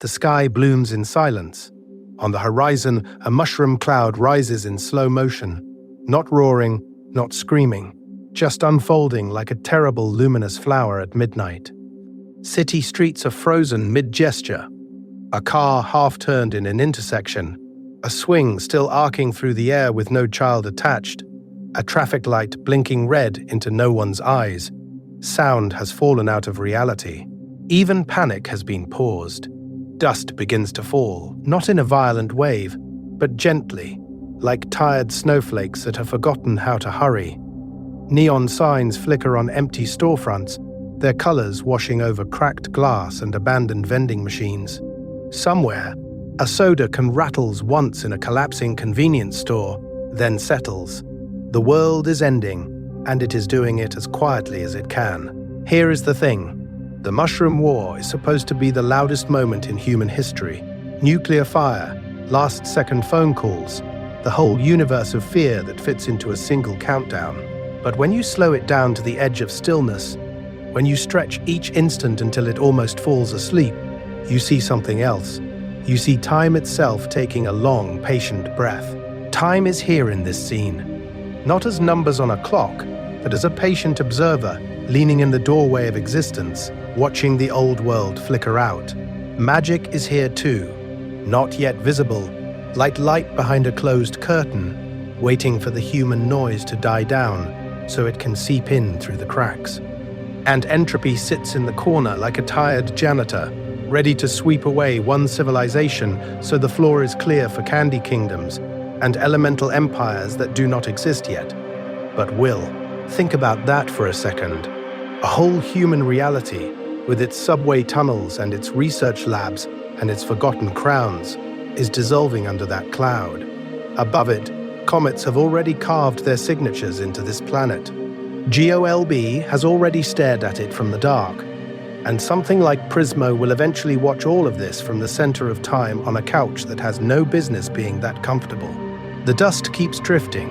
The sky blooms in silence. On the horizon, a mushroom cloud rises in slow motion, not roaring, not screaming, just unfolding like a terrible luminous flower at midnight. City streets are frozen mid-gesture. A car half-turned in an intersection, a swing still arcing through the air with no child attached, a traffic light blinking red into no one's eyes. Sound has fallen out of reality. Even panic has been paused. Dust begins to fall, not in a violent wave, but gently, like tired snowflakes that have forgotten how to hurry. Neon signs flicker on empty storefronts, their colors washing over cracked glass and abandoned vending machines. Somewhere, a soda can rattles once in a collapsing convenience store, then settles. The world is ending, and it is doing it as quietly as it can. Here is the thing. The Mushroom War is supposed to be the loudest moment in human history. Nuclear fire, last-second phone calls, the whole universe of fear that fits into a single countdown. But when you slow it down to the edge of stillness, when you stretch each instant until it almost falls asleep, you see something else. You see time itself taking a long, patient breath. Time is here in this scene, not as numbers on a clock, but as a patient observer leaning in the doorway of existence, watching the old world flicker out. Magic is here too, not yet visible, like light behind a closed curtain, waiting for the human noise to die down so it can seep in through the cracks. And entropy sits in the corner like a tired janitor, ready to sweep away one civilization so the floor is clear for candy kingdoms and elemental empires that do not exist yet, but will. Think about that for a second. A whole human reality, with its subway tunnels and its research labs and its forgotten crowns, is dissolving under that cloud. Above it, comets have already carved their signatures into this planet. GOLB has already stared at it from the dark, and something like Prismo will eventually watch all of this from the center of time on a couch that has no business being that comfortable. The dust keeps drifting.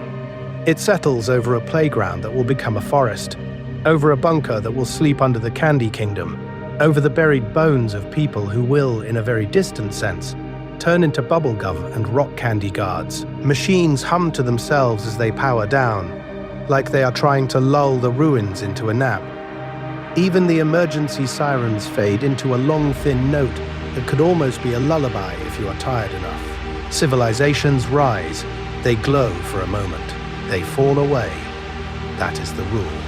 It settles over a playground that will become a forest, over a bunker that will sleep under the Candy Kingdom, over the buried bones of people who will, in a very distant sense, turn into bubblegum and rock candy guards. Machines hum to themselves as they power down, like they are trying to lull the ruins into a nap. Even the emergency sirens fade into a long, thin note that could almost be a lullaby if you are tired enough. Civilizations rise. They glow for a moment. They fall away. That is the rule.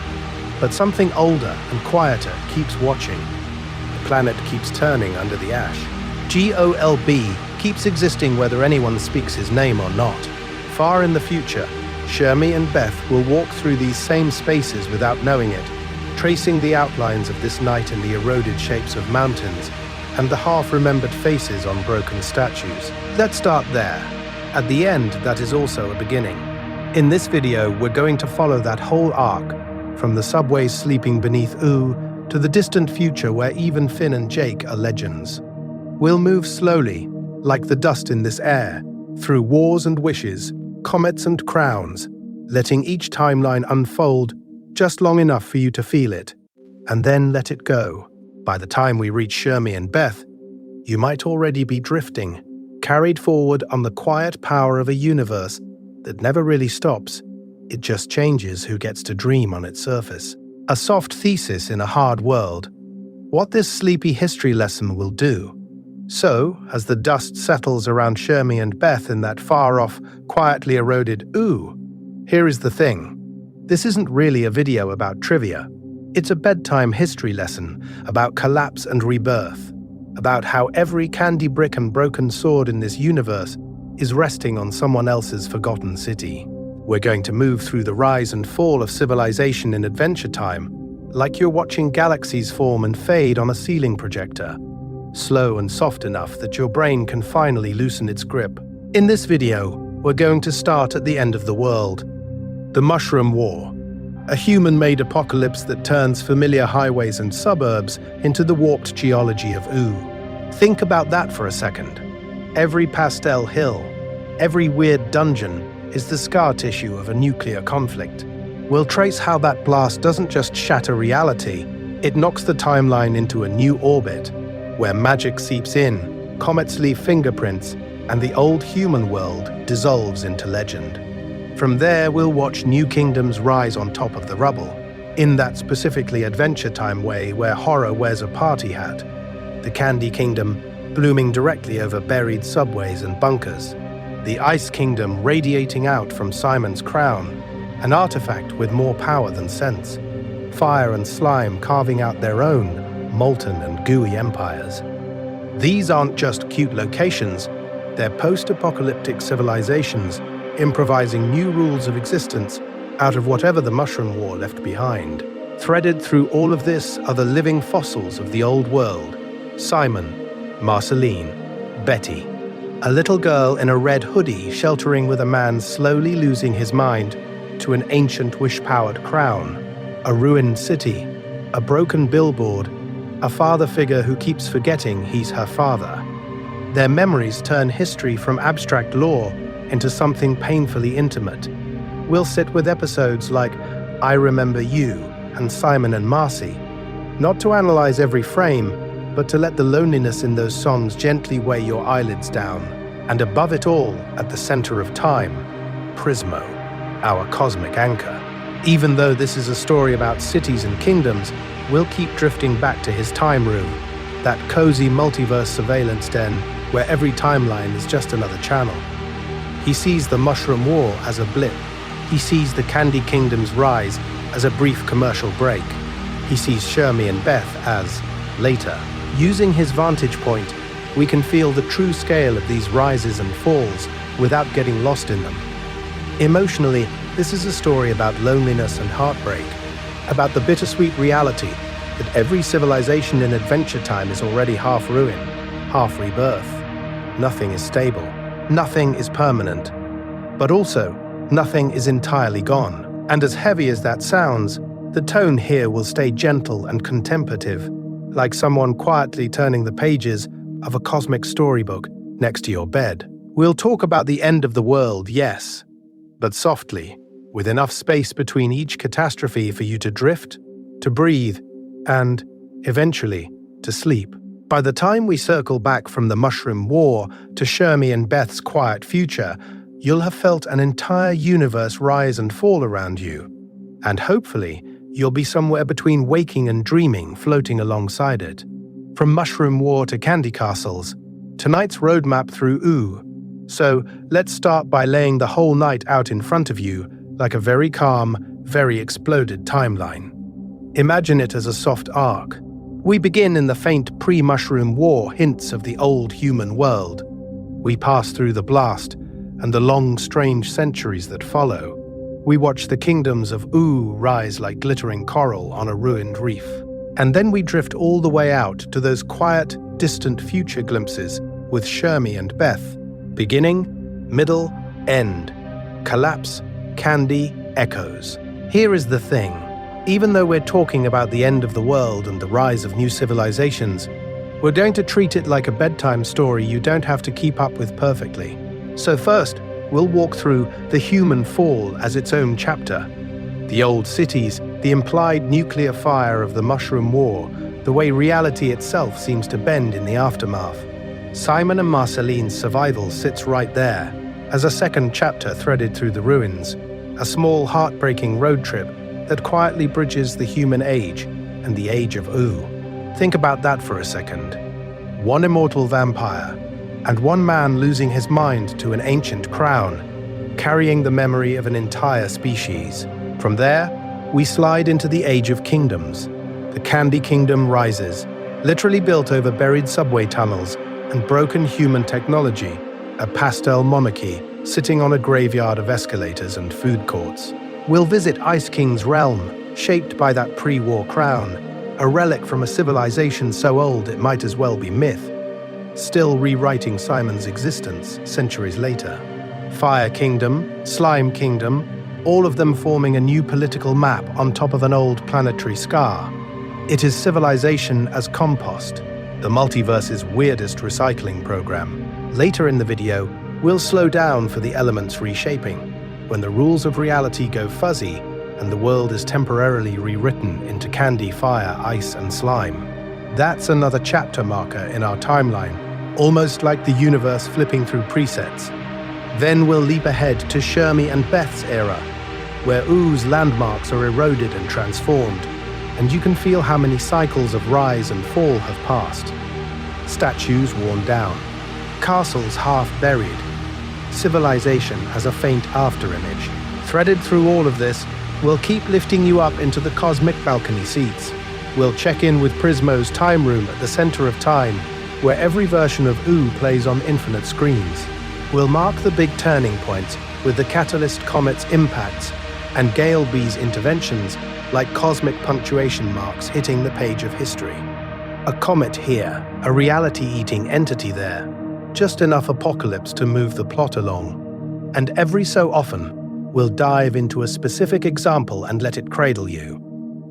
But something older and quieter keeps watching. The planet keeps turning under the ash. GOLB keeps existing whether anyone speaks his name or not. Far in the future, Shermie and Beth will walk through these same spaces without knowing it, tracing the outlines of this night in the eroded shapes of mountains and the half-remembered faces on broken statues. Let's start there. At the end, that is also a beginning. In this video, we're going to follow that whole arc, from the subways sleeping beneath Ooh to the distant future where even Finn and Jake are legends. We'll move slowly, like the dust in this air, through wars and wishes, comets and crowns, letting each timeline unfold just long enough for you to feel it, and then let it go. By the time we reach Shermie and Beth, you might already be drifting, carried forward on the quiet power of a universe that never really stops. It just changes who gets to dream on its surface. A soft thesis in a hard world. What this sleepy history lesson will do. So, as the dust settles around Shermie and Beth in that far-off, quietly eroded Ooh, here is the thing. This isn't really a video about trivia. It's a bedtime history lesson about collapse and rebirth, about how every candy brick and broken sword in this universe is resting on someone else's forgotten city. We're going to move through the rise and fall of civilization in Adventure Time, like you're watching galaxies form and fade on a ceiling projector, slow and soft enough that your brain can finally loosen its grip. In this video, we're going to start at the end of the world. The Mushroom War, a human-made apocalypse that turns familiar highways and suburbs into the warped geology of Ooh. Think about that for a second. Every pastel hill, every weird dungeon is the scar tissue of a nuclear conflict. We'll trace how that blast doesn't just shatter reality, it knocks the timeline into a new orbit, where magic seeps in, comets leave fingerprints, and the old human world dissolves into legend. From there, we'll watch new kingdoms rise on top of the rubble, in that specifically Adventure Time way where horror wears a party hat. The Candy Kingdom blooming directly over buried subways and bunkers. The Ice Kingdom radiating out from Simon's crown, an artifact with more power than sense. Fire and slime carving out their own molten and gooey empires. These aren't just cute locations, they're post-apocalyptic civilizations improvising new rules of existence out of whatever the Mushroom War left behind. Threaded through all of this are the living fossils of the old world. Simon, Marceline, Betty. A little girl in a red hoodie sheltering with a man slowly losing his mind to an ancient wish-powered crown. A ruined city, a broken billboard, a father figure who keeps forgetting he's her father. Their memories turn history from abstract lore into something painfully intimate. We'll sit with episodes like I Remember You and Simon and Marcy, not to analyze every frame, but to let the loneliness in those songs gently weigh your eyelids down. And above it all, at the center of time, Prismo, our cosmic anchor. Even though this is a story about cities and kingdoms, we'll keep drifting back to his time room, that cozy multiverse surveillance den where every timeline is just another channel. He sees the Mushroom War as a blip. He sees the Candy Kingdom's rise as a brief commercial break. He sees Shermie and Beth as later. Using his vantage point, we can feel the true scale of these rises and falls without getting lost in them. Emotionally, this is a story about loneliness and heartbreak, about the bittersweet reality that every civilization in Adventure Time is already half ruin, half rebirth. Nothing is stable, nothing is permanent, but also nothing is entirely gone. And as heavy as that sounds, the tone here will stay gentle and contemplative, like someone quietly turning the pages of a cosmic storybook next to your bed. We'll talk about the end of the world, yes, but softly, with enough space between each catastrophe for you to drift, to breathe, and, eventually, to sleep. By the time we circle back from the Mushroom War to Shermie and Beth's quiet future, you'll have felt an entire universe rise and fall around you. And hopefully, you'll be somewhere between waking and dreaming, floating alongside it. From Mushroom War to Candy Castles, tonight's roadmap through Ooh. So let's start by laying the whole night out in front of you, like a very calm, very exploded timeline. Imagine it as a soft arc. We begin in the faint pre-Mushroom War hints of the old human world. We pass through the blast and the long, strange centuries that follow. We watch the kingdoms of Ooh rise like glittering coral on a ruined reef. And then we drift all the way out to those quiet, distant future glimpses with Shermie and Beth. Beginning, middle, end. Collapse, candy, echoes. Here is the thing. Even though we're talking about the end of the world and the rise of new civilizations, we're going to treat it like a bedtime story you don't have to keep up with perfectly. So first, we'll walk through the human fall as its own chapter. The old cities, the implied nuclear fire of the Mushroom War, the way reality itself seems to bend in the aftermath. Simon and Marceline's survival sits right there, as a second chapter threaded through the ruins, a small heartbreaking road trip that quietly bridges the human age and the age of Ooh. Think about that for a second. One immortal vampire, and one man losing his mind to an ancient crown, carrying the memory of an entire species. From there, we slide into the Age of Kingdoms. The Candy Kingdom rises, literally built over buried subway tunnels and broken human technology, a pastel monarchy sitting on a graveyard of escalators and food courts. We'll visit Ice King's realm, shaped by that pre-war crown, a relic from a civilization so old it might as well be myth, still rewriting Simon's existence centuries later. Fire Kingdom, Slime Kingdom, all of them forming a new political map on top of an old planetary scar. It is civilization as compost, the multiverse's weirdest recycling program. Later in the video, we'll slow down for the elements reshaping, when the rules of reality go fuzzy and the world is temporarily rewritten into candy, fire, ice, and slime. That's another chapter marker in our timeline, almost like the universe flipping through presets. Then we'll leap ahead to Shermie and Beth's era, where Oo's landmarks are eroded and transformed, and you can feel how many cycles of rise and fall have passed. Statues worn down, castles half buried. Civilization has a faint afterimage. Threaded through all of this, we'll keep lifting you up into the cosmic balcony seats. We'll check in with Prismo's time room at the center of time, where every version of Ooh plays on infinite screens. We'll mark the big turning points with the Catalyst Comet's impacts and Gale B's interventions like cosmic punctuation marks hitting the page of history. A comet here, a reality-eating entity there, just enough apocalypse to move the plot along. And every so often, we'll dive into a specific example and let it cradle you.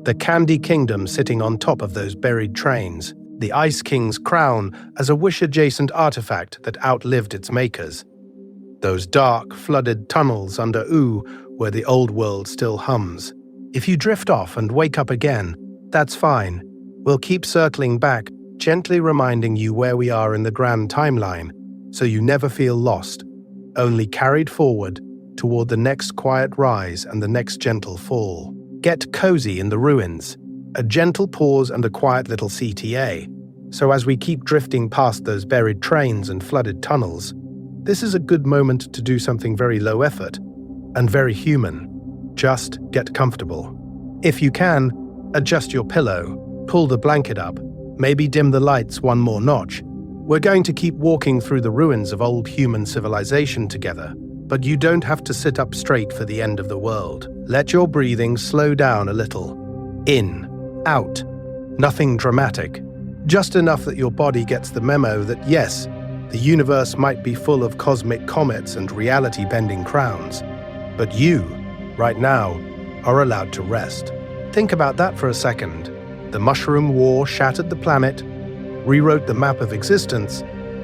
The Candy Kingdom sitting on top of those buried trains, the Ice King's crown as a wish-adjacent artifact that outlived its makers. Those dark, flooded tunnels under Ooh where the old world still hums. If you drift off and wake up again, that's fine. We'll keep circling back, gently reminding you where we are in the grand timeline, so you never feel lost, only carried forward toward the next quiet rise and the next gentle fall. Get cozy in the ruins, a gentle pause and a quiet little CTA. So as we keep drifting past those buried trains and flooded tunnels, this is a good moment to do something very low effort and very human. Just get comfortable. If you can, adjust your pillow, pull the blanket up, maybe dim the lights one more notch. We're going to keep walking through the ruins of old human civilization together, but you don't have to sit up straight for the end of the world. Let your breathing slow down a little. In, out. Nothing dramatic. Just enough that your body gets the memo that yes, the universe might be full of cosmic comets and reality-bending crowns, but you, right now, are allowed to rest. Think about that for a second. The Mushroom War shattered the planet, rewrote the map of existence,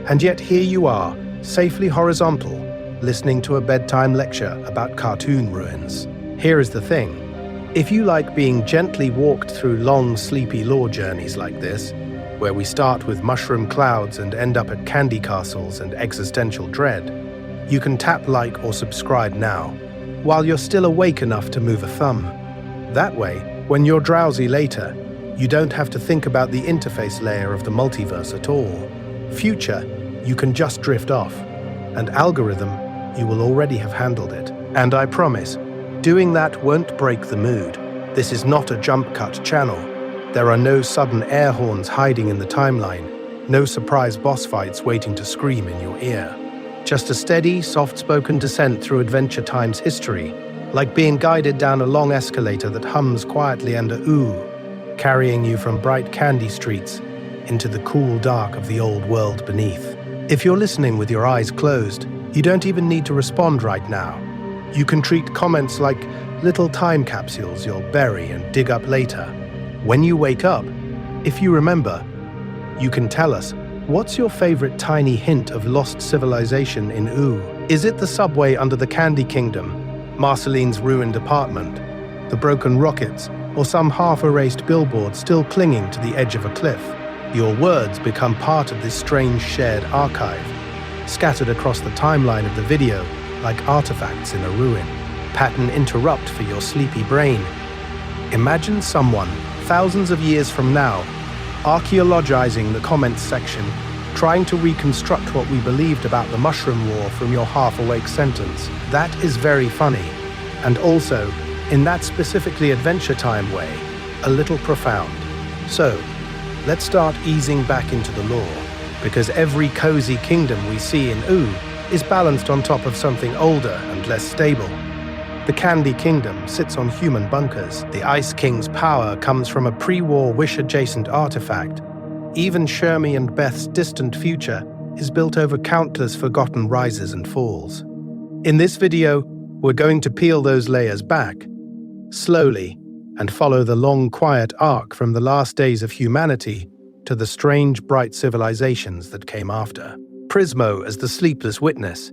and yet here you are, safely horizontal, listening to a bedtime lecture about cartoon ruins. Here is the thing. If you like being gently walked through long, sleepy lore journeys like this, where we start with mushroom clouds and end up at candy castles and existential dread, you can tap like or subscribe now, while you're still awake enough to move a thumb. That way, when you're drowsy later, you don't have to think about the interface layer of the multiverse at all. Future, you can just drift off, and algorithm, you will already have handled it. And I promise, doing that won't break the mood. This is not a jump cut channel. There are no sudden air horns hiding in the timeline, no surprise boss fights waiting to scream in your ear. Just a steady, soft-spoken descent through Adventure Time's history, like being guided down a long escalator that hums quietly under Ooh, carrying you from bright candy streets into the cool dark of the old world beneath. If you're listening with your eyes closed, you don't even need to respond right now. You can treat comments like little time capsules you'll bury and dig up later. When you wake up, if you remember, you can tell us, what's your favorite tiny hint of lost civilization in Ooh? Is it the subway under the Candy Kingdom, Marceline's ruined apartment, the broken rockets, or some half-erased billboard still clinging to the edge of a cliff? Your words become part of this strange shared archive, scattered across the timeline of the video like artifacts in a ruin. Pattern interrupt for your sleepy brain. Imagine someone, thousands of years from now, archaeologizing the comments section, trying to reconstruct what we believed about the Mushroom War from your half-awake sentence. That is very funny, and also, in that specifically Adventure Time way, a little profound. So, let's start easing back into the lore, because every cozy kingdom we see in Ooh is balanced on top of something older and less stable. The Candy Kingdom sits on human bunkers. The Ice King's power comes from a pre-war wish-adjacent artifact. Even Shermie and Beth's distant future is built over countless forgotten rises and falls. In this video, we're going to peel those layers back, slowly, and follow the long, quiet arc from the last days of humanity to the strange, bright civilizations that came after. Prismo as the sleepless witness,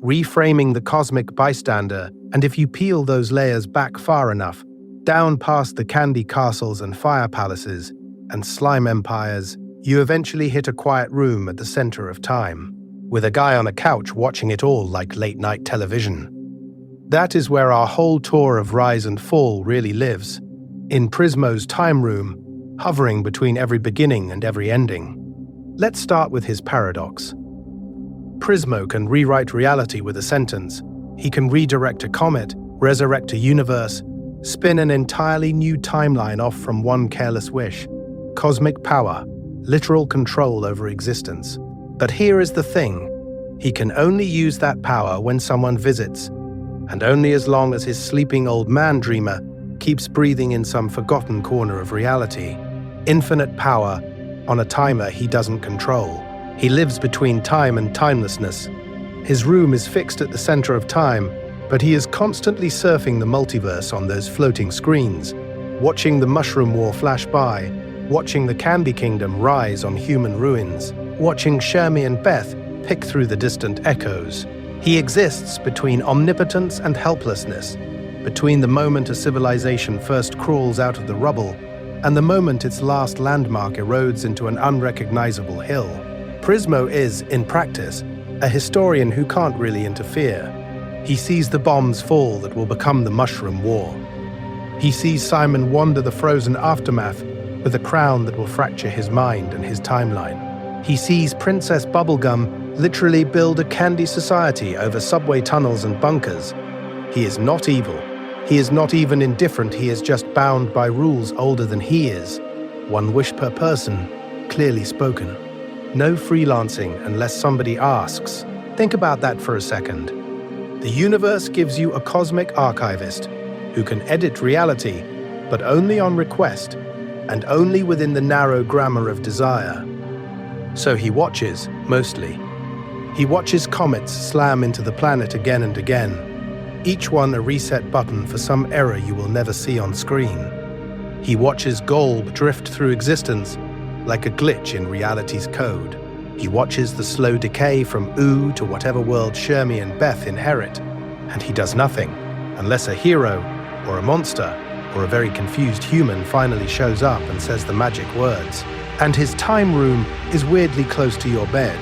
reframing the cosmic bystander, and if you peel those layers back far enough, down past the candy castles and fire palaces and slime empires, You eventually hit a quiet room at the center of time, with a guy on a couch watching it all like late-night television. That is where our whole tour of rise and fall really lives, in Prismo's time room, hovering between every beginning and every ending. Let's start with his paradox. Prismo can rewrite reality with a sentence. He can redirect a comet, resurrect a universe, spin an entirely new timeline off from one careless wish. Cosmic power, literal control over existence. But here is the thing. He can only use that power when someone visits, and only as long as his sleeping old man dreamer keeps breathing in some forgotten corner of reality. Infinite power on a timer he doesn't control. He lives between time and timelessness. His room is fixed at the center of time, but he is constantly surfing the multiverse on those floating screens, watching the Mushroom War flash by, watching the Candy Kingdom rise on human ruins, watching Shermie and Beth pick through the distant echoes. He exists between omnipotence and helplessness, between the moment a civilization first crawls out of the rubble and the moment its last landmark erodes into an unrecognizable hill. Prismo is, in practice, a historian who can't really interfere. He sees the bombs fall that will become the Mushroom War. He sees Simon wander the frozen aftermath with a crown that will fracture his mind and his timeline. He sees Princess Bubblegum literally build a candy society over subway tunnels and bunkers. He is not evil. He is not even indifferent. He is just bound by rules older than he is. One wish per person, clearly spoken. No freelancing unless somebody asks. Think about that for a second. The universe gives you a cosmic archivist who can edit reality, but only on request, and only within the narrow grammar of desire. So he watches, mostly. He watches comets slam into the planet again and again, each one a reset button for some error you will never see on screen. He watches Golb drift through existence like a glitch in reality's code. He watches the slow decay from Ooh to whatever world Shermie and Beth inherit, and he does nothing, unless a hero, or a monster, or a very confused human finally shows up and says the magic words. And his time room is weirdly close to your bed.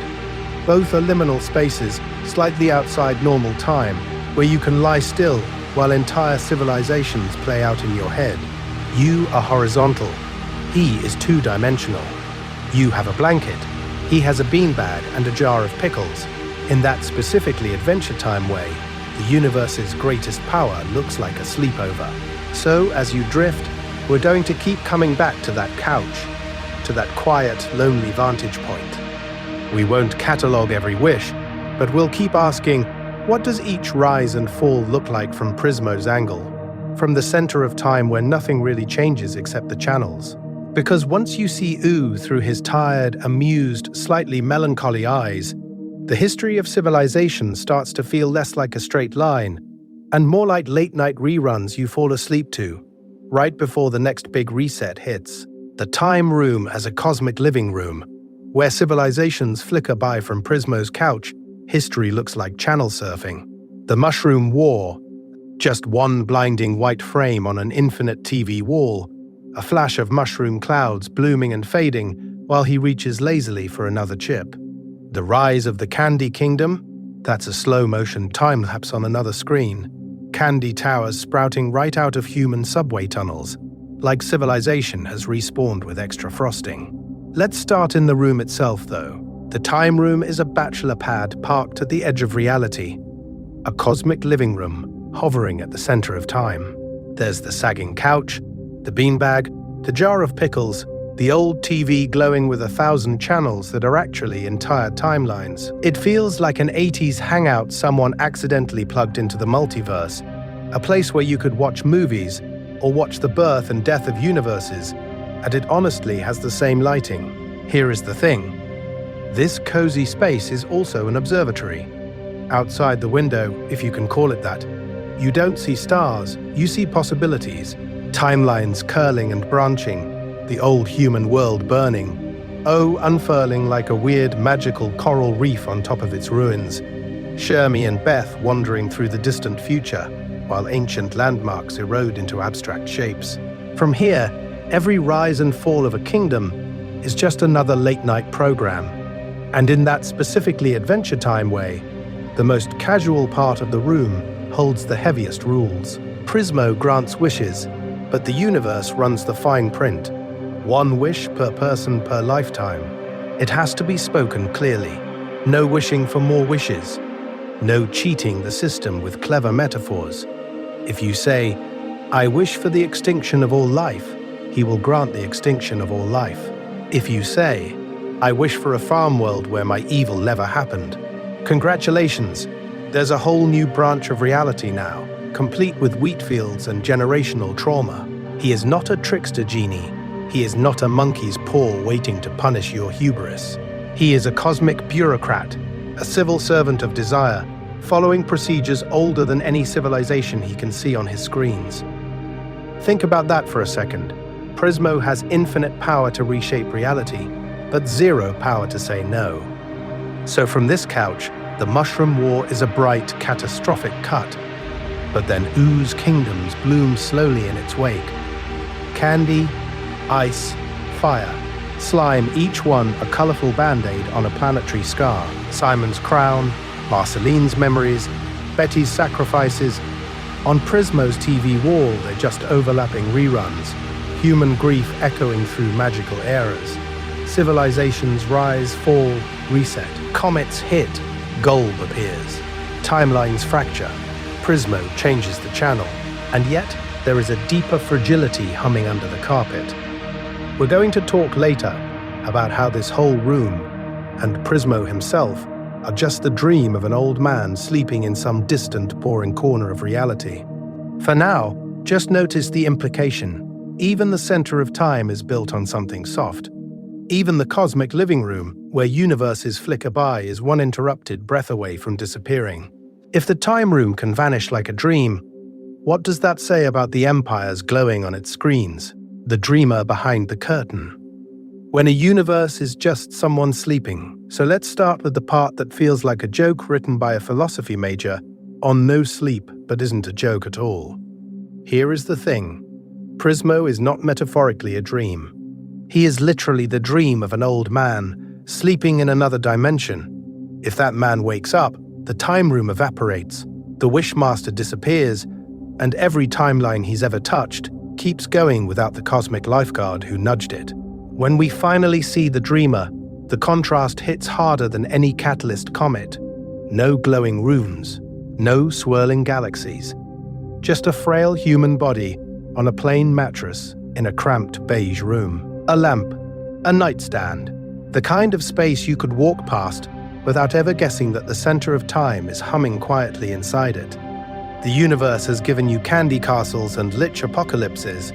Both are liminal spaces, slightly outside normal time, where you can lie still while entire civilizations play out in your head. You are horizontal. He is two-dimensional. You have a blanket. He has a beanbag and a jar of pickles. In that specifically Adventure Time way, the universe's greatest power looks like a sleepover. So, as you drift, we're going to keep coming back to that couch, to that quiet, lonely vantage point. We won't catalog every wish, but we'll keep asking, what does each rise and fall look like from Prismo's angle? From the center of time where nothing really changes except the channels. Because once you see Ooh through his tired, amused, slightly melancholy eyes, the history of civilization starts to feel less like a straight line, and more like late-night reruns you fall asleep to, right before the next big reset hits. The time room as a cosmic living room, where civilizations flicker by from Prismo's couch, history looks like channel surfing. The Mushroom War, just one blinding white frame on an infinite TV wall, a flash of mushroom clouds blooming and fading while he reaches lazily for another chip. The rise of the Candy Kingdom, that's a slow-motion time-lapse on another screen. Candy towers sprouting right out of human subway tunnels, like civilization has respawned with extra frosting. Let's start in the room itself, though. The time room is a bachelor pad parked at the edge of reality, a cosmic living room hovering at the center of time. There's the sagging couch, the beanbag, the jar of pickles, the old TV glowing with 1,000 channels that are actually entire timelines. It feels like an 80s hangout someone accidentally plugged into the multiverse, a place where you could watch movies or watch the birth and death of universes, and it honestly has the same lighting. Here is the thing. This cozy space is also an observatory. Outside the window, if you can call it that, you don't see stars, you see possibilities. Timelines curling and branching, the old human world burning, unfurling like a weird magical coral reef on top of its ruins. Shermie and Beth wandering through the distant future, while ancient landmarks erode into abstract shapes. From here, every rise and fall of a kingdom is just another late-night program. And in that specifically Adventure Time way, the most casual part of the room holds the heaviest rules. Prismo grants wishes, but the universe runs the fine print. One wish per person per lifetime. It has to be spoken clearly. No wishing for more wishes. No cheating the system with clever metaphors. If you say, "I wish for the extinction of all life," he will grant the extinction of all life. If you say, "I wish for a farm world where my evil never happened," congratulations, there's a whole new branch of reality now, complete with wheat fields and generational trauma. He is not a trickster genie. He is not a monkey's paw waiting to punish your hubris. He is a cosmic bureaucrat, a civil servant of desire, following procedures older than any civilization he can see on his screens. Think about that for a second. Prismo has infinite power to reshape reality, but zero power to say no. So from this couch, the Mushroom War is a bright, catastrophic cut. But then Ooze kingdoms bloom slowly in its wake. Candy, ice, fire, slime, each one a colorful band-aid on a planetary scar. Simon's crown, Marceline's memories, Betty's sacrifices. On Prismo's TV wall, they're just overlapping reruns, human grief echoing through magical eras. Civilizations rise, fall, reset. Comets hit, Golb appears. Timelines fracture. Prismo changes the channel. And yet, there is a deeper fragility humming under the carpet. We're going to talk later about how this whole room, and Prismo himself, are just the dream of an old man sleeping in some distant, boring corner of reality. For now, just notice the implication. Even the center of time is built on something soft. Even the cosmic living room, where universes flicker by, is one interrupted breath away from disappearing. If the time room can vanish like a dream, what does that say about the empires glowing on its screens? The dreamer behind the curtain. When a universe is just someone sleeping. So let's start with the part that feels like a joke written by a philosophy major on no sleep but isn't a joke at all. Here is the thing. Prismo is not metaphorically a dream. He is literally the dream of an old man, sleeping in another dimension. If that man wakes up, the time room evaporates, the Wishmaster disappears, and every timeline he's ever touched keeps going without the cosmic lifeguard who nudged it. When we finally see the dreamer, the contrast hits harder than any catalyst comet. No glowing runes, no swirling galaxies. Just a frail human body on a plain mattress in a cramped beige room. A lamp, a nightstand, the kind of space you could walk past without ever guessing that the center of time is humming quietly inside it. The universe has given you candy castles and lich apocalypses,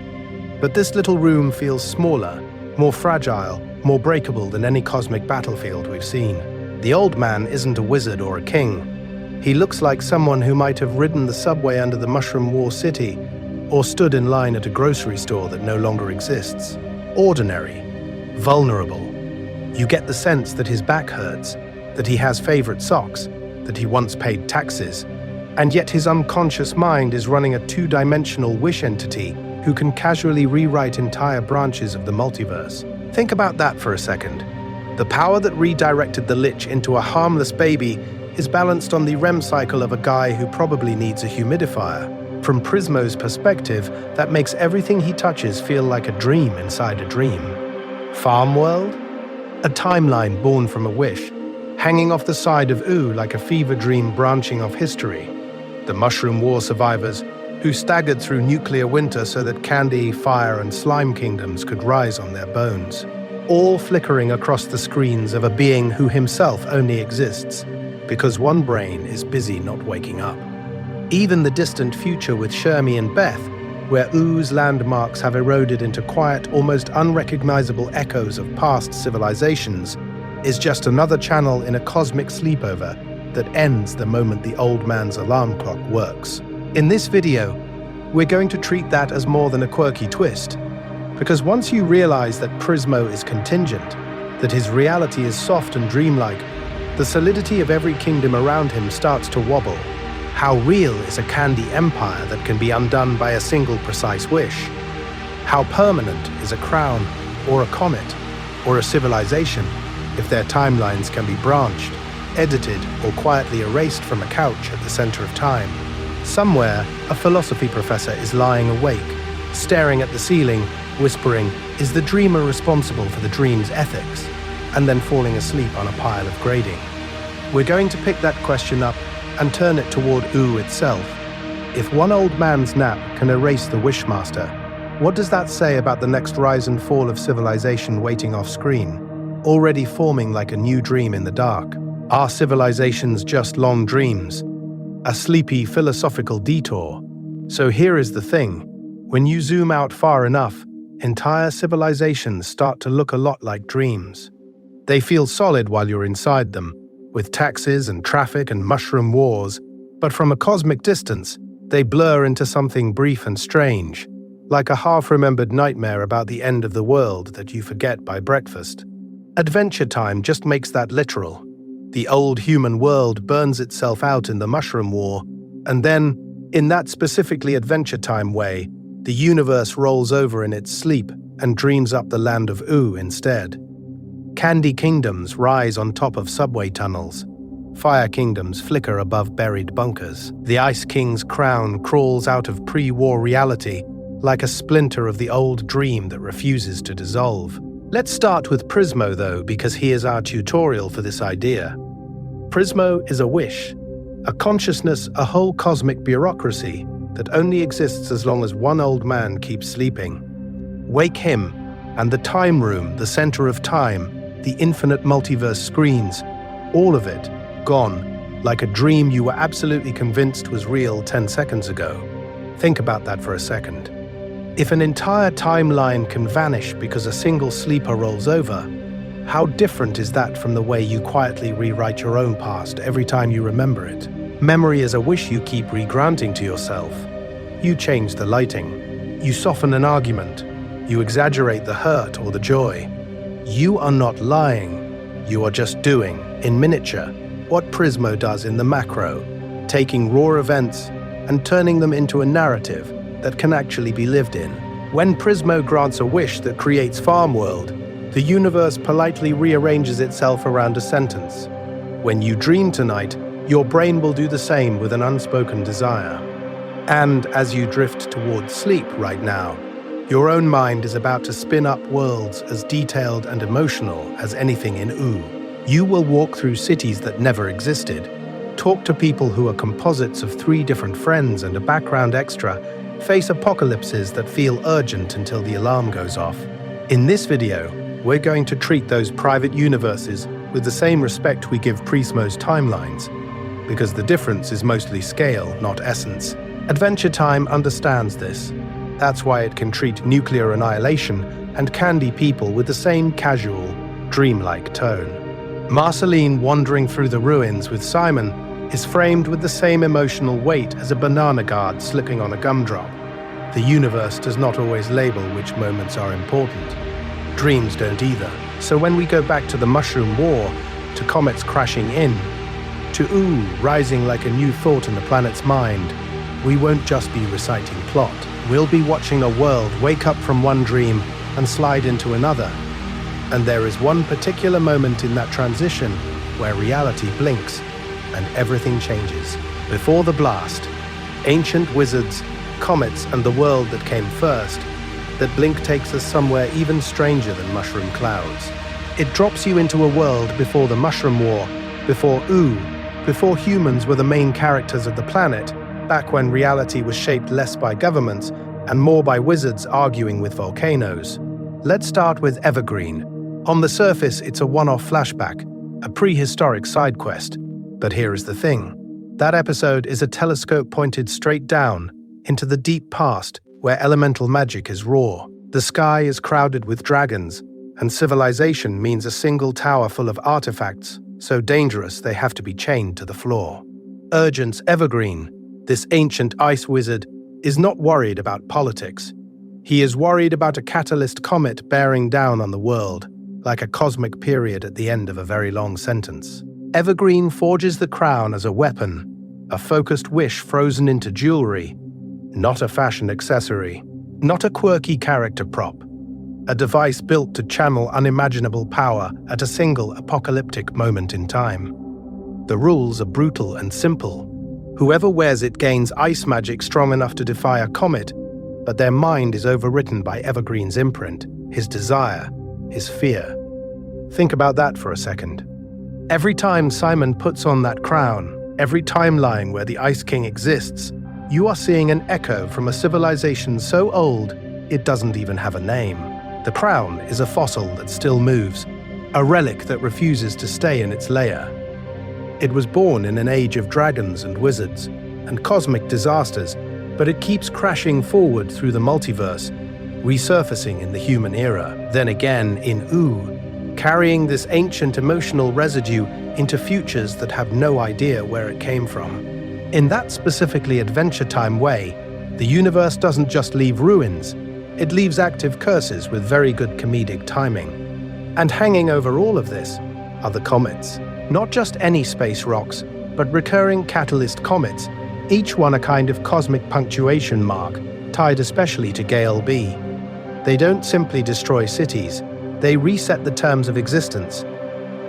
but this little room feels smaller, more fragile, more breakable than any cosmic battlefield we've seen. The old man isn't a wizard or a king. He looks like someone who might have ridden the subway under the Mushroom War city or stood in line at a grocery store that no longer exists. Ordinary, vulnerable. You get the sense that his back hurts, that he has favorite socks, that he once paid taxes, and yet his unconscious mind is running a two-dimensional wish entity who can casually rewrite entire branches of the multiverse. Think about that for a second. The power that redirected the Lich into a harmless baby is balanced on the REM cycle of a guy who probably needs a humidifier. From Prismo's perspective, that makes everything he touches feel like a dream inside a dream. Farm world? A timeline born from a wish, hanging off the side of Ooh like a fever dream branching off history. The Mushroom War survivors, who staggered through nuclear winter so that candy, fire, and slime kingdoms could rise on their bones. All flickering across the screens of a being who himself only exists because one brain is busy not waking up. Even the distant future with Shermie and Beth, where Ooh's landmarks have eroded into quiet, almost unrecognizable echoes of past civilizations, is just another channel in a cosmic sleepover that ends the moment the old man's alarm clock works. In this video, we're going to treat that as more than a quirky twist, because once you realize that Prismo is contingent, that his reality is soft and dreamlike, the solidity of every kingdom around him starts to wobble. How real is a candy empire that can be undone by a single precise wish? How permanent is a crown or a comet? or a civilization, if their timelines can be branched, edited, or quietly erased from a couch at the center of time. Somewhere, a philosophy professor is lying awake, staring at the ceiling, whispering, "Is the dreamer responsible for the dream's ethics?" and then falling asleep on a pile of grading. We're going to pick that question up and turn it toward itself. If one old man's nap can erase the Wishmaster, what does that say about the next rise and fall of civilization waiting off-screen, already forming like a new dream in the dark? Are civilizations just long dreams? A sleepy philosophical detour? So here is the thing. When you zoom out far enough, entire civilizations start to look a lot like dreams. They feel solid while you're inside them, with taxes and traffic and mushroom wars, but from a cosmic distance, they blur into something brief and strange, like a half-remembered nightmare about the end of the world that you forget by breakfast. Adventure Time just makes that literal. The old human world burns itself out in the Mushroom War, and then, in that specifically Adventure Time way, the universe rolls over in its sleep and dreams up the land of instead. Candy kingdoms rise on top of subway tunnels. Fire kingdoms flicker above buried bunkers. The Ice King's crown crawls out of pre-war reality, like a splinter of the old dream that refuses to dissolve. Let's start with Prismo, though, because he is our tutorial for this idea. Prismo is a wish, a consciousness, a whole cosmic bureaucracy that only exists as long as one old man keeps sleeping. Wake him, and the time room, the center of time, the infinite multiverse screens, all of it, gone, like a dream you were absolutely convinced was real 10 seconds ago. Think about that for a second. If an entire timeline can vanish because a single sleeper rolls over, how different is that from the way you quietly rewrite your own past every time you remember it? Memory is a wish you keep re-granting to yourself. You change the lighting. You soften an argument. You exaggerate the hurt or the joy. You are not lying. You are just doing, in miniature, what Prismo does in the macro, taking raw events and turning them into a narrative that can actually be lived in. When Prismo grants a wish that creates Farm World, the universe politely rearranges itself around a sentence. When you dream tonight, your brain will do the same with an unspoken desire. And as you drift towards sleep right now, your own mind is about to spin up worlds as detailed and emotional as anything in You will walk through cities that never existed, talk to people who are composites of 3 different friends and a background extra, face apocalypses that feel urgent until the alarm goes off. In this video, we're going to treat those private universes with the same respect we give Prismo's timelines, because the difference is mostly scale, not essence. Adventure Time understands this. That's why it can treat nuclear annihilation and candy people with the same casual, dreamlike tone. Marceline wandering through the ruins with Simon is framed with the same emotional weight as a banana guard slipping on a gumdrop. The universe does not always label which moments are important. Dreams don't either. So when we go back to the Mushroom War, to comets crashing in, to rising like a new thought in the planet's mind, we won't just be reciting plot. We'll be watching a world wake up from one dream and slide into another. And there is one particular moment in that transition where reality blinks and everything changes. Before the blast, ancient wizards, comets, and the world that came first, that blink takes us somewhere even stranger than mushroom clouds. It drops you into a world before the Mushroom War, before humans were the main characters of the planet, back when reality was shaped less by governments and more by wizards arguing with volcanoes. Let's start with Evergreen. On the surface, it's a one-off flashback, a prehistoric side quest. But here is the thing. That episode is a telescope pointed straight down into the deep past where elemental magic is raw. The sky is crowded with dragons, and civilization means a single tower full of artifacts, so dangerous they have to be chained to the floor. Urgent's Evergreen, this ancient ice wizard, is not worried about politics. He is worried about a catalyst comet bearing down on the world, like a cosmic period at the end of a very long sentence. Evergreen forges the crown as a weapon, a focused wish frozen into jewelry, not a fashion accessory, not a quirky character prop. a device built to channel unimaginable power at a single apocalyptic moment in time. The rules are brutal and simple. Whoever wears it gains ice magic strong enough to defy a comet, but their mind is overwritten by Evergreen's imprint, his desire, his fear. Think about that for a second. Every time Simon puts on that crown, every timeline where the Ice King exists, you are seeing an echo from a civilization so old it doesn't even have a name. The crown is a fossil that still moves, a relic that refuses to stay in its lair. It was born in an age of dragons and wizards and cosmic disasters, but it keeps crashing forward through the multiverse, resurfacing in the human era, then again in Ooh, carrying this ancient emotional residue into futures that have no idea where it came from. In that specifically Adventure Time way, the universe doesn't just leave ruins, it leaves active curses with very good comedic timing. And hanging over all of this are the comets. Not just any space rocks, but recurring catalyst comets, each one a kind of cosmic punctuation mark, tied especially to Gale B. They don't simply destroy cities, they reset the terms of existence.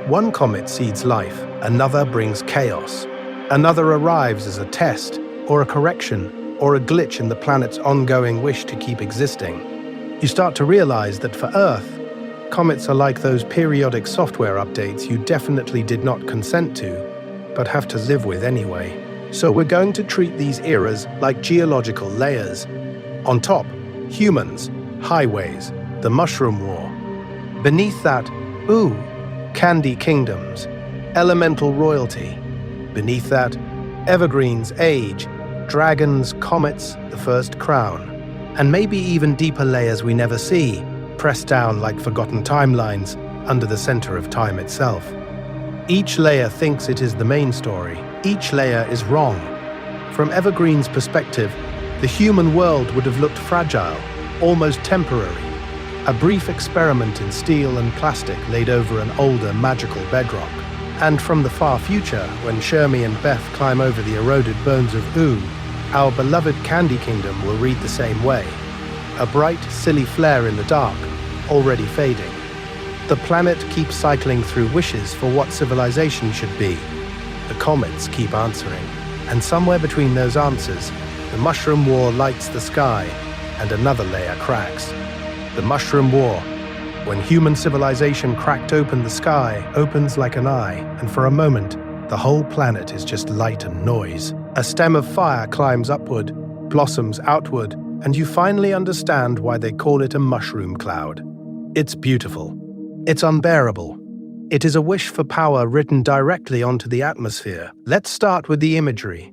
One comet seeds life, another brings chaos. Another arrives as a test, or a correction, or a glitch in the planet's ongoing wish to keep existing. You start to realize that for Earth, comets are like those periodic software updates you definitely did not consent to, but have to live with anyway. So we're going to treat these eras like geological layers. On top, humans, highways, the Mushroom War. Beneath that, ooh, candy kingdoms, elemental royalty. Beneath that, evergreens, age, dragons, comets, the first crown. And maybe even deeper layers we never see, pressed down like forgotten timelines under the center of time itself. Each layer thinks it is the main story. Each layer is wrong. From Evergreen's perspective, the human world would have looked fragile, almost temporary. A brief experiment in steel and plastic laid over an older magical bedrock. And from the far future, when Shermie and Beth climb over the eroded bones of Ooh, our beloved Candy Kingdom will read the same way. A bright, silly flare in the dark, already fading. The planet keeps cycling through wishes for what civilization should be. The comets keep answering. And somewhere between those answers, the Mushroom War lights the sky, and another layer cracks. The Mushroom War. When human civilization cracked open the sky, opens like an eye, and for a moment, the whole planet is just light and noise. A stem of fire climbs upward, blossoms outward, and you finally understand why they call it a mushroom cloud. It's beautiful. It's unbearable. It is a wish for power written directly onto the atmosphere. Let's start with the imagery,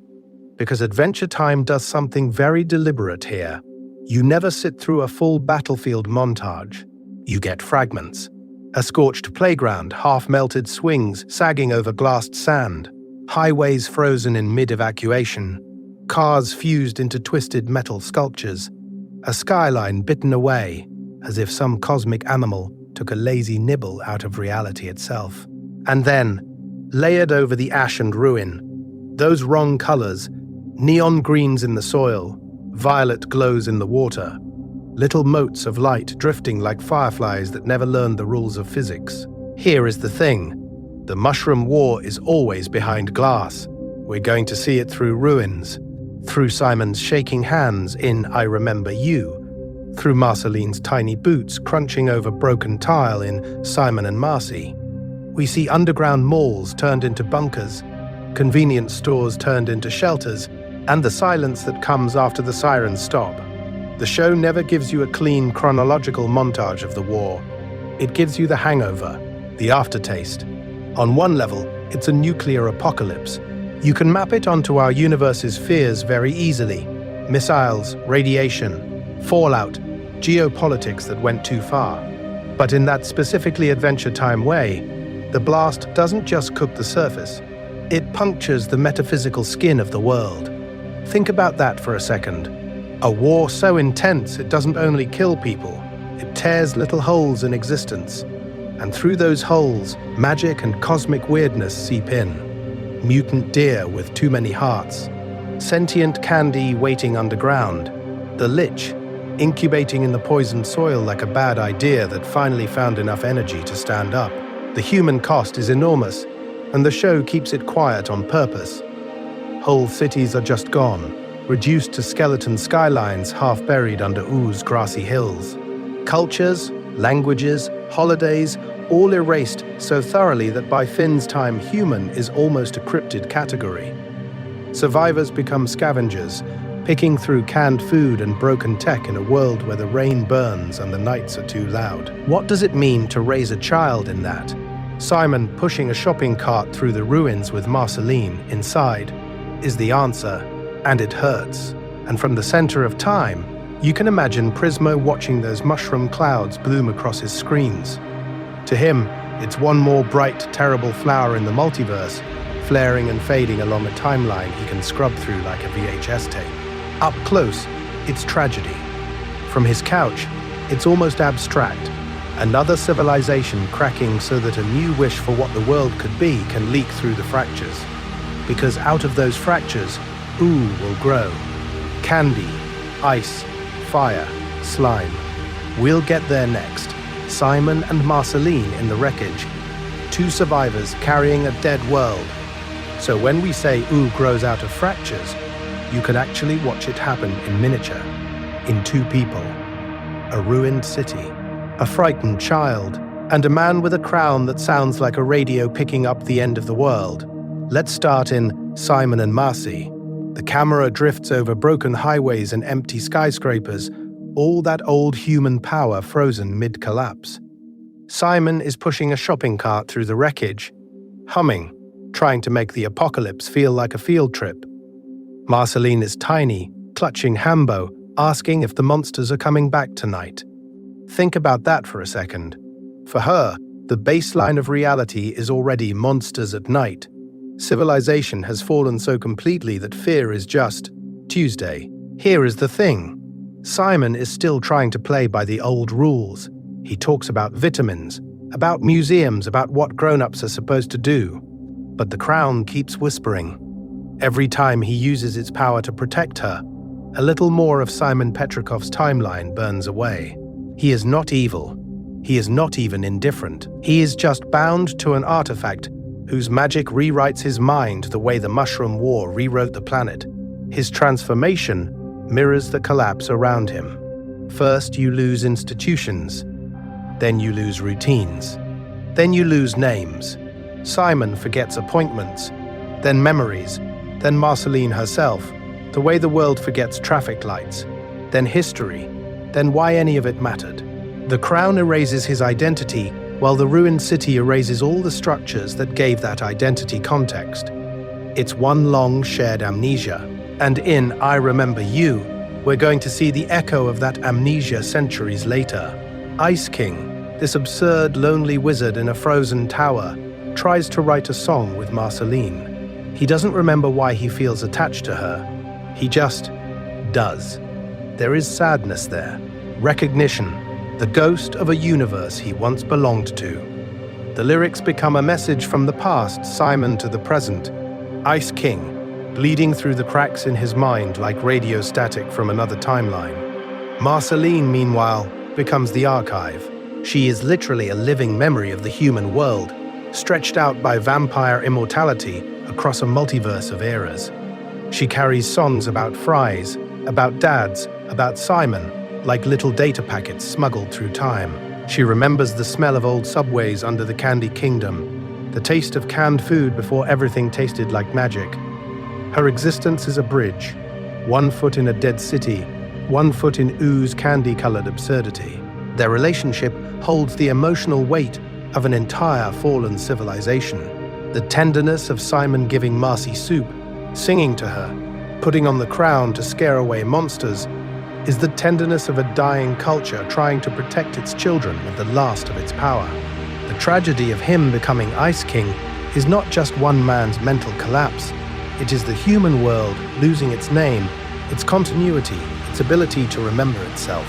because Adventure Time does something very deliberate here. You never sit through a full battlefield montage. You get fragments. A scorched playground, half-melted swings sagging over glassed sand, highways frozen in mid-evacuation, cars fused into twisted metal sculptures, a skyline bitten away, as if some cosmic animal took a lazy nibble out of reality itself. And then, layered over the ash and ruin, those wrong colors, neon greens in the soil, violet glows in the water, little motes of light drifting like fireflies that never learned the rules of physics. Here is the thing. The Mushroom War is always behind glass. We're going to see it through ruins, through Simon's shaking hands in I Remember You, through Marceline's tiny boots crunching over broken tile in Simon and Marcy. We see underground malls turned into bunkers, convenience stores turned into shelters, and the silence that comes after the sirens stop. The show never gives you a clean chronological montage of the war. It gives you the hangover, the aftertaste. On one level, it's a nuclear apocalypse. You can map it onto our universe's fears very easily. Missiles, radiation, fallout, geopolitics that went too far. But in that specifically Adventure Time way, the blast doesn't just cook the surface. It punctures the metaphysical skin of the world. Think about that for a second. A war so intense it doesn't only kill people, it tears little holes in existence. And through those holes, magic and cosmic weirdness seep in. Mutant deer with too many hearts, sentient candy waiting underground, the Lich, incubating in the poisoned soil like a bad idea that finally found enough energy to stand up. The human cost is enormous, and the show keeps it quiet on purpose. Whole cities are just gone, reduced to skeleton skylines half buried under Ooze grassy hills. Cultures, languages, holidays, all erased so thoroughly that by Finn's time human is almost a cryptid category. Survivors become scavengers, picking through canned food and broken tech in a world where the rain burns and the nights are too loud. What does it mean to raise a child in that? Simon pushing a shopping cart through the ruins with Marceline inside is the answer, and it hurts. And from the center of time, you can imagine Prismo watching those mushroom clouds bloom across his screens. To him, it's one more bright, terrible flower in the multiverse, flaring and fading along a timeline he can scrub through like a VHS tape. Up close, it's tragedy. From his couch, it's almost abstract. Another civilization cracking so that a new wish for what the world could be can leak through the fractures. Because out of those fractures, Ooh will grow. Candy, ice, fire, slime. We'll get there next. Simon and Marceline in the wreckage. Two survivors carrying a dead world. So when we say Ooh grows out of fractures, you can actually watch it happen in miniature, in two people. A ruined city, a frightened child, and a man with a crown that sounds like a radio picking up the end of the world. Let's start in Simon and Marcy. The camera drifts over broken highways and empty skyscrapers, all that old human power frozen mid-collapse. Simon is pushing a shopping cart through the wreckage, humming, trying to make the apocalypse feel like a field trip. Marceline is tiny, clutching Hambo, asking if the monsters are coming back tonight. Think about that for a second. For her, the baseline of reality is already monsters at night. Civilization has fallen so completely that fear is just Tuesday. Here is the thing. Simon is still trying to play by the old rules. He talks about vitamins, about museums, about what grown-ups are supposed to do. But the crown keeps whispering. Every time he uses its power to protect her, a little more of Simon Petrikov's timeline burns away. He is not evil. He is not even indifferent. He is just bound to an artifact whose magic rewrites his mind the way the Mushroom War rewrote the planet. His transformation mirrors the collapse around him. First, you lose institutions. Then you lose routines. Then you lose names. Simon forgets appointments, then memories, then Marceline herself, the way the world forgets traffic lights, then history, then why any of it mattered. The crown erases his identity, while the ruined city erases all the structures that gave that identity context. It's one long shared amnesia. And in I Remember You, we're going to see the echo of that amnesia centuries later. Ice King, this absurd, lonely wizard in a frozen tower, tries to write a song with Marceline. He doesn't remember why he feels attached to her. He just does. There is sadness there, recognition, the ghost of a universe he once belonged to. The lyrics become a message from the past, Simon to the present. Ice King, bleeding through the cracks in his mind like radio static from another timeline. Marceline, meanwhile, becomes the archive. She is literally a living memory of the human world, stretched out by vampire immortality across a multiverse of eras. She carries songs about fries, about dads, about Simon, like little data packets smuggled through time. She remembers the smell of old subways under the Candy Kingdom, the taste of canned food before everything tasted like magic. Her existence is a bridge, 1 foot in a dead city, 1 foot in ooze candy-colored absurdity. Their relationship holds the emotional weight of an entire fallen civilization. The tenderness of Simon giving Marcy soup, singing to her, putting on the crown to scare away monsters, is the tenderness of a dying culture trying to protect its children with the last of its power. The tragedy of him becoming Ice King is not just one man's mental collapse. It is the human world losing its name, its continuity, its ability to remember itself.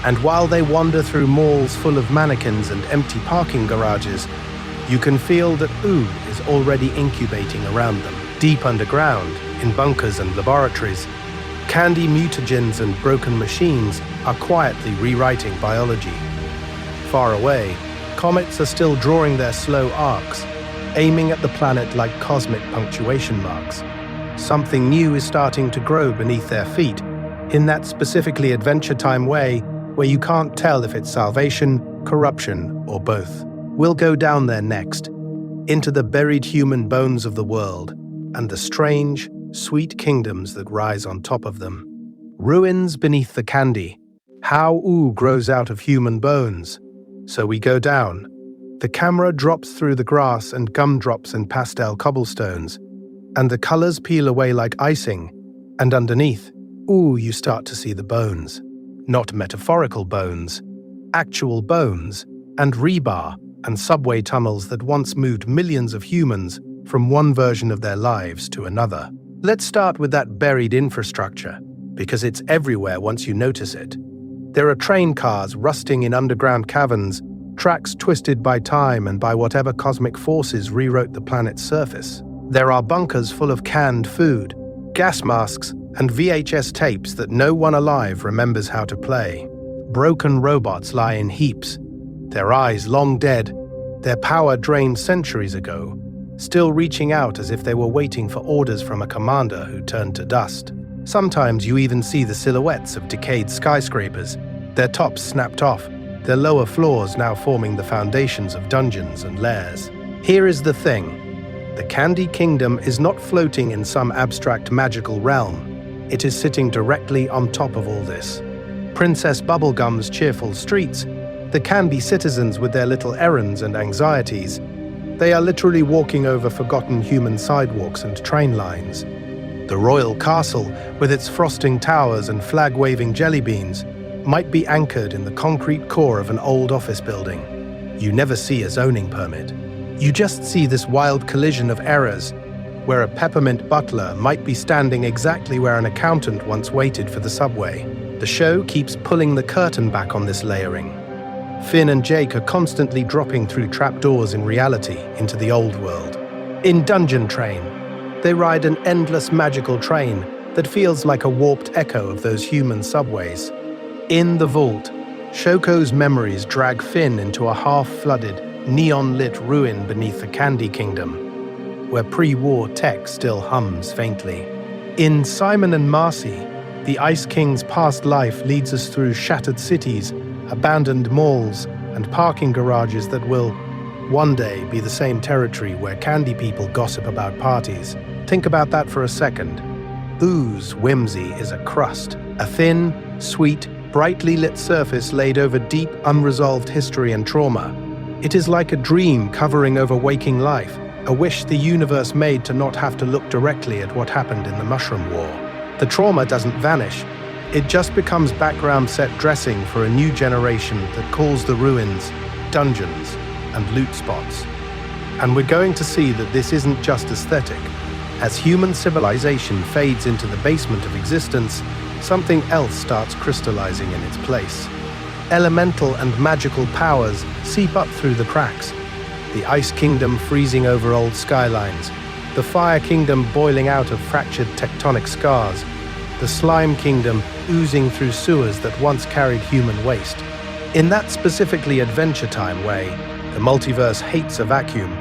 And while they wander through malls full of mannequins and empty parking garages, you can feel that Ooh is already incubating around them. Deep underground, in bunkers and laboratories, Candy mutagens and broken machines are quietly rewriting biology. Far away, comets are still drawing their slow arcs, aiming at the planet like cosmic punctuation marks. Something new is starting to grow beneath their feet, in that specifically Adventure Time way where you can't tell if it's salvation, corruption, or both. We'll go down there next, into the buried human bones of the world, and the strange, sweet kingdoms that rise on top of them. Ruins beneath the candy. How ooh grows out of human bones. So we go down. The camera drops through the grass and gumdrops and pastel cobblestones, and the colors peel away like icing, and underneath, ooh, you start to see the bones. Not metaphorical bones, actual bones, and rebar and subway tunnels that once moved millions of humans from one version of their lives to another. Let's start with that buried infrastructure, because it's everywhere once you notice it. There are train cars rusting in underground caverns, tracks twisted by time and by whatever cosmic forces rewrote the planet's surface. There are bunkers full of canned food, gas masks, and VHS tapes that no one alive remembers how to play. Broken robots lie in heaps, their eyes long dead, their power drained centuries ago, still reaching out as if they were waiting for orders from a commander who turned to dust. Sometimes you even see the silhouettes of decayed skyscrapers, their tops snapped off, their lower floors now forming the foundations of dungeons and lairs. Here is the thing. The Candy Kingdom is not floating in some abstract magical realm. It is sitting directly on top of all this. Princess Bubblegum's cheerful streets, the Candy citizens with their little errands and anxieties, they are literally walking over forgotten human sidewalks and train lines. The royal castle, with its frosting towers and flag-waving jelly beans, might be anchored in the concrete core of an old office building. You never see a zoning permit. You just see this wild collision of errors, where a peppermint butler might be standing exactly where an accountant once waited for the subway. The show keeps pulling the curtain back on this layering. Finn and Jake are constantly dropping through trapdoors in reality into the old world. In Dungeon Train, they ride an endless magical train that feels like a warped echo of those human subways. In the vault, Shoko's memories drag Finn into a half-flooded, neon-lit ruin beneath the Candy Kingdom, where pre-war tech still hums faintly. In Simon and Marcy, the Ice King's past life leads us through shattered cities, abandoned malls, and parking garages that will, one day, be the same territory where candy people gossip about parties. Think about that for a second. Ooze whimsy is a crust, a thin, sweet, brightly lit surface laid over deep, unresolved history and trauma. It is like a dream covering over waking life, a wish the universe made to not have to look directly at what happened in the Mushroom War. The trauma doesn't vanish. It just becomes background set dressing for a new generation that calls the ruins dungeons and loot spots. And we're going to see that this isn't just aesthetic. As human civilization fades into the basement of existence, something else starts crystallizing in its place. Elemental and magical powers seep up through the cracks. The Ice Kingdom freezing over old skylines, the Fire Kingdom boiling out of fractured tectonic scars, the Slime Kingdom oozing through sewers that once carried human waste. In that specifically Adventure Time way, the multiverse hates a vacuum,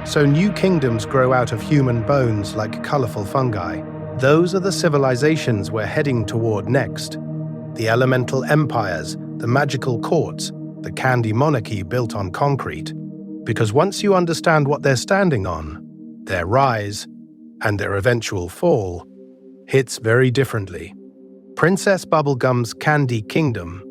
so new kingdoms grow out of human bones like colorful fungi. Those are the civilizations we're heading toward next. The elemental empires, the magical courts, the candy monarchy built on concrete. Because once you understand what they're standing on, their rise, and their eventual fall, hits very differently. Princess Bubblegum's Candy Kingdom,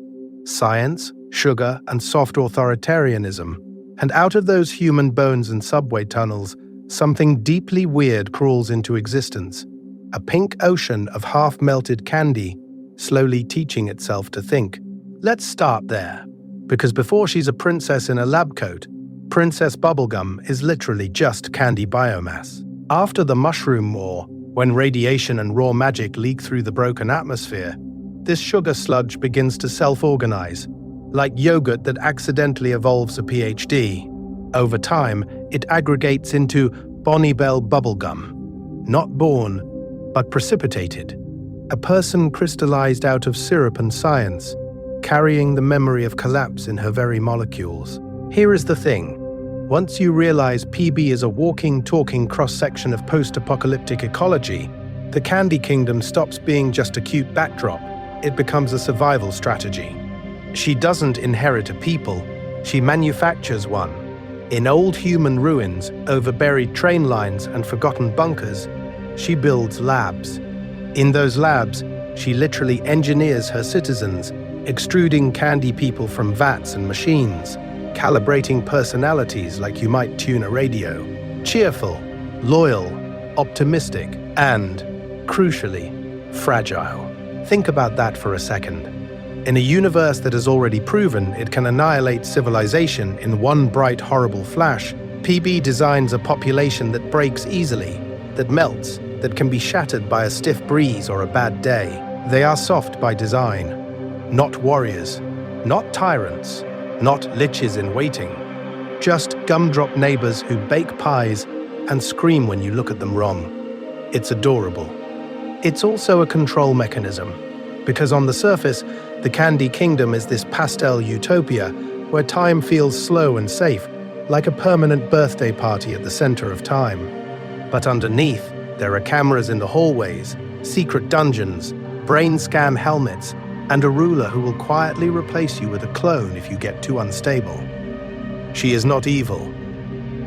science, sugar, and soft authoritarianism, and out of those human bones and subway tunnels, something deeply weird crawls into existence. A pink ocean of half-melted candy, slowly teaching itself to think. Let's start there, because before she's a princess in a lab coat, Princess Bubblegum is literally just candy biomass. After the Mushroom War, when radiation and raw magic leak through the broken atmosphere, this sugar sludge begins to self-organize, like yogurt that accidentally evolves a PhD. Over time, it aggregates into Bonnie Bell Bubblegum, not born, but precipitated. A person crystallized out of syrup and science, carrying the memory of collapse in her very molecules. Here is the thing. Once you realize PB is a walking, talking cross-section of post-apocalyptic ecology, the Candy Kingdom stops being just a cute backdrop. It becomes a survival strategy. She doesn't inherit a people, she manufactures one. In old human ruins, over buried train lines and forgotten bunkers, she builds labs. In those labs, she literally engineers her citizens, extruding candy people from vats and machines, calibrating personalities like you might tune a radio. Cheerful, loyal, optimistic, and, crucially, fragile. Think about that for a second. In a universe that has already proven it can annihilate civilization in one bright, horrible flash, PB designs a population that breaks easily, that melts, that can be shattered by a stiff breeze or a bad day. They are soft by design. Not warriors, not tyrants, not liches in waiting. Just gumdrop neighbors who bake pies and scream when you look at them wrong. It's adorable. It's also a control mechanism, because on the surface, the Candy Kingdom is this pastel utopia where time feels slow and safe, like a permanent birthday party at the center of time. But underneath, there are cameras in the hallways, secret dungeons, brain scan helmets, and a ruler who will quietly replace you with a clone if you get too unstable. She is not evil.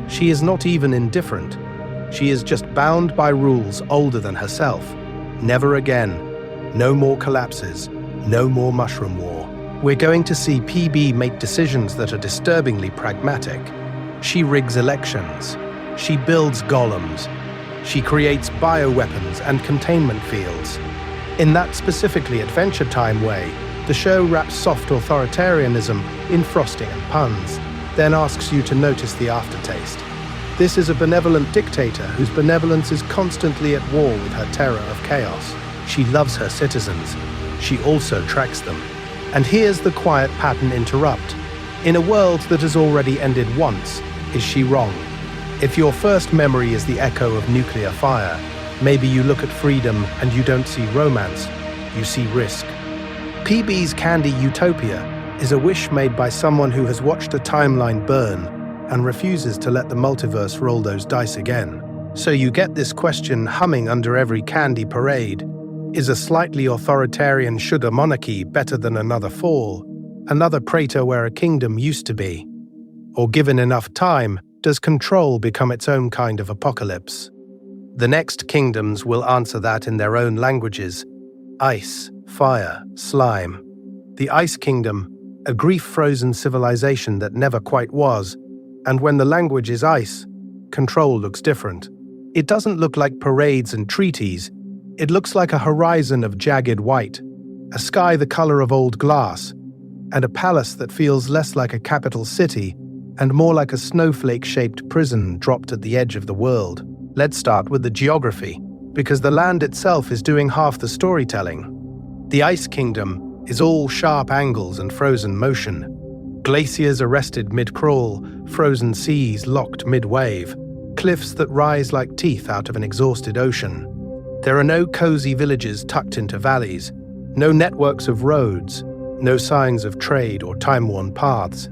She is not even indifferent. She is just bound by rules older than herself. Never again. No more collapses. No more mushroom war. We're going to see PB make decisions that are disturbingly pragmatic. She rigs elections. She builds golems. She creates bioweapons and containment fields. In that specifically Adventure Time way, the show wraps soft authoritarianism in frosting and puns, then asks you to notice the aftertaste. This is a benevolent dictator whose benevolence is constantly at war with her terror of chaos. She loves her citizens. She also tracks them. And here's the quiet pattern interrupt. In a world that has already ended once, is she wrong? If your first memory is the echo of nuclear fire, maybe you look at freedom and you don't see romance, you see risk. PB's Candy Utopia is a wish made by someone who has watched a timeline burn and refuses to let the multiverse roll those dice again. So you get this question humming under every candy parade. Is a slightly authoritarian shoulda monarchy better than another fall? Another crater where a kingdom used to be? Or given enough time, does control become its own kind of apocalypse? The next kingdoms will answer that in their own languages. Ice, fire, slime. The Ice Kingdom, a grief-frozen civilization that never quite was, and when the language is ice, control looks different. It doesn't look like parades and treaties. It looks like a horizon of jagged white, a sky the color of old glass, and a palace that feels less like a capital city and more like a snowflake-shaped prison dropped at the edge of the world. Let's start with the geography, because the land itself is doing half the storytelling. The Ice Kingdom is all sharp angles and frozen motion. Glaciers arrested mid-crawl, frozen seas locked mid-wave, cliffs that rise like teeth out of an exhausted ocean. There are no cozy villages tucked into valleys, no networks of roads, no signs of trade or time-worn paths,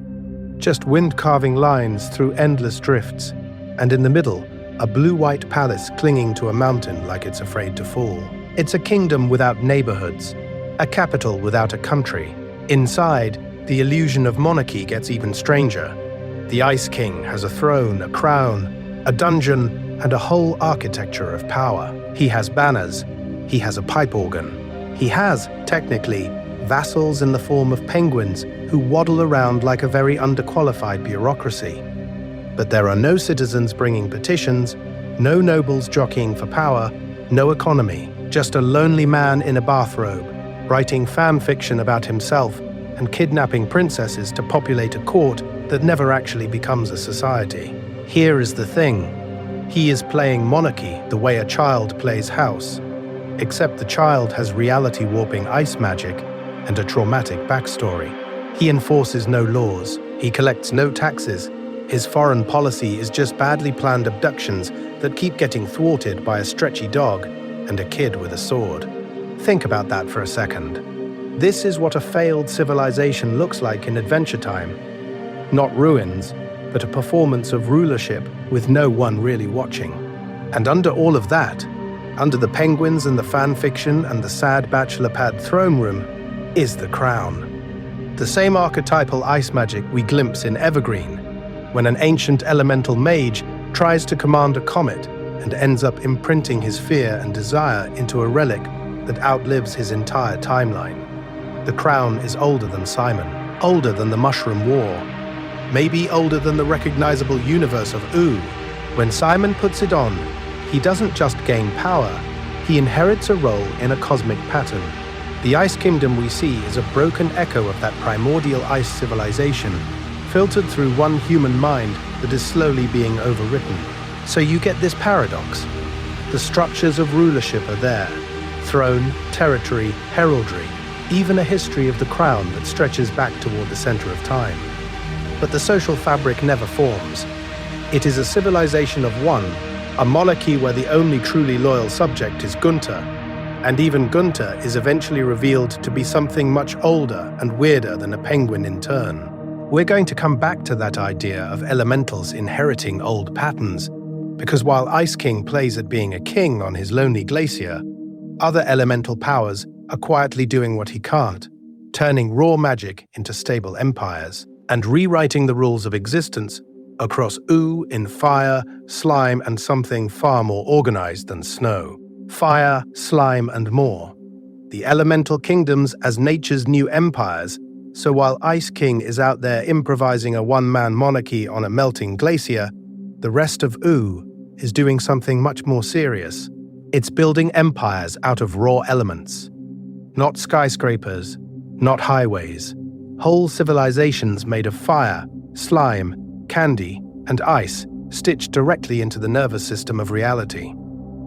just wind-carving lines through endless drifts, and in the middle, a blue-white palace clinging to a mountain like it's afraid to fall. It's a kingdom without neighborhoods, a capital without a country. Inside, the illusion of monarchy gets even stranger. The Ice King has a throne, a crown, a dungeon, and a whole architecture of power. He has banners. He has a pipe organ. He has, technically, vassals in the form of penguins who waddle around like a very underqualified bureaucracy. But there are no citizens bringing petitions, no nobles jockeying for power, no economy, just a lonely man in a bathrobe, writing fan fiction about himself and kidnapping princesses to populate a court that never actually becomes a society. Here is the thing. He is playing monarchy the way a child plays house, except the child has reality-warping ice magic and a traumatic backstory. He enforces no laws. He collects no taxes. His foreign policy is just badly planned abductions that keep getting thwarted by a stretchy dog and a kid with a sword. Think about that for a second. This is what a failed civilization looks like in Adventure Time. Not ruins, but a performance of rulership with no one really watching. And under all of that, under the penguins and the fan fiction and the sad bachelor pad throne room, is the crown. The same archetypal ice magic we glimpse in Evergreen, when an ancient elemental mage tries to command a comet and ends up imprinting his fear and desire into a relic that outlives his entire timeline. The crown is older than Simon, older than the Mushroom War, maybe older than the recognizable universe of Ooh. When Simon puts it on, he doesn't just gain power, he inherits a role in a cosmic pattern. The Ice Kingdom we see is a broken echo of that primordial ice civilization, filtered through one human mind that is slowly being overwritten. So you get this paradox. The structures of rulership are there: throne, territory, heraldry, even a history of the crown that stretches back toward the center of time. But the social fabric never forms. It is a civilization of one, a monarchy where the only truly loyal subject is Gunther. And even Gunther is eventually revealed to be something much older and weirder than a penguin in turn. We're going to come back to that idea of elementals inheriting old patterns, because while Ice King plays at being a king on his lonely glacier, other elemental powers are quietly doing what he can't, turning raw magic into stable empires, and rewriting the rules of existence across Ooh in fire, slime, and something far more organized than snow. Fire, slime, and more. The elemental kingdoms as nature's new empires, so while Ice King is out there improvising a one-man monarchy on a melting glacier, the rest of Ooh is doing something much more serious. It's building empires out of raw elements. Not skyscrapers, not highways. Whole civilizations made of fire, slime, candy, and ice stitched directly into the nervous system of reality.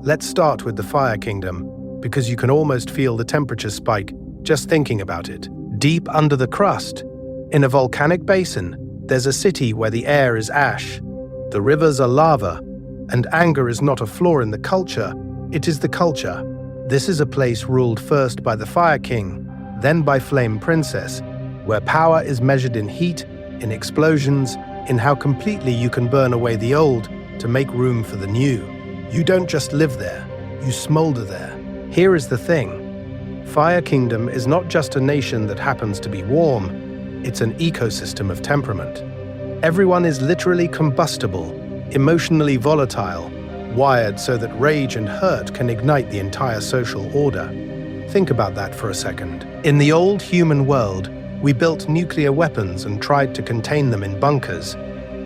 Let's start with the Fire Kingdom, because you can almost feel the temperature spike just thinking about it. Deep under the crust, in a volcanic basin, there's a city where the air is ash, the rivers are lava, and anger is not a flaw in the culture, it is the culture. This is a place ruled first by the Fire King, then by Flame Princess, where power is measured in heat, in explosions, in how completely you can burn away the old to make room for the new. You don't just live there, you smolder there. Here is the thing. Fire Kingdom is not just a nation that happens to be warm, it's an ecosystem of temperament. Everyone is literally combustible, emotionally volatile, wired so that rage and hurt can ignite the entire social order. Think about that for a second. In the old human world, we built nuclear weapons and tried to contain them in bunkers.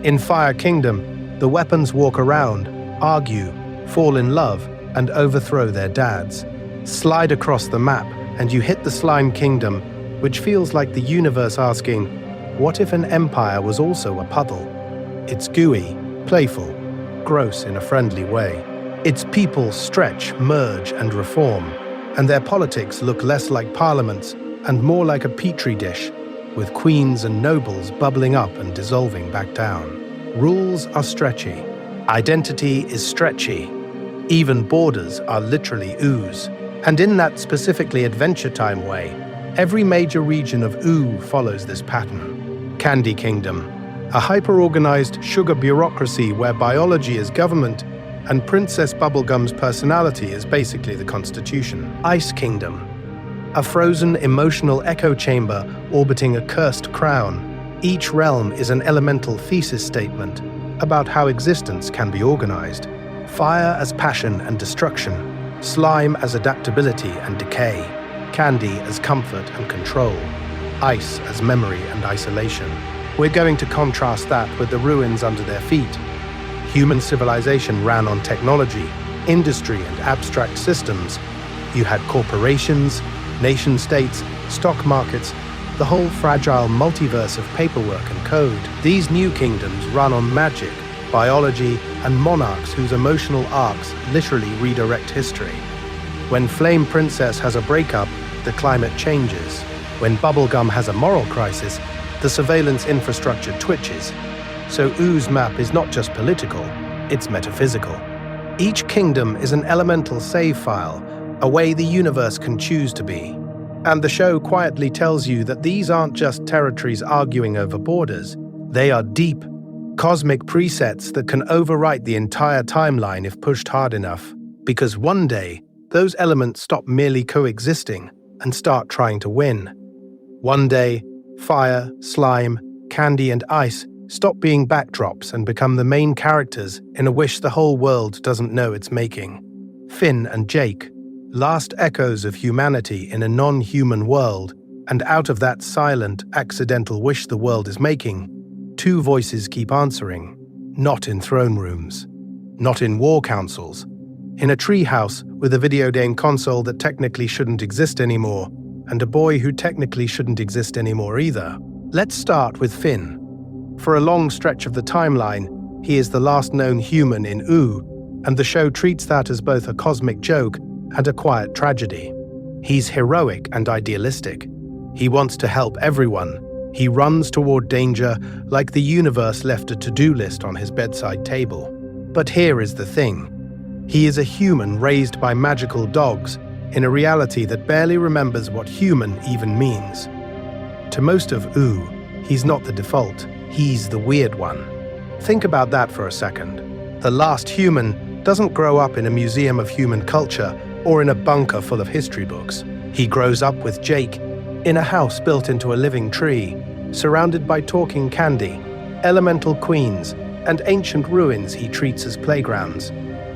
In Fire Kingdom, the weapons walk around, argue, fall in love, and overthrow their dads. Slide across the map, and you hit the Slime Kingdom, which feels like the universe asking, what if an empire was also a puddle? It's gooey, playful, gross in a friendly way. Its people stretch, merge, and reform, and their politics look less like parliaments and more like a petri dish, with queens and nobles bubbling up and dissolving back down. Rules are stretchy. Identity is stretchy. Even borders are literally ooze. And in that specifically Adventure Time way, every major region of Ooh follows this pattern. Candy Kingdom, a hyper-organized sugar bureaucracy where biology is government and Princess Bubblegum's personality is basically the Constitution. Ice Kingdom, a frozen emotional echo chamber orbiting a cursed crown. Each realm is an elemental thesis statement about how existence can be organized. Fire as passion and destruction, slime as adaptability and decay, candy as comfort and control, ice as memory and isolation. We're going to contrast that with the ruins under their feet. Human civilization ran on technology, industry, and abstract systems. You had corporations, nation-states, stock markets, the whole fragile multiverse of paperwork and code. These new kingdoms run on magic, biology, and monarchs whose emotional arcs literally redirect history. When Flame Princess has a breakup, the climate changes. When Bubblegum has a moral crisis, the surveillance infrastructure twitches. So Ooh's map is not just political, it's metaphysical. Each kingdom is an elemental save file, a way the universe can choose to be. And the show quietly tells you that these aren't just territories arguing over borders. They are deep, cosmic presets that can overwrite the entire timeline if pushed hard enough. Because one day, those elements stop merely coexisting and start trying to win. One day, fire, slime, candy, and ice stop being backdrops and become the main characters in a wish the whole world doesn't know it's making. Finn and Jake, last echoes of humanity in a non-human world, and out of that silent, accidental wish the world is making, two voices keep answering, not in throne rooms, not in war councils, in a treehouse with a video game console that technically shouldn't exist anymore, and a boy who technically shouldn't exist anymore either. Let's start with Finn. For a long stretch of the timeline, he is the last known human in Ooo, and the show treats that as both a cosmic joke and a quiet tragedy. He's heroic and idealistic. He wants to help everyone. He runs toward danger like the universe left a to-do list on his bedside table. But here is the thing. He is a human raised by magical dogs in a reality that barely remembers what human even means. To most of Ooo, he's not the default. He's the weird one. Think about that for a second. The last human doesn't grow up in a museum of human culture or in a bunker full of history books. He grows up with Jake in a house built into a living tree, surrounded by talking candy, elemental queens, and ancient ruins he treats as playgrounds.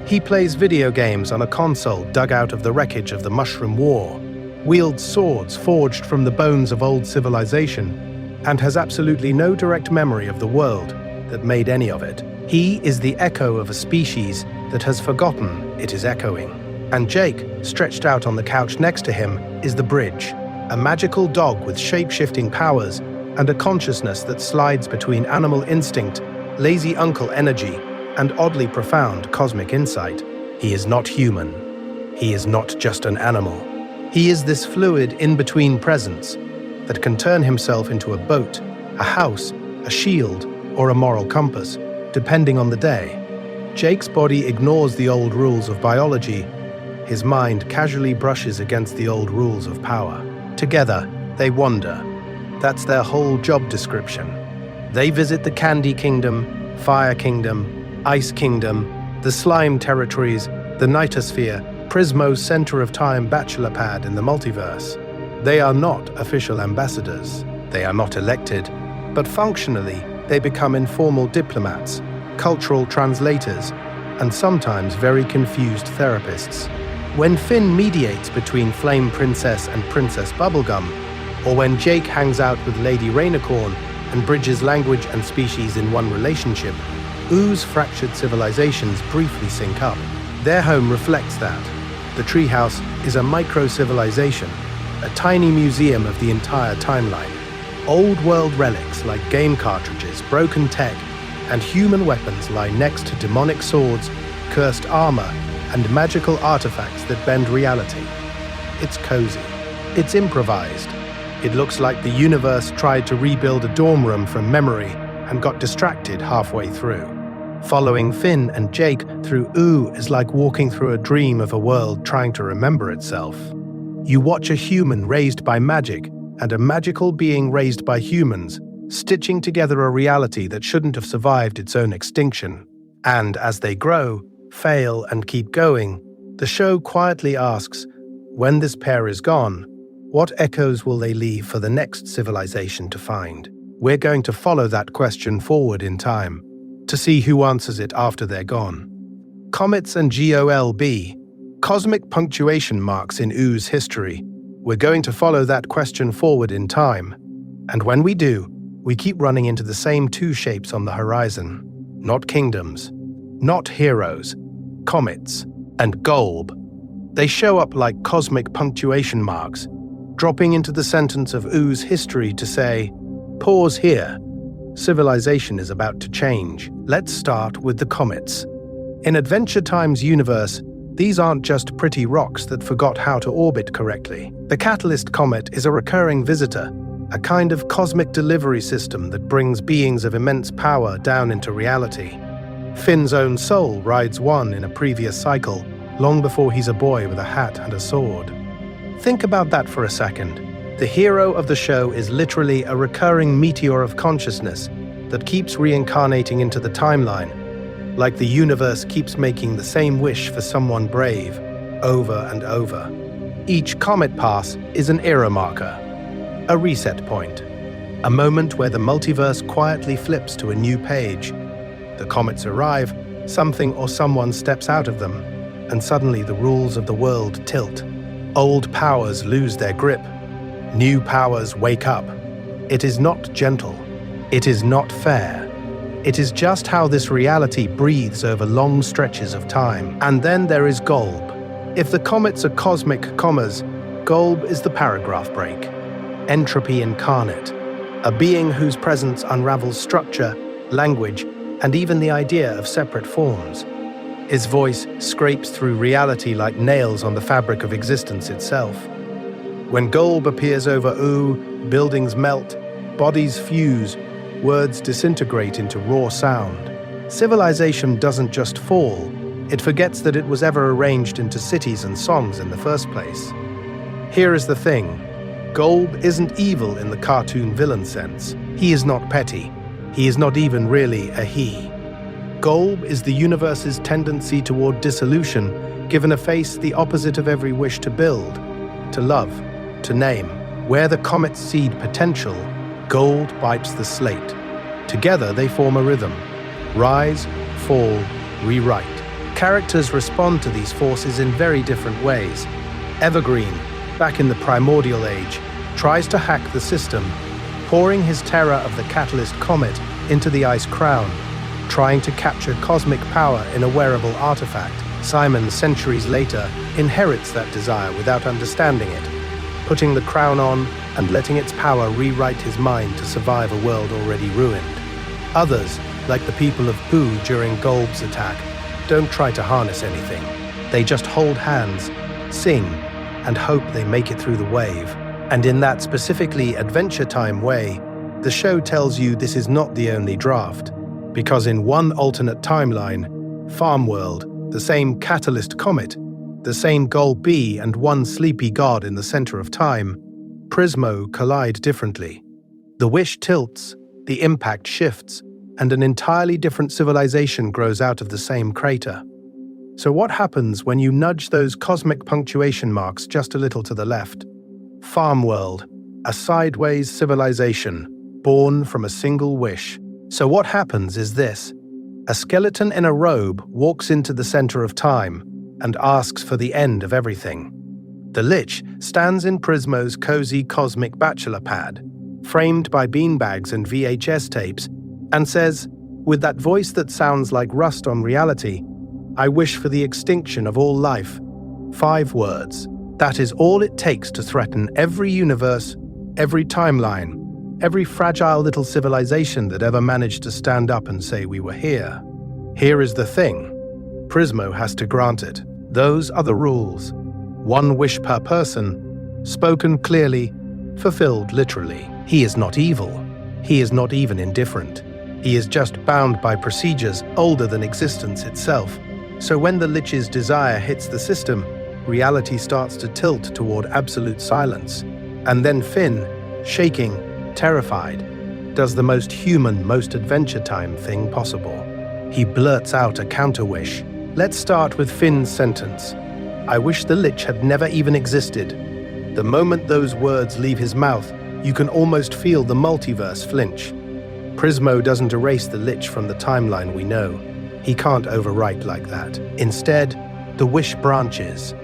He plays video games on a console dug out of the wreckage of the Mushroom War, wields swords forged from the bones of old civilization, and has absolutely no direct memory of the world that made any of it. He is the echo of a species that has forgotten it is echoing. And Jake, stretched out on the couch next to him, is the bridge, a magical dog with shape-shifting powers and a consciousness that slides between animal instinct, lazy uncle energy, and oddly profound cosmic insight. He is not human. He is not just an animal. He is this fluid in-between presence that can turn himself into a boat, a house, a shield, or a moral compass, depending on the day. Jake's body ignores the old rules of biology. His mind casually brushes against the old rules of power. Together, they wander. That's their whole job description. They visit the Candy Kingdom, Fire Kingdom, Ice Kingdom, the Slime Territories, the Nightosphere, Prismo's Center of Time bachelor pad in the multiverse. They are not official ambassadors. They are not elected, but functionally, they become informal diplomats, cultural translators, and sometimes very confused therapists. When Finn mediates between Flame Princess and Princess Bubblegum, or when Jake hangs out with Lady Rainicorn and bridges language and species in one relationship, Oo's fractured civilizations briefly sync up. Their home reflects that. The treehouse is a micro-civilization, a tiny museum of the entire timeline. Old-world relics like game cartridges, broken tech, and human weapons lie next to demonic swords, cursed armor, and magical artifacts that bend reality. It's cozy. It's improvised. It looks like the universe tried to rebuild a dorm room from memory and got distracted halfway through. Following Finn and Jake through Ooo is like walking through a dream of a world trying to remember itself. You watch a human raised by magic and a magical being raised by humans, stitching together a reality that shouldn't have survived its own extinction. And as they grow, fail, and keep going, the show quietly asks, when this pair is gone, what echoes will they leave for the next civilization to find? We're going to follow that question forward in time, to see who answers it after they're gone. Comets and GOLB, cosmic punctuation marks in Oo's history. We're going to follow that question forward in time. And when we do, we keep running into the same two shapes on the horizon. Not kingdoms, not heroes, comets, and Golb. They show up like cosmic punctuation marks, dropping into the sentence of Oo's history to say, pause here. Civilization is about to change. Let's start with the comets. In Adventure Time's universe, these aren't just pretty rocks that forgot how to orbit correctly. The Catalyst Comet is a recurring visitor, a kind of cosmic delivery system that brings beings of immense power down into reality. Finn's own soul rides one in a previous cycle, long before he's a boy with a hat and a sword. Think about that for a second. The hero of the show is literally a recurring meteor of consciousness that keeps reincarnating into the timeline, like the universe keeps making the same wish for someone brave, over and over. Each comet pass is an era marker, a reset point, a moment where the multiverse quietly flips to a new page. The comets arrive, something or someone steps out of them, and suddenly the rules of the world tilt. Old powers lose their grip. New powers wake up. It is not gentle. It is not fair. It is just how this reality breathes over long stretches of time. And then there is Golb. If the comets are cosmic commas, Golb is the paragraph break. Entropy incarnate. A being whose presence unravels structure, language, and even the idea of separate forms. His voice scrapes through reality like nails on the fabric of existence itself. When Golb appears over buildings melt, bodies fuse, words disintegrate into raw sound. Civilization doesn't just fall, it forgets that it was ever arranged into cities and songs in the first place. Here is the thing. Golb isn't evil in the cartoon villain sense. He is not petty. He is not even really a he. Golb is the universe's tendency toward dissolution, given a face the opposite of every wish to build, to love, to name. Where the comets seed potential, gold bites the slate. Together they form a rhythm. Rise, fall, rewrite. Characters respond to these forces in very different ways. Evergreen, back in the primordial age, tries to hack the system, pouring his terror of the catalyst comet into the ice crown, trying to capture cosmic power in a wearable artifact. Simon, centuries later, inherits that desire without understanding it, putting the crown on and letting its power rewrite his mind to survive a world already ruined. Others, like the people of Pooh during Golb's attack, don't try to harness anything. They just hold hands, sing, and hope they make it through the wave. And in that specifically Adventure Time way, the show tells you this is not the only draft. Because in one alternate timeline, Farmworld, the same catalyst comet, the same Golb B and one sleepy god in the center of time, Prismo collide differently. The wish tilts, the impact shifts, and an entirely different civilization grows out of the same crater. So what happens when you nudge those cosmic punctuation marks just a little to the left? Farmworld, a sideways civilization, born from a single wish. So what happens is this. A skeleton in a robe walks into the center of time and asks for the end of everything. The Lich stands in Prismo's cozy cosmic bachelor pad, framed by beanbags and VHS tapes, and says, with that voice that sounds like rust on reality, "I wish for the extinction of all life." 5 words. That is all it takes to threaten every universe, every timeline, every fragile little civilization that ever managed to stand up and say we were here. Here is the thing. Prismo has to grant it. Those are the rules. 1 wish per person, spoken clearly, fulfilled literally. He is not evil. He is not even indifferent. He is just bound by procedures older than existence itself. So when the Lich's desire hits the system, reality starts to tilt toward absolute silence. And then Finn, shaking, terrified, does the most human, most Adventure Time thing possible. He blurts out a counter-wish. Let's start with Finn's sentence. "I wish the Lich had never even existed." The moment those words leave his mouth, you can almost feel the multiverse flinch. Prismo doesn't erase the Lich from the timeline we know. He can't overwrite like that. Instead, the wish branches.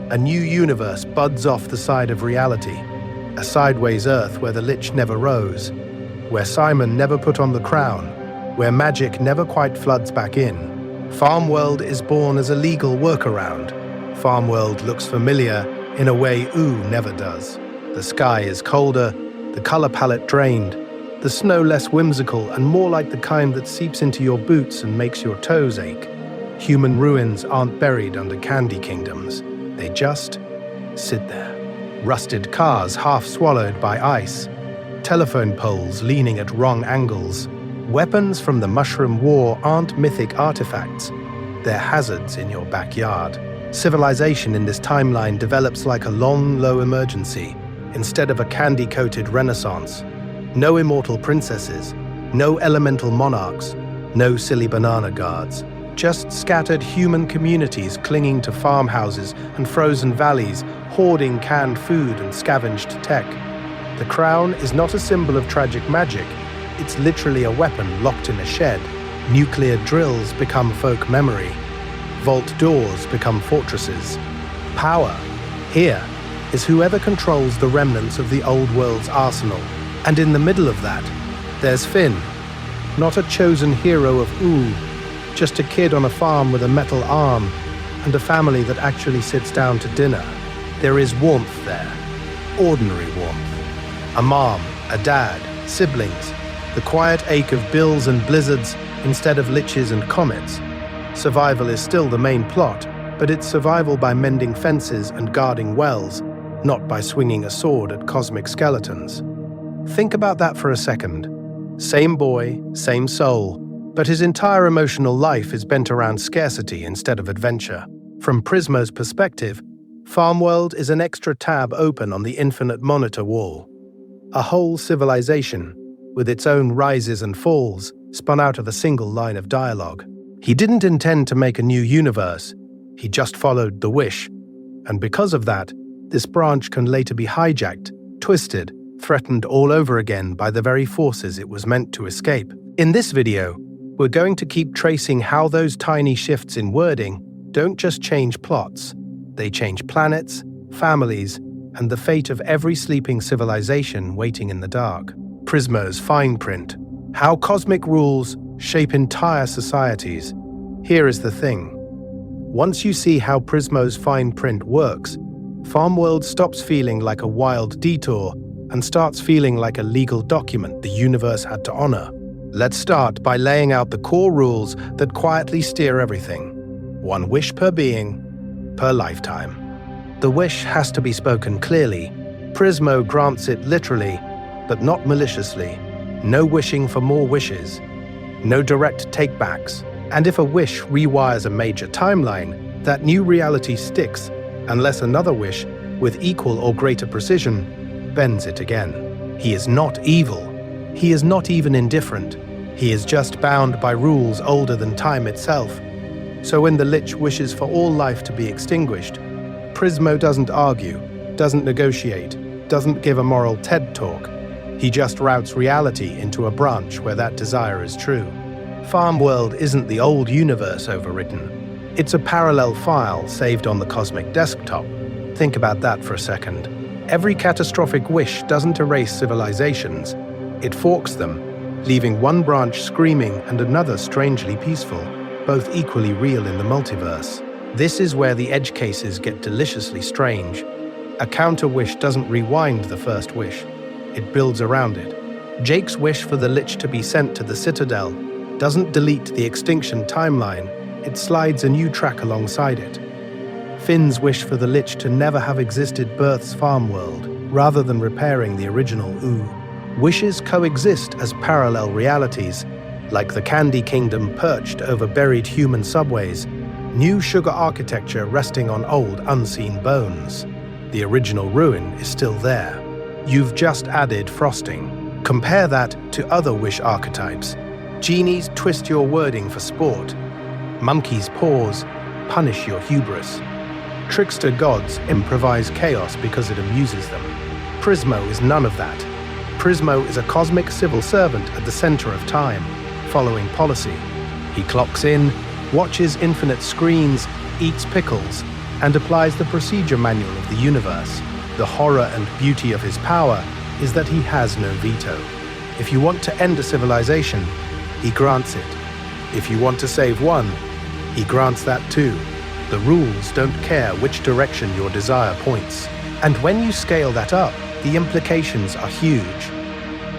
A new universe buds off the side of reality. A sideways Earth where the Lich never rose, where Simon never put on the crown, where magic never quite floods back in. Farmworld is born as a legal workaround. Farmworld looks familiar in a way never does. The sky is colder, the color palette drained, the snow less whimsical and more like the kind that seeps into your boots and makes your toes ache. Human ruins aren't buried under candy kingdoms. They just sit there. Rusted cars half swallowed by ice. Telephone poles leaning at wrong angles. Weapons from the Mushroom War aren't mythic artifacts. They're hazards in your backyard. Civilization in this timeline develops like a long, low emergency, instead of a candy-coated renaissance. No immortal princesses, no elemental monarchs, no silly banana guards. Just scattered human communities clinging to farmhouses and frozen valleys, hoarding canned food and scavenged tech. The crown is not a symbol of tragic magic. It's literally a weapon locked in a shed. Nuclear drills become folk memory. Vault doors become fortresses. Power, here, is whoever controls the remnants of the old world's arsenal. And in the middle of that, there's Finn. Not a chosen hero of ooh, just a kid on a farm with a metal arm, and a family that actually sits down to dinner. There is warmth there. Ordinary warmth. A mom, a dad, siblings, the quiet ache of bills and blizzards instead of liches and comets. Survival is still the main plot, but it's survival by mending fences and guarding wells, not by swinging a sword at cosmic skeletons. Think about that for a second. Same boy, same soul, but his entire emotional life is bent around scarcity instead of adventure. From Prismo's perspective, Farmworld is an extra tab open on the infinite monitor wall. A whole civilization, with its own rises and falls, spun out of a single line of dialogue. He didn't intend to make a new universe, he just followed the wish. And because of that, this branch can later be hijacked, twisted, threatened all over again by the very forces it was meant to escape. In this video, we're going to keep tracing how those tiny shifts in wording don't just change plots, they change planets, families, and the fate of every sleeping civilization waiting in the dark. Prismo's fine print. How cosmic rules shape entire societies. Here is the thing. Once you see how Prismo's fine print works, Farmworld stops feeling like a wild detour and starts feeling like a legal document the universe had to honor. Let's start by laying out the core rules that quietly steer everything. One wish per being, per lifetime. The wish has to be spoken clearly. Prismo grants it literally, but not maliciously. No wishing for more wishes. No direct takebacks. And if a wish rewires a major timeline, that new reality sticks, unless another wish, with equal or greater precision, bends it again. He is not evil. He is not even indifferent. He is just bound by rules older than time itself. So when the Lich wishes for all life to be extinguished, Prismo doesn't argue, doesn't negotiate, doesn't give a moral TED talk. He just routes reality into a branch where that desire is true. Farmworld isn't the old universe overwritten. It's a parallel file saved on the cosmic desktop. Think about that for a second. Every catastrophic wish doesn't erase civilizations. It forks them, leaving one branch screaming and another strangely peaceful, both equally real in the multiverse. This is where the edge cases get deliciously strange. A counter-wish doesn't rewind the first wish. It builds around it. Jake's wish for the Lich to be sent to the Citadel doesn't delete the extinction timeline, it slides a new track alongside it. Finn's wish for the Lich to never have existed births Farmworld, rather than repairing the original ooh. Wishes coexist as parallel realities, like the Candy Kingdom perched over buried human subways, new sugar architecture resting on old unseen bones. The original ruin is still there. You've just added frosting. Compare that to other wish archetypes. Genies twist your wording for sport. Monkeys pause, punish your hubris. Trickster gods improvise chaos because it amuses them. Prismo is none of that. Prismo is a cosmic civil servant at the center of time, following policy. He clocks in, watches infinite screens, eats pickles, and applies the procedure manual of the universe. The horror and beauty of his power is that he has no veto. If you want to end a civilization, he grants it. If you want to save one, he grants that too. The rules don't care which direction your desire points. And when you scale that up, the implications are huge.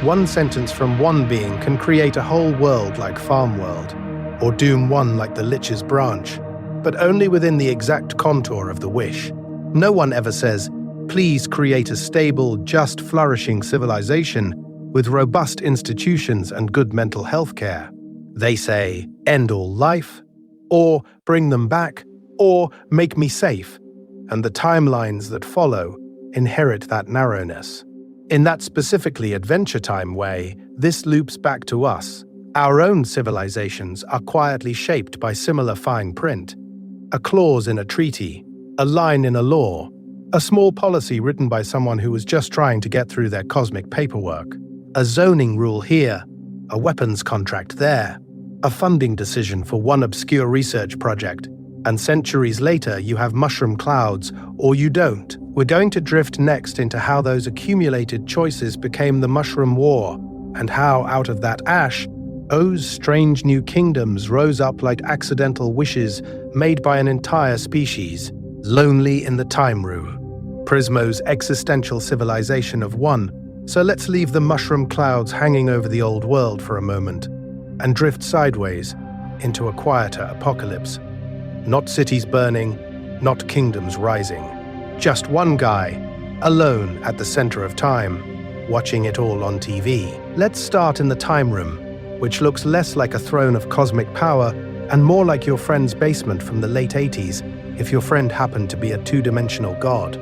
One sentence from one being can create a whole world like Farmworld, or doom one like the Lich's branch, but only within the exact contour of the wish. No one ever says, please create a stable, just flourishing civilization with robust institutions and good mental health care. They say, end all life, or bring them back, or make me safe, and the timelines that follow inherit that narrowness. In that specifically Adventure Time way, this loops back to us. Our own civilizations are quietly shaped by similar fine print. A clause in a treaty, a line in a law, a small policy written by someone who was just trying to get through their cosmic paperwork. A zoning rule here, a weapons contract there, a funding decision for one obscure research project, and centuries later you have mushroom clouds, or you don't. We're going to drift next into how those accumulated choices became the Mushroom War, and how out of that ash, O's strange new kingdoms rose up like accidental wishes made by an entire species, lonely in the Time Room. Prismo's existential civilization of one. So let's leave the mushroom clouds hanging over the old world for a moment, and drift sideways into a quieter apocalypse. Not cities burning, not kingdoms rising. Just one guy, alone at the center of time, watching it all on TV. Let's start in the Time Room, which looks less like a throne of cosmic power and more like your friend's basement from the late 80s if your friend happened to be a two-dimensional god.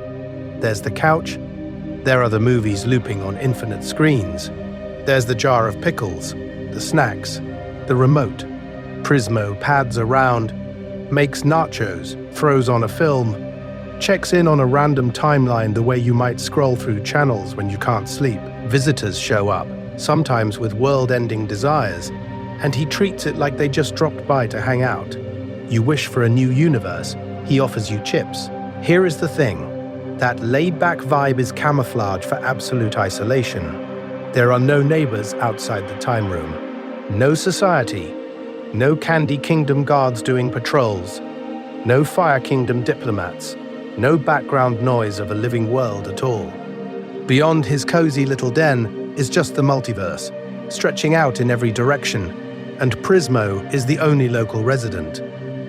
There's the couch. There are the movies looping on infinite screens. There's the jar of pickles, the snacks, the remote. Prismo pads around, makes nachos, throws on a film, checks in on a random timeline the way you might scroll through channels when you can't sleep. Visitors show up, sometimes with world-ending desires, and he treats it like they just dropped by to hang out. You wish for a new universe, he offers you chips. Here is the thing. That laid-back vibe is camouflage for absolute isolation. There are no neighbors outside the Time Room. No society. No Candy Kingdom guards doing patrols. No Fire Kingdom diplomats. No background noise of a living world at all. Beyond his cozy little den is just the multiverse, stretching out in every direction, and Prismo is the only local resident,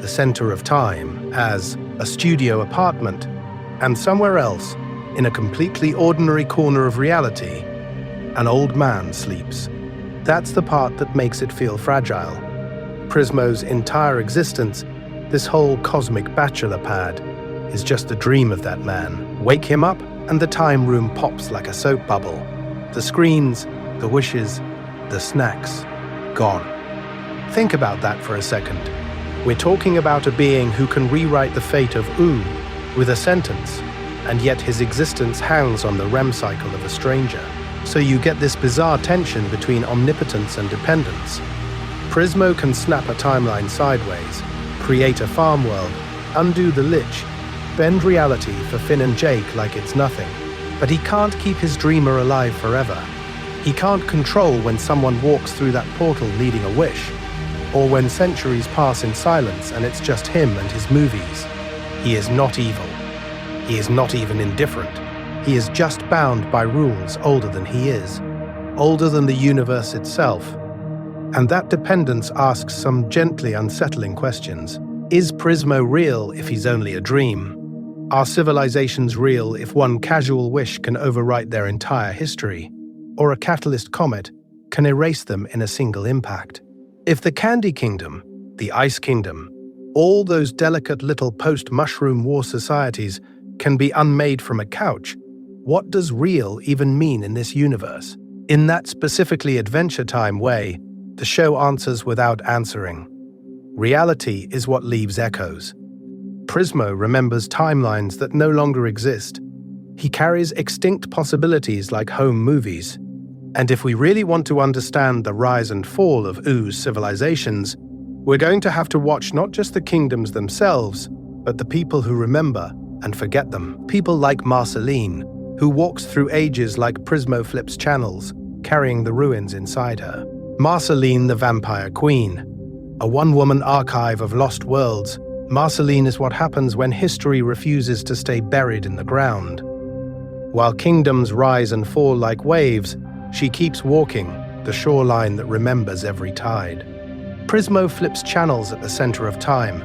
the center of time, as a studio apartment. And somewhere else, in a completely ordinary corner of reality, an old man sleeps. That's the part that makes it feel fragile. Prismo's entire existence, this whole cosmic bachelor pad, is just a dream of that man. Wake him up, and the Time Room pops like a soap bubble. The screens, the wishes, the snacks, gone. Think about that for a second. We're talking about a being who can rewrite the fate of Ooh with a sentence, and yet his existence hangs on the REM cycle of a stranger. So you get this bizarre tension between omnipotence and dependence. Prismo can snap a timeline sideways, create a farm world, undo the lich, bend reality for Finn and Jake like it's nothing. But he can't keep his dreamer alive forever. He can't control when someone walks through that portal needing a wish, or when centuries pass in silence and it's just him and his movies. He is not evil. He is not even indifferent. He is just bound by rules older than he is, older than the universe itself. And that dependence asks some gently unsettling questions. Is Prismo real if he's only a dream? Are civilizations real if one casual wish can overwrite their entire history? Or a catalyst comet can erase them in a single impact? If the Candy Kingdom, the Ice Kingdom, all those delicate little post-Mushroom War societies can be unmade from a couch, what does real even mean in this universe? In that specifically Adventure Time way, the show answers without answering. Reality is what leaves echoes. Prismo remembers timelines that no longer exist. He carries extinct possibilities like home movies. And if we really want to understand the rise and fall of Oo's civilizations, we're going to have to watch not just the kingdoms themselves, but the people who remember and forget them. People like Marceline, who walks through ages like Prismo flips channels, carrying the ruins inside her. Marceline the Vampire Queen. A one-woman archive of lost worlds, Marceline is what happens when history refuses to stay buried in the ground. While kingdoms rise and fall like waves, she keeps walking, the shoreline that remembers every tide. Prismo flips channels at the center of time.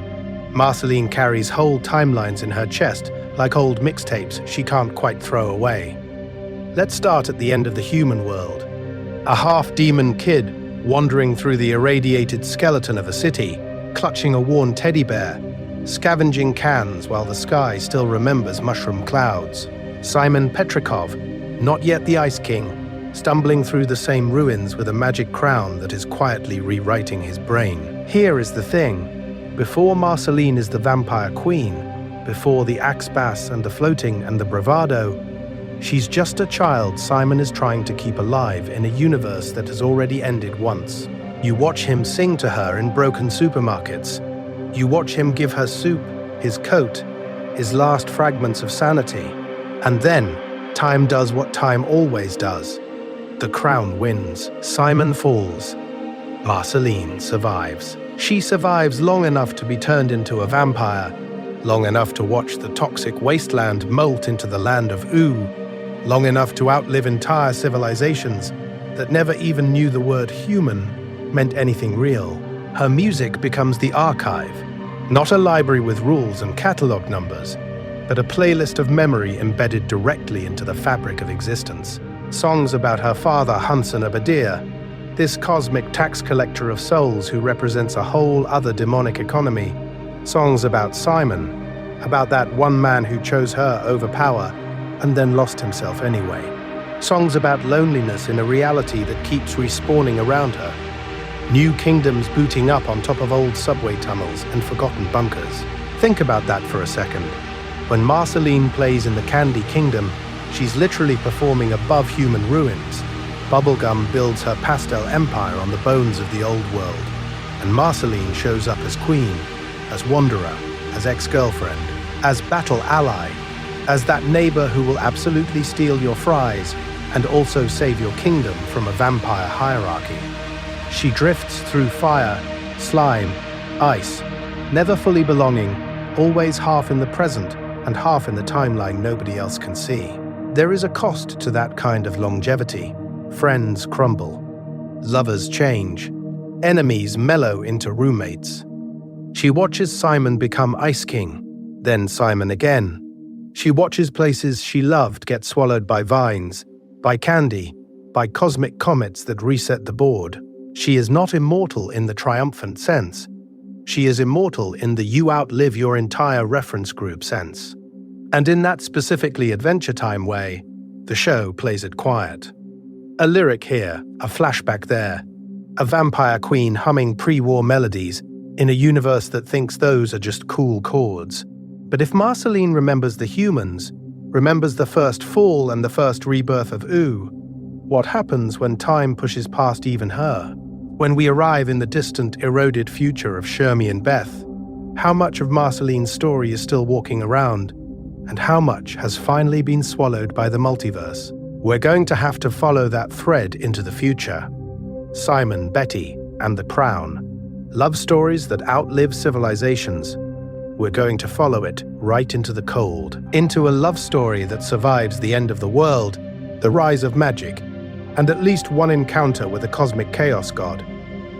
Marceline carries whole timelines in her chest, like old mixtapes she can't quite throw away. Let's start at the end of the human world. A half-demon kid wandering through the irradiated skeleton of a city, clutching a worn teddy bear, scavenging cans while the sky still remembers mushroom clouds. Simon Petrikov, not yet the Ice King, stumbling through the same ruins with a magic crown that is quietly rewriting his brain. Here is the thing. Before Marceline is the vampire queen, before the axe bass and the floating and the bravado, she's just a child Simon is trying to keep alive in a universe that has already ended once. You watch him sing to her in broken supermarkets. You watch him give her soup, his coat, his last fragments of sanity. And then, time does what time always does. The crown wins. Simon falls. Marceline survives. She survives long enough to be turned into a vampire, long enough to watch the toxic wasteland molt into the land of Ooh, long enough to outlive entire civilizations that never even knew the word human meant anything real. Her music becomes the archive, not a library with rules and catalog numbers, but a playlist of memory embedded directly into the fabric of existence. Songs about her father, Hunson Abadir, this cosmic tax collector of souls who represents a whole other demonic economy. Songs about Simon, about that one man who chose her over power and then lost himself anyway. Songs about loneliness in a reality that keeps respawning around her. New kingdoms booting up on top of old subway tunnels and forgotten bunkers. Think about that for a second. When Marceline plays in the Candy Kingdom, she's literally performing above human ruins. Bubblegum builds her pastel empire on the bones of the old world, and Marceline shows up as queen, as wanderer, as ex-girlfriend, as battle ally, as that neighbor who will absolutely steal your fries and also save your kingdom from a vampire hierarchy. She drifts through fire, slime, ice, never fully belonging, always half in the present and half in the timeline nobody else can see. There is a cost to that kind of longevity. Friends crumble. Lovers change. Enemies mellow into roommates. She watches Simon become Ice King, then Simon again. She watches places she loved get swallowed by vines, by candy, by cosmic comets that reset the board. She is not immortal in the triumphant sense. She is immortal in the you outlive your entire reference group sense. And in that specifically Adventure Time way, the show plays it quiet. A lyric here, a flashback there, a vampire queen humming pre-war melodies in a universe that thinks those are just cool chords. But if Marceline remembers the humans, remembers the first fall and the first rebirth of Ooh, what happens when time pushes past even her? When we arrive in the distant, eroded future of Shermie and Beth, how much of Marceline's story is still walking around, and how much has finally been swallowed by the multiverse? We're going to have to follow that thread into the future. Simon, Betty, and the Crown. Love stories that outlive civilizations. We're going to follow it right into the cold, into a love story that survives the end of the world, the rise of magic, and at least one encounter with a cosmic chaos god.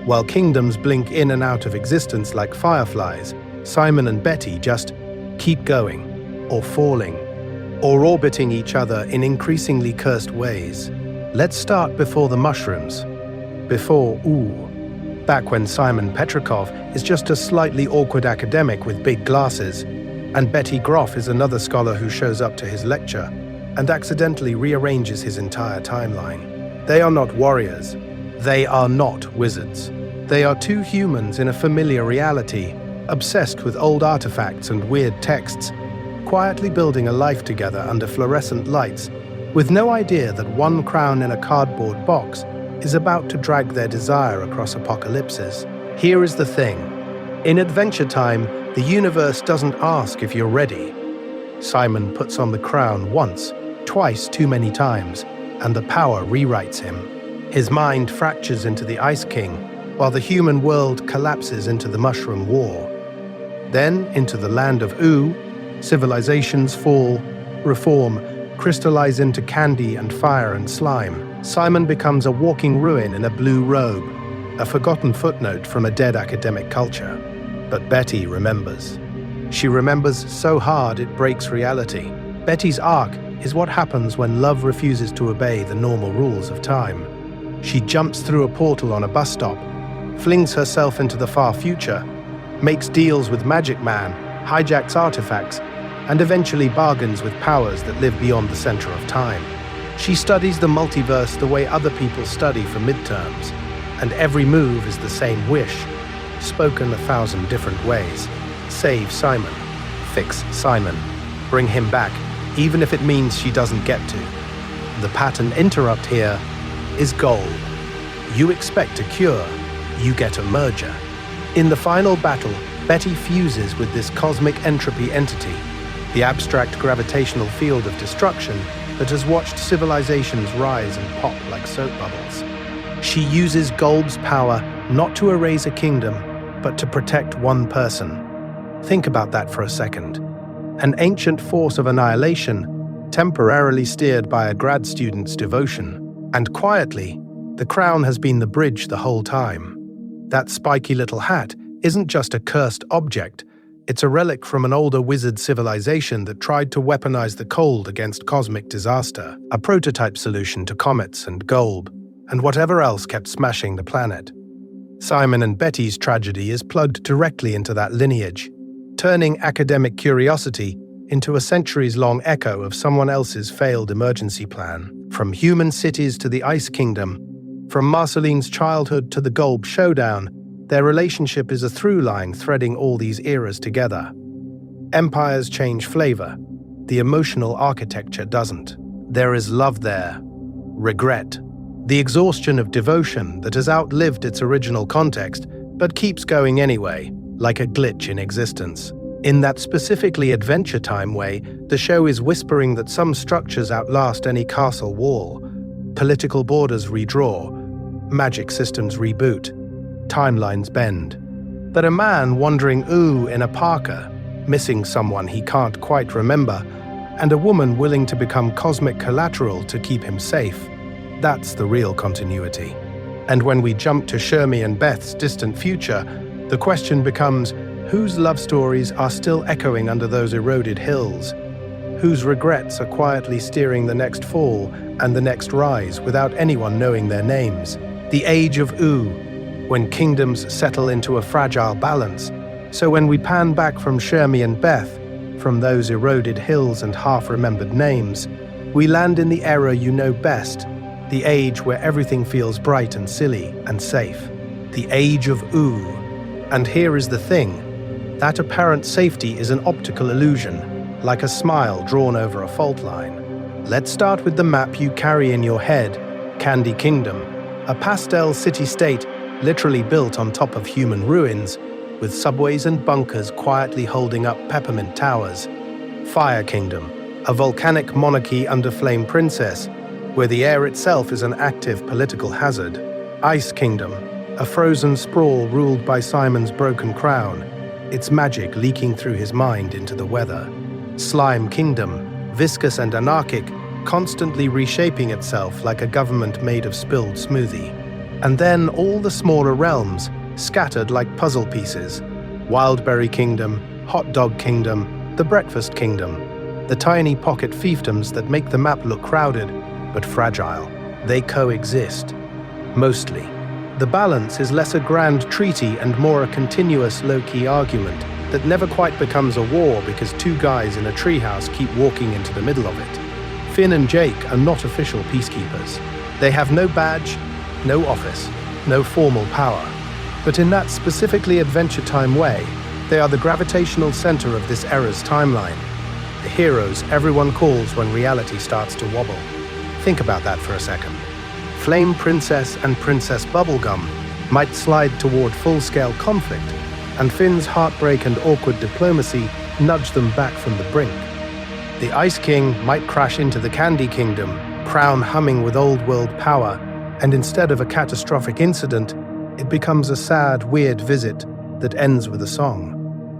While kingdoms blink in and out of existence like fireflies, Simon and Betty just keep going, or falling, or orbiting each other in increasingly cursed ways. Let's start before the mushrooms, before Ooh. Back when Simon Petrikov is just a slightly awkward academic with big glasses, and Betty Groff is another scholar who shows up to his lecture and accidentally rearranges his entire timeline. They are not warriors. They are not wizards. They are two humans in a familiar reality, obsessed with old artifacts and weird texts, quietly building a life together under fluorescent lights, with no idea that one crown in a cardboard box is about to drag their desire across apocalypses. Here is the thing. In Adventure Time, the universe doesn't ask if you're ready. Simon puts on the crown once, twice too many times, and the power rewrites him. His mind fractures into the Ice King, while the human world collapses into the Mushroom War. Then, into the land of Ooh, civilizations fall, reform, crystallize into candy and fire and slime. Simon becomes a walking ruin in a blue robe, a forgotten footnote from a dead academic culture. But Betty remembers. She remembers so hard it breaks reality. Betty's arc is what happens when love refuses to obey the normal rules of time. She jumps through a portal on a bus stop, flings herself into the far future, makes deals with Magic Man, hijacks artifacts, and eventually bargains with powers that live beyond the center of time. She studies the multiverse the way other people study for midterms, and every move is the same wish, spoken 1,000 different ways. Save Simon. Fix Simon. Bring him back, even if it means she doesn't get to. The pattern interrupt here is gold. You expect a cure, you get a merger. In the final battle, Betty fuses with this cosmic entropy entity, the abstract gravitational field of destruction that has watched civilizations rise and pop like soap bubbles. She uses Golb's power not to erase a kingdom, but to protect one person. Think about that for a second. An ancient force of annihilation, temporarily steered by a grad student's devotion. And quietly, the crown has been the bridge the whole time. That spiky little hat isn't just a cursed object, it's a relic from an older wizard civilization that tried to weaponize the cold against cosmic disaster, a prototype solution to comets and Golb, and whatever else kept smashing the planet. Simon and Betty's tragedy is plugged directly into that lineage, turning academic curiosity into a centuries-long echo of someone else's failed emergency plan. From human cities to the Ice Kingdom, from Marceline's childhood to the Golb showdown, their relationship is a through line threading all these eras together. Empires change flavor, the emotional architecture doesn't. There is love there, regret, the exhaustion of devotion that has outlived its original context, but keeps going anyway, like a glitch in existence. In that specifically Adventure Time way, the show is whispering that some structures outlast any castle wall. Political borders redraw, magic systems reboot, timelines bend. But a man wandering in a parka, missing someone he can't quite remember, and a woman willing to become cosmic collateral to keep him safe, that's the real continuity. And when we jump to Shermie and Beth's distant future, the question becomes, whose love stories are still echoing under those eroded hills? Whose regrets are quietly steering the next fall and the next rise without anyone knowing their names? The age of when kingdoms settle into a fragile balance. So when we pan back from Shermie and Beth, from those eroded hills and half-remembered names, we land in the era you know best, the age where everything feels bright and silly and safe. The age of And here is the thing, that apparent safety is an optical illusion, like a smile drawn over a fault line. Let's start with the map you carry in your head, Candy Kingdom, a pastel city-state literally built on top of human ruins, with subways and bunkers quietly holding up peppermint towers. Fire Kingdom, a volcanic monarchy under Flame Princess, where the air itself is an active political hazard. Ice Kingdom, a frozen sprawl ruled by Simon's broken crown, its magic leaking through his mind into the weather. Slime Kingdom, viscous and anarchic, constantly reshaping itself like a government made of spilled smoothie. And then all the smaller realms, scattered like puzzle pieces. Wildberry Kingdom, Hot Dog Kingdom, the Breakfast Kingdom, the tiny pocket fiefdoms that make the map look crowded, but fragile. They coexist. Mostly. The balance is less a grand treaty and more a continuous low-key argument that never quite becomes a war because two guys in a treehouse keep walking into the middle of it. Finn and Jake are not official peacekeepers. They have no badge, no office, no formal power. But in that specifically Adventure Time way, they are the gravitational center of this era's timeline. The heroes everyone calls when reality starts to wobble. Think about that for a second. Flame Princess and Princess Bubblegum might slide toward full-scale conflict, and Finn's heartbreak and awkward diplomacy nudge them back from the brink. The Ice King might crash into the Candy Kingdom, crown humming with old-world power, and instead of a catastrophic incident, it becomes a sad, weird visit that ends with a song.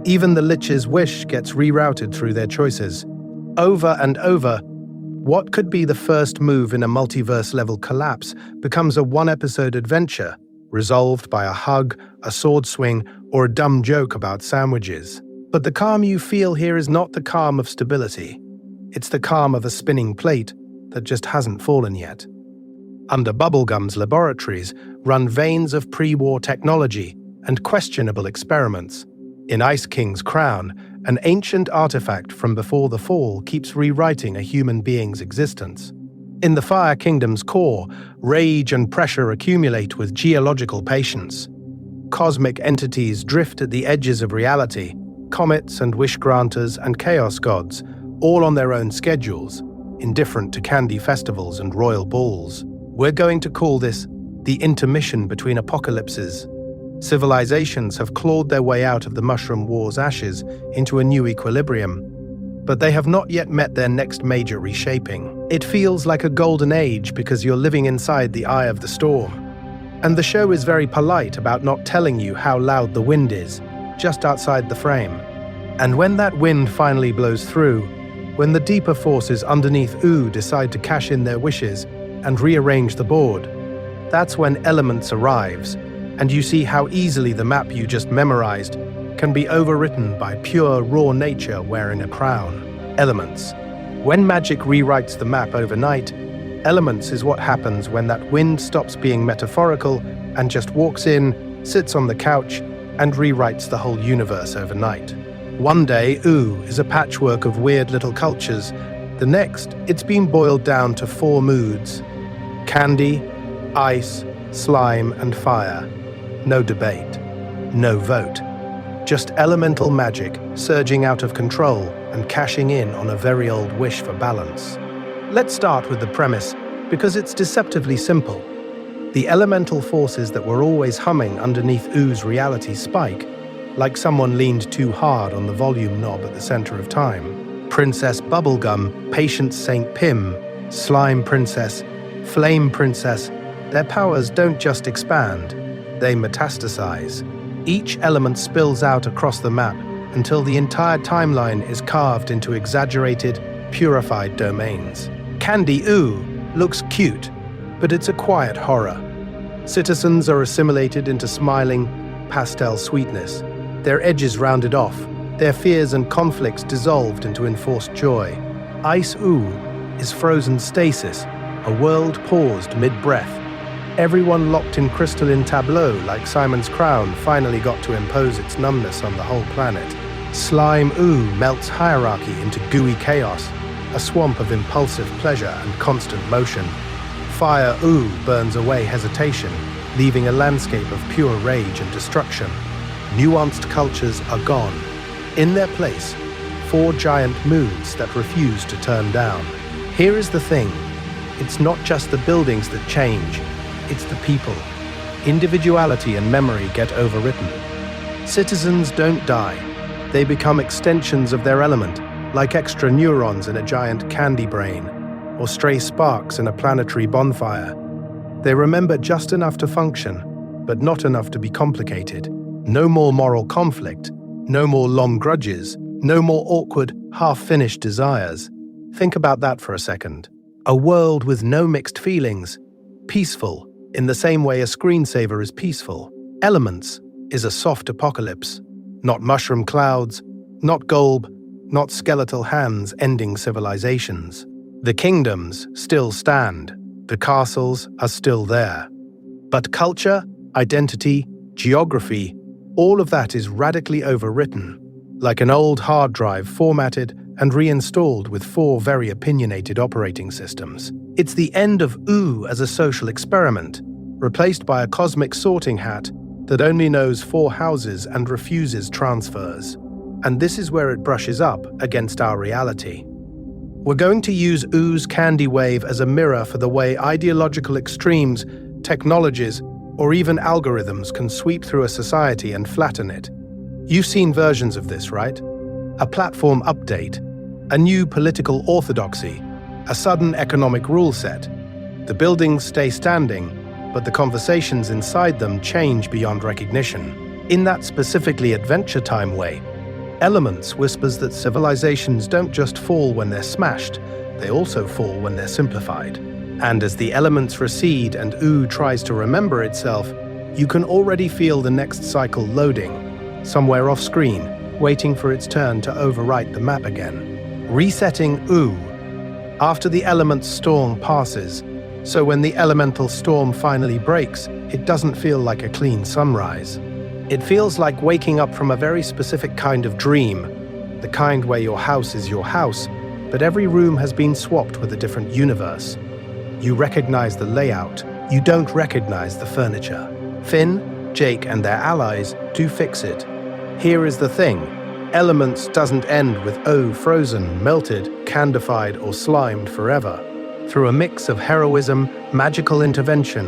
Even the Lich's wish gets rerouted through their choices. Over and over, what could be the first move in a multiverse-level collapse becomes a one-episode adventure, resolved by a hug, a sword swing, or a dumb joke about sandwiches. But the calm you feel here is not the calm of stability. It's the calm of a spinning plate that just hasn't fallen yet. Under Bubblegum's laboratories run veins of pre-war technology and questionable experiments. In Ice King's crown, an ancient artifact from before the fall, keeps rewriting a human being's existence. In the Fire Kingdom's core, rage and pressure accumulate with geological patience. Cosmic entities drift at the edges of reality, comets and wish-granters and chaos gods, all on their own schedules, indifferent to candy festivals and royal balls. We're going to call this the intermission between apocalypses. Civilizations have clawed their way out of the Mushroom War's ashes into a new equilibrium, but they have not yet met their next major reshaping. It feels like a golden age because you're living inside the eye of the storm. And the show is very polite about not telling you how loud the wind is, just outside the frame. And when that wind finally blows through, when the deeper forces underneath Ooh decide to cash in their wishes and rearrange the board, that's when Elements arrives, and you see how easily the map you just memorized can be overwritten by pure, raw nature wearing a crown. Elements. When magic rewrites the map overnight, Elements is what happens when that wind stops being metaphorical and just walks in, sits on the couch, and rewrites the whole universe overnight. One day, Ooh is a patchwork of weird little cultures. The next, it's been boiled down to 4 moods: candy, ice, slime, and fire. No debate. No vote. Just elemental magic surging out of control and cashing in on a very old wish for balance. Let's start with the premise, because it's deceptively simple. The elemental forces that were always humming underneath Ooh's reality spike, like someone leaned too hard on the volume knob at the center of time. Princess Bubblegum, Patient Saint Pym, Slime Princess, Flame Princess, their powers don't just expand, they metastasize. Each element spills out across the map until the entire timeline is carved into exaggerated, purified domains. Candy Ooh looks cute, but it's a quiet horror. Citizens are assimilated into smiling, pastel sweetness, their edges rounded off, their fears and conflicts dissolved into enforced joy. Ice Ooh is frozen stasis, a world paused mid-breath. Everyone locked in crystalline tableau like Simon's crown finally got to impose its numbness on the whole planet. Slime Ooh melts hierarchy into gooey chaos, a swamp of impulsive pleasure and constant motion. Fire Ooh burns away hesitation, leaving a landscape of pure rage and destruction. Nuanced cultures are gone. In their place, 4 giant moods that refuse to turn down. Here is the thing. It's not just the buildings that change, it's the people. Individuality and memory get overwritten. Citizens don't die. They become extensions of their element, like extra neurons in a giant candy brain, or stray sparks in a planetary bonfire. They remember just enough to function, but not enough to be complicated. No more moral conflict, no more long grudges, no more awkward, half-finished desires. Think about that for a second. A world with no mixed feelings, peaceful, in the same way a screensaver is peaceful. Elements is a soft apocalypse. Not mushroom clouds, not Golb, not skeletal hands ending civilizations. The kingdoms still stand. The castles are still there. But culture, identity, geography, all of that is radically overwritten, like an old hard drive formatted and reinstalled with 4 very opinionated operating systems. It's the end of Ooh as a social experiment, replaced by a cosmic sorting hat that only knows 4 houses and refuses transfers. And this is where it brushes up against our reality. We're going to use Ooh's candy wave as a mirror for the way ideological extremes, technologies, or even algorithms can sweep through a society and flatten it. You've seen versions of this, right? A platform update, a new political orthodoxy, a sudden economic rule set. The buildings stay standing, but the conversations inside them change beyond recognition. In that specifically Adventure Time way, Elements whispers that civilizations don't just fall when they're smashed, they also fall when they're simplified. And as the elements recede and Ooh tries to remember itself, you can already feel the next cycle loading, somewhere off-screen, waiting for its turn to overwrite the map again. Resetting Ooh. After the element's storm passes, so when the elemental storm finally breaks, it doesn't feel like a clean sunrise. It feels like waking up from a very specific kind of dream, the kind where your house is your house, but every room has been swapped with a different universe. You recognize the layout, you don't recognize the furniture. Finn, Jake, and their allies do fix it. Here is the thing. Elements doesn't end with frozen, melted, candified, or slimed forever. Through a mix of heroism, magical intervention,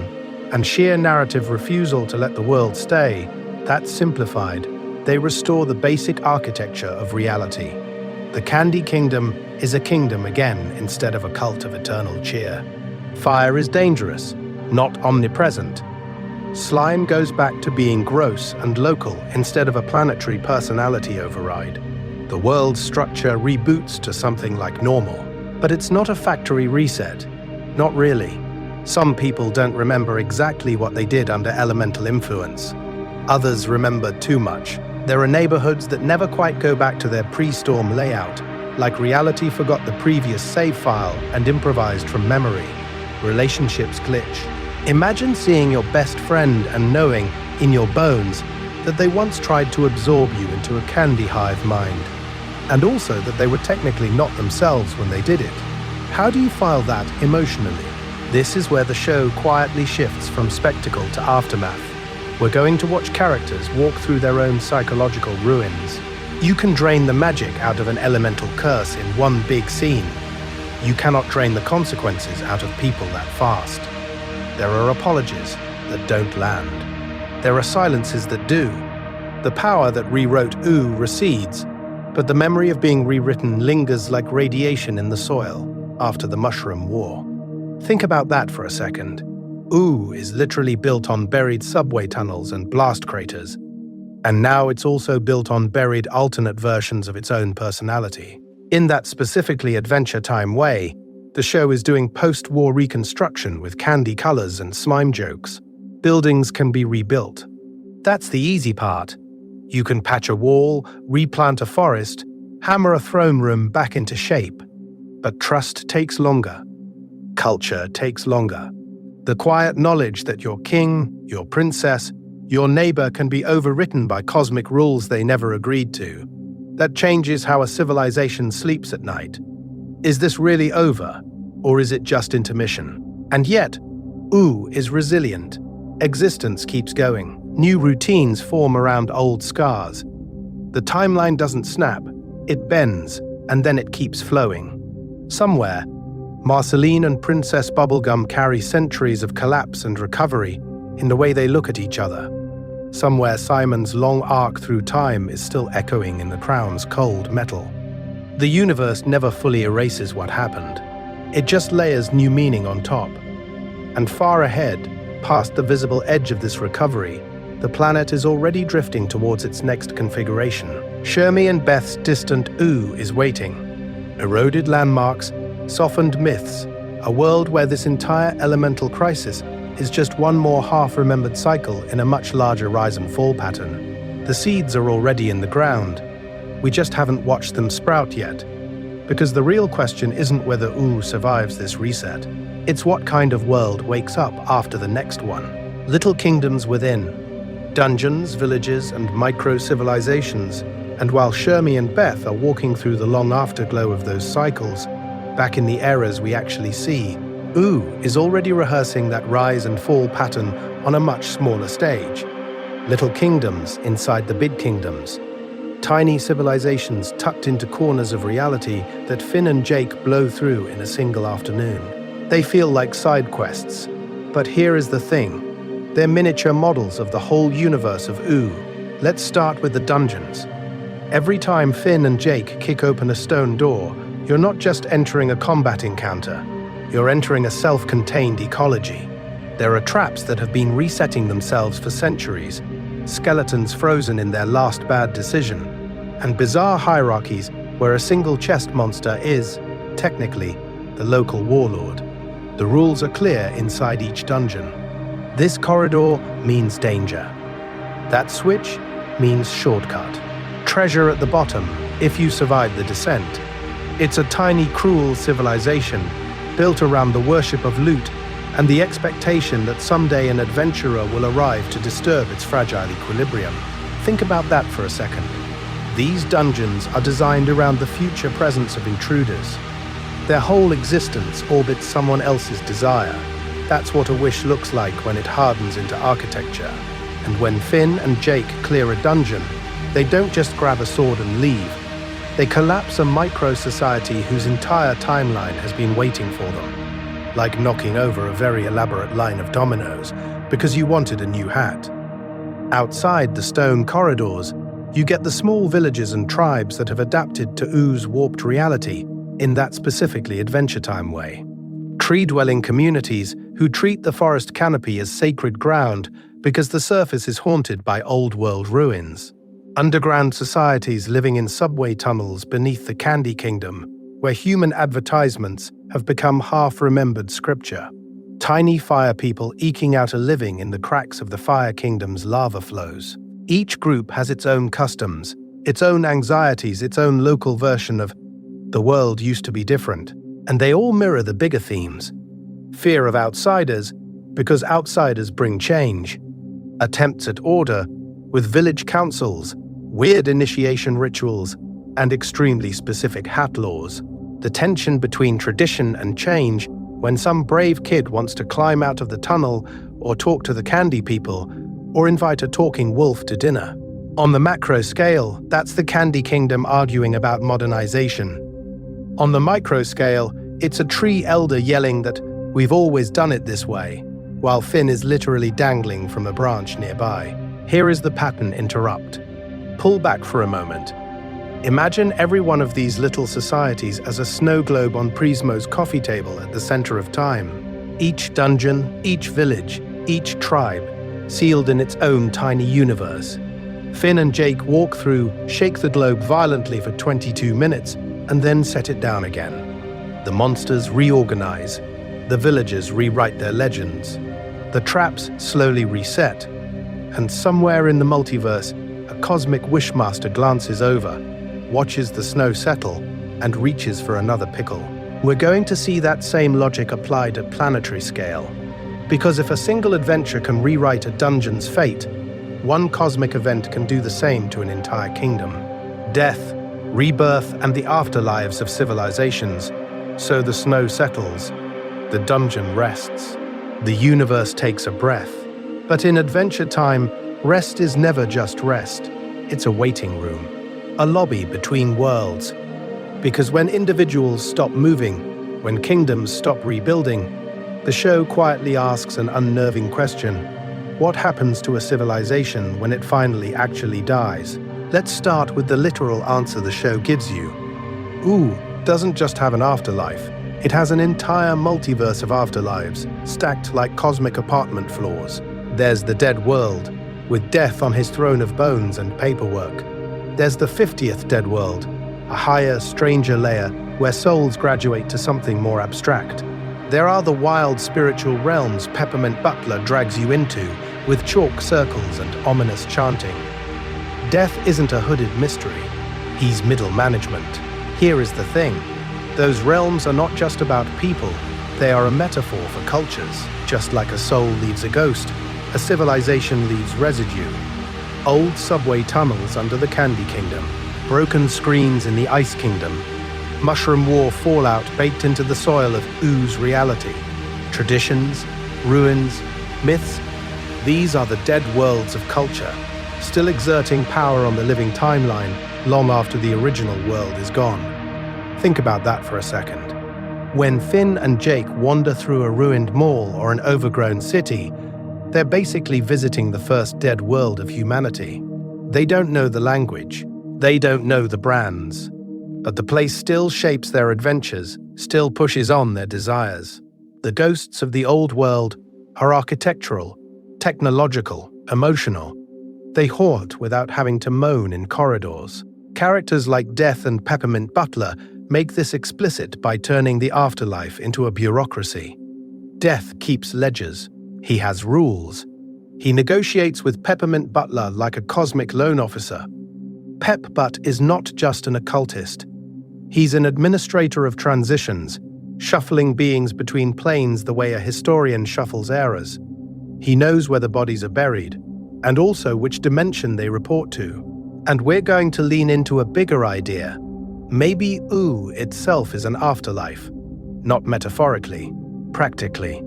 and sheer narrative refusal to let the world stay, that's simplified, they restore the basic architecture of reality. The Candy Kingdom is a kingdom again instead of a cult of eternal cheer. Fire is dangerous, not omnipresent. Slime goes back to being gross and local instead of a planetary personality override. The world's structure reboots to something like normal, but it's not a factory reset. Not really. Some people don't remember exactly what they did under elemental influence. Others remember too much. There are neighborhoods that never quite go back to their pre-storm layout, like reality forgot the previous save file and improvised from memory. Relationships glitch. Imagine seeing your best friend and knowing, in your bones, that they once tried to absorb you into a candy hive mind, and also that they were technically not themselves when they did it. How do you file that emotionally? This is where the show quietly shifts from spectacle to aftermath. We're going to watch characters walk through their own psychological ruins. You can drain the magic out of an elemental curse in one big scene. You cannot drain the consequences out of people that fast. There are apologies that don't land. There are silences that do. The power that rewrote recedes, but the memory of being rewritten lingers like radiation in the soil after the Mushroom War. Think about that for a second. Is literally built on buried subway tunnels and blast craters. And now it's also built on buried alternate versions of its own personality. In that specifically Adventure Time way, the show is doing post-war reconstruction with candy colors and slime jokes. Buildings can be rebuilt. That's the easy part. You can patch a wall, replant a forest, hammer a throne room back into shape. But trust takes longer. Culture takes longer. The quiet knowledge that your king, your princess, your neighbor can be overwritten by cosmic rules they never agreed to. That changes how a civilization sleeps at night. Is this really over, or is it just intermission? And yet, is resilient. Existence keeps going. New routines form around old scars. The timeline doesn't snap, it bends, and then it keeps flowing. Somewhere, Marceline and Princess Bubblegum carry centuries of collapse and recovery in the way they look at each other. Somewhere Simon's long arc through time is still echoing in the crown's cold metal. The universe never fully erases what happened. It just layers new meaning on top. And far ahead, past the visible edge of this recovery, the planet is already drifting towards its next configuration. Shermie and Beth's distant is waiting. Eroded landmarks, softened myths, a world where this entire elemental crisis is just one more half-remembered cycle in a much larger rise and fall pattern. The seeds are already in the ground. We just haven't watched them sprout yet. Because the real question isn't whether survives this reset. It's what kind of world wakes up after the next one. Little kingdoms within. Dungeons, villages, and micro-civilizations. And while Shermie and Beth are walking through the long afterglow of those cycles, back in the eras we actually see, is already rehearsing that rise and fall pattern on a much smaller stage. Little kingdoms inside the big kingdoms. Tiny civilizations tucked into corners of reality that Finn and Jake blow through in a single afternoon. They feel like side quests. But here is the thing. They're miniature models of the whole universe of Let's start with the dungeons. Every time Finn and Jake kick open a stone door, you're not just entering a combat encounter. You're entering a self-contained ecology. There are traps that have been resetting themselves for centuries, skeletons frozen in their last bad decision, and bizarre hierarchies where a single chest monster is, technically, the local warlord. The rules are clear inside each dungeon. This corridor means danger. That switch means shortcut. Treasure at the bottom, if you survive the descent. It's a tiny, cruel civilization built around the worship of loot and the expectation that someday an adventurer will arrive to disturb its fragile equilibrium. Think about that for a second. These dungeons are designed around the future presence of intruders. Their whole existence orbits someone else's desire. That's what a wish looks like when it hardens into architecture. And when Finn and Jake clear a dungeon, they don't just grab a sword and leave. They collapse a micro-society whose entire timeline has been waiting for them. Like knocking over a very elaborate line of dominoes because you wanted a new hat. Outside the stone corridors, you get the small villages and tribes that have adapted to Oo's warped reality in that specifically Adventure Time way. Tree-dwelling communities who treat the forest canopy as sacred ground because the surface is haunted by old-world ruins. Underground societies living in subway tunnels beneath the Candy Kingdom, where human advertisements have become half-remembered scripture. Tiny fire people eking out a living in the cracks of the Fire Kingdom's lava flows. Each group has its own customs, its own anxieties, its own local version of "the world used to be different," and they all mirror the bigger themes. Fear of outsiders, because outsiders bring change. Attempts at order, with village councils, weird initiation rituals, and extremely specific hat laws. The tension between tradition and change when some brave kid wants to climb out of the tunnel or talk to the candy people or invite a talking wolf to dinner. On the macro scale, that's the Candy Kingdom arguing about modernization. On the micro scale, it's a tree elder yelling that "we've always done it this way," while Finn is literally dangling from a branch nearby. Here is the pattern interrupt. Pull back for a moment. Imagine every one of these little societies as a snow globe on Prismo's coffee table at the center of time. Each dungeon, each village, each tribe, sealed in its own tiny universe. Finn and Jake walk through, shake the globe violently for 22 minutes, and then set it down again. The monsters reorganize. The villagers rewrite their legends. The traps slowly reset. And somewhere in the multiverse, a cosmic wishmaster glances over, watches the snow settle, and reaches for another pickle. We're going to see that same logic applied at planetary scale. Because if a single adventure can rewrite a dungeon's fate, one cosmic event can do the same to an entire kingdom. Death, rebirth, and the afterlives of civilizations. So the snow settles, the dungeon rests, the universe takes a breath. But in Adventure Time, rest is never just rest. It's a waiting room. A lobby between worlds. Because when individuals stop moving, when kingdoms stop rebuilding, the show quietly asks an unnerving question. What happens to a civilization when it finally actually dies? Let's start with the literal answer the show gives you. Ooh doesn't just have an afterlife. It has an entire multiverse of afterlives, stacked like cosmic apartment floors. There's the dead world, with death on his throne of bones and paperwork. There's the 50th Dead World, a higher, stranger layer where souls graduate to something more abstract. There are the wild spiritual realms Peppermint Butler drags you into, with chalk circles and ominous chanting. Death isn't a hooded mystery. He's middle management. Here is the thing. Those realms are not just about people. They are a metaphor for cultures. Just like a soul leaves a ghost, a civilization leaves residue. Old subway tunnels under the Candy Kingdom, broken screens in the Ice Kingdom, Mushroom War fallout baked into the soil of Oo's reality. Traditions, ruins, myths, these are the dead worlds of culture, still exerting power on the living timeline long after the original world is gone. Think about that for a second. When Finn and Jake wander through a ruined mall or an overgrown city, they're basically visiting the first dead world of humanity. They don't know the language. They don't know the brands. But the place still shapes their adventures, still pushes on their desires. The ghosts of the old world are architectural, technological, emotional. They haunt without having to moan in corridors. Characters like Death and Peppermint Butler make this explicit by turning the afterlife into a bureaucracy. Death keeps ledgers. He has rules. He negotiates with Peppermint Butler like a cosmic loan officer. Pep Butt is not just an occultist. He's an administrator of transitions, shuffling beings between planes the way a historian shuffles eras. He knows where the bodies are buried, and also which dimension they report to. And we're going to lean into a bigger idea. Maybe Ooh itself is an afterlife, not metaphorically, practically.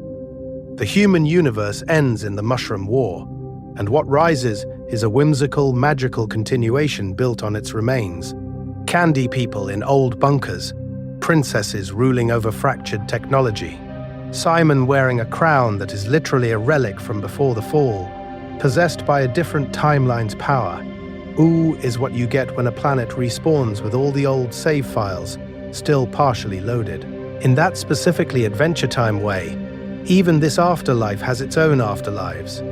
The human universe ends in the Mushroom War, and what rises is a whimsical, magical continuation built on its remains. Candy people in old bunkers, princesses ruling over fractured technology, Simon wearing a crown that is literally a relic from before the fall, possessed by a different timeline's power. Ooh is what you get when a planet respawns with all the old save files still partially loaded. In that specifically Adventure Time way, even this afterlife has its own afterlives.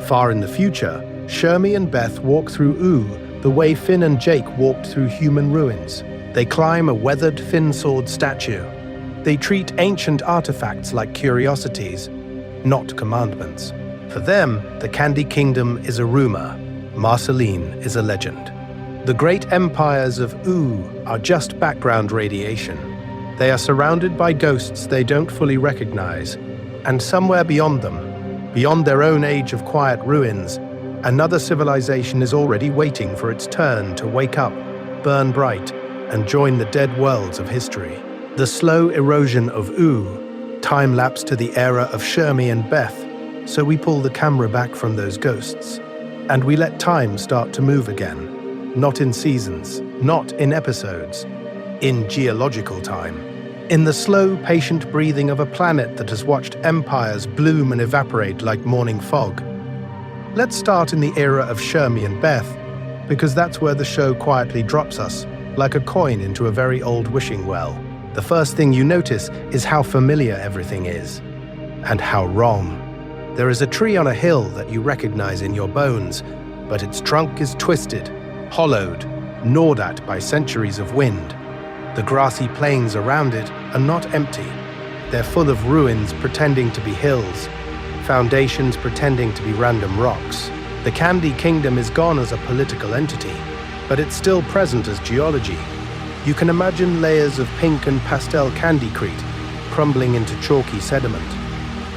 Far in the future, Shermie and Beth walk through Ooh the way Finn and Jake walked through human ruins. They climb a weathered fin-sword statue. They treat ancient artifacts like curiosities, not commandments. For them, the Candy Kingdom is a rumor. Marceline is a legend. The great empires of Ooh are just background radiation. They are surrounded by ghosts they don't fully recognize, and somewhere beyond them, beyond their own age of quiet ruins, another civilization is already waiting for its turn to wake up, burn bright, and join the dead worlds of history. The slow erosion of Ooh time-lapse to the era of Shermie and Beth, so we pull the camera back from those ghosts, and we let time start to move again, not in seasons, not in episodes, in geological time. In the slow, patient breathing of a planet that has watched empires bloom and evaporate like morning fog. Let's start in the era of Shermie and Beth, because that's where the show quietly drops us, like a coin into a very old wishing well. The first thing you notice is how familiar everything is, and how wrong. There is a tree on a hill that you recognize in your bones, but its trunk is twisted, hollowed, gnawed at by centuries of wind. The grassy plains around it are not empty. They're full of ruins pretending to be hills, foundations pretending to be random rocks. The Candy Kingdom is gone as a political entity, but it's still present as geology. You can imagine layers of pink and pastel candycrete crumbling into chalky sediment.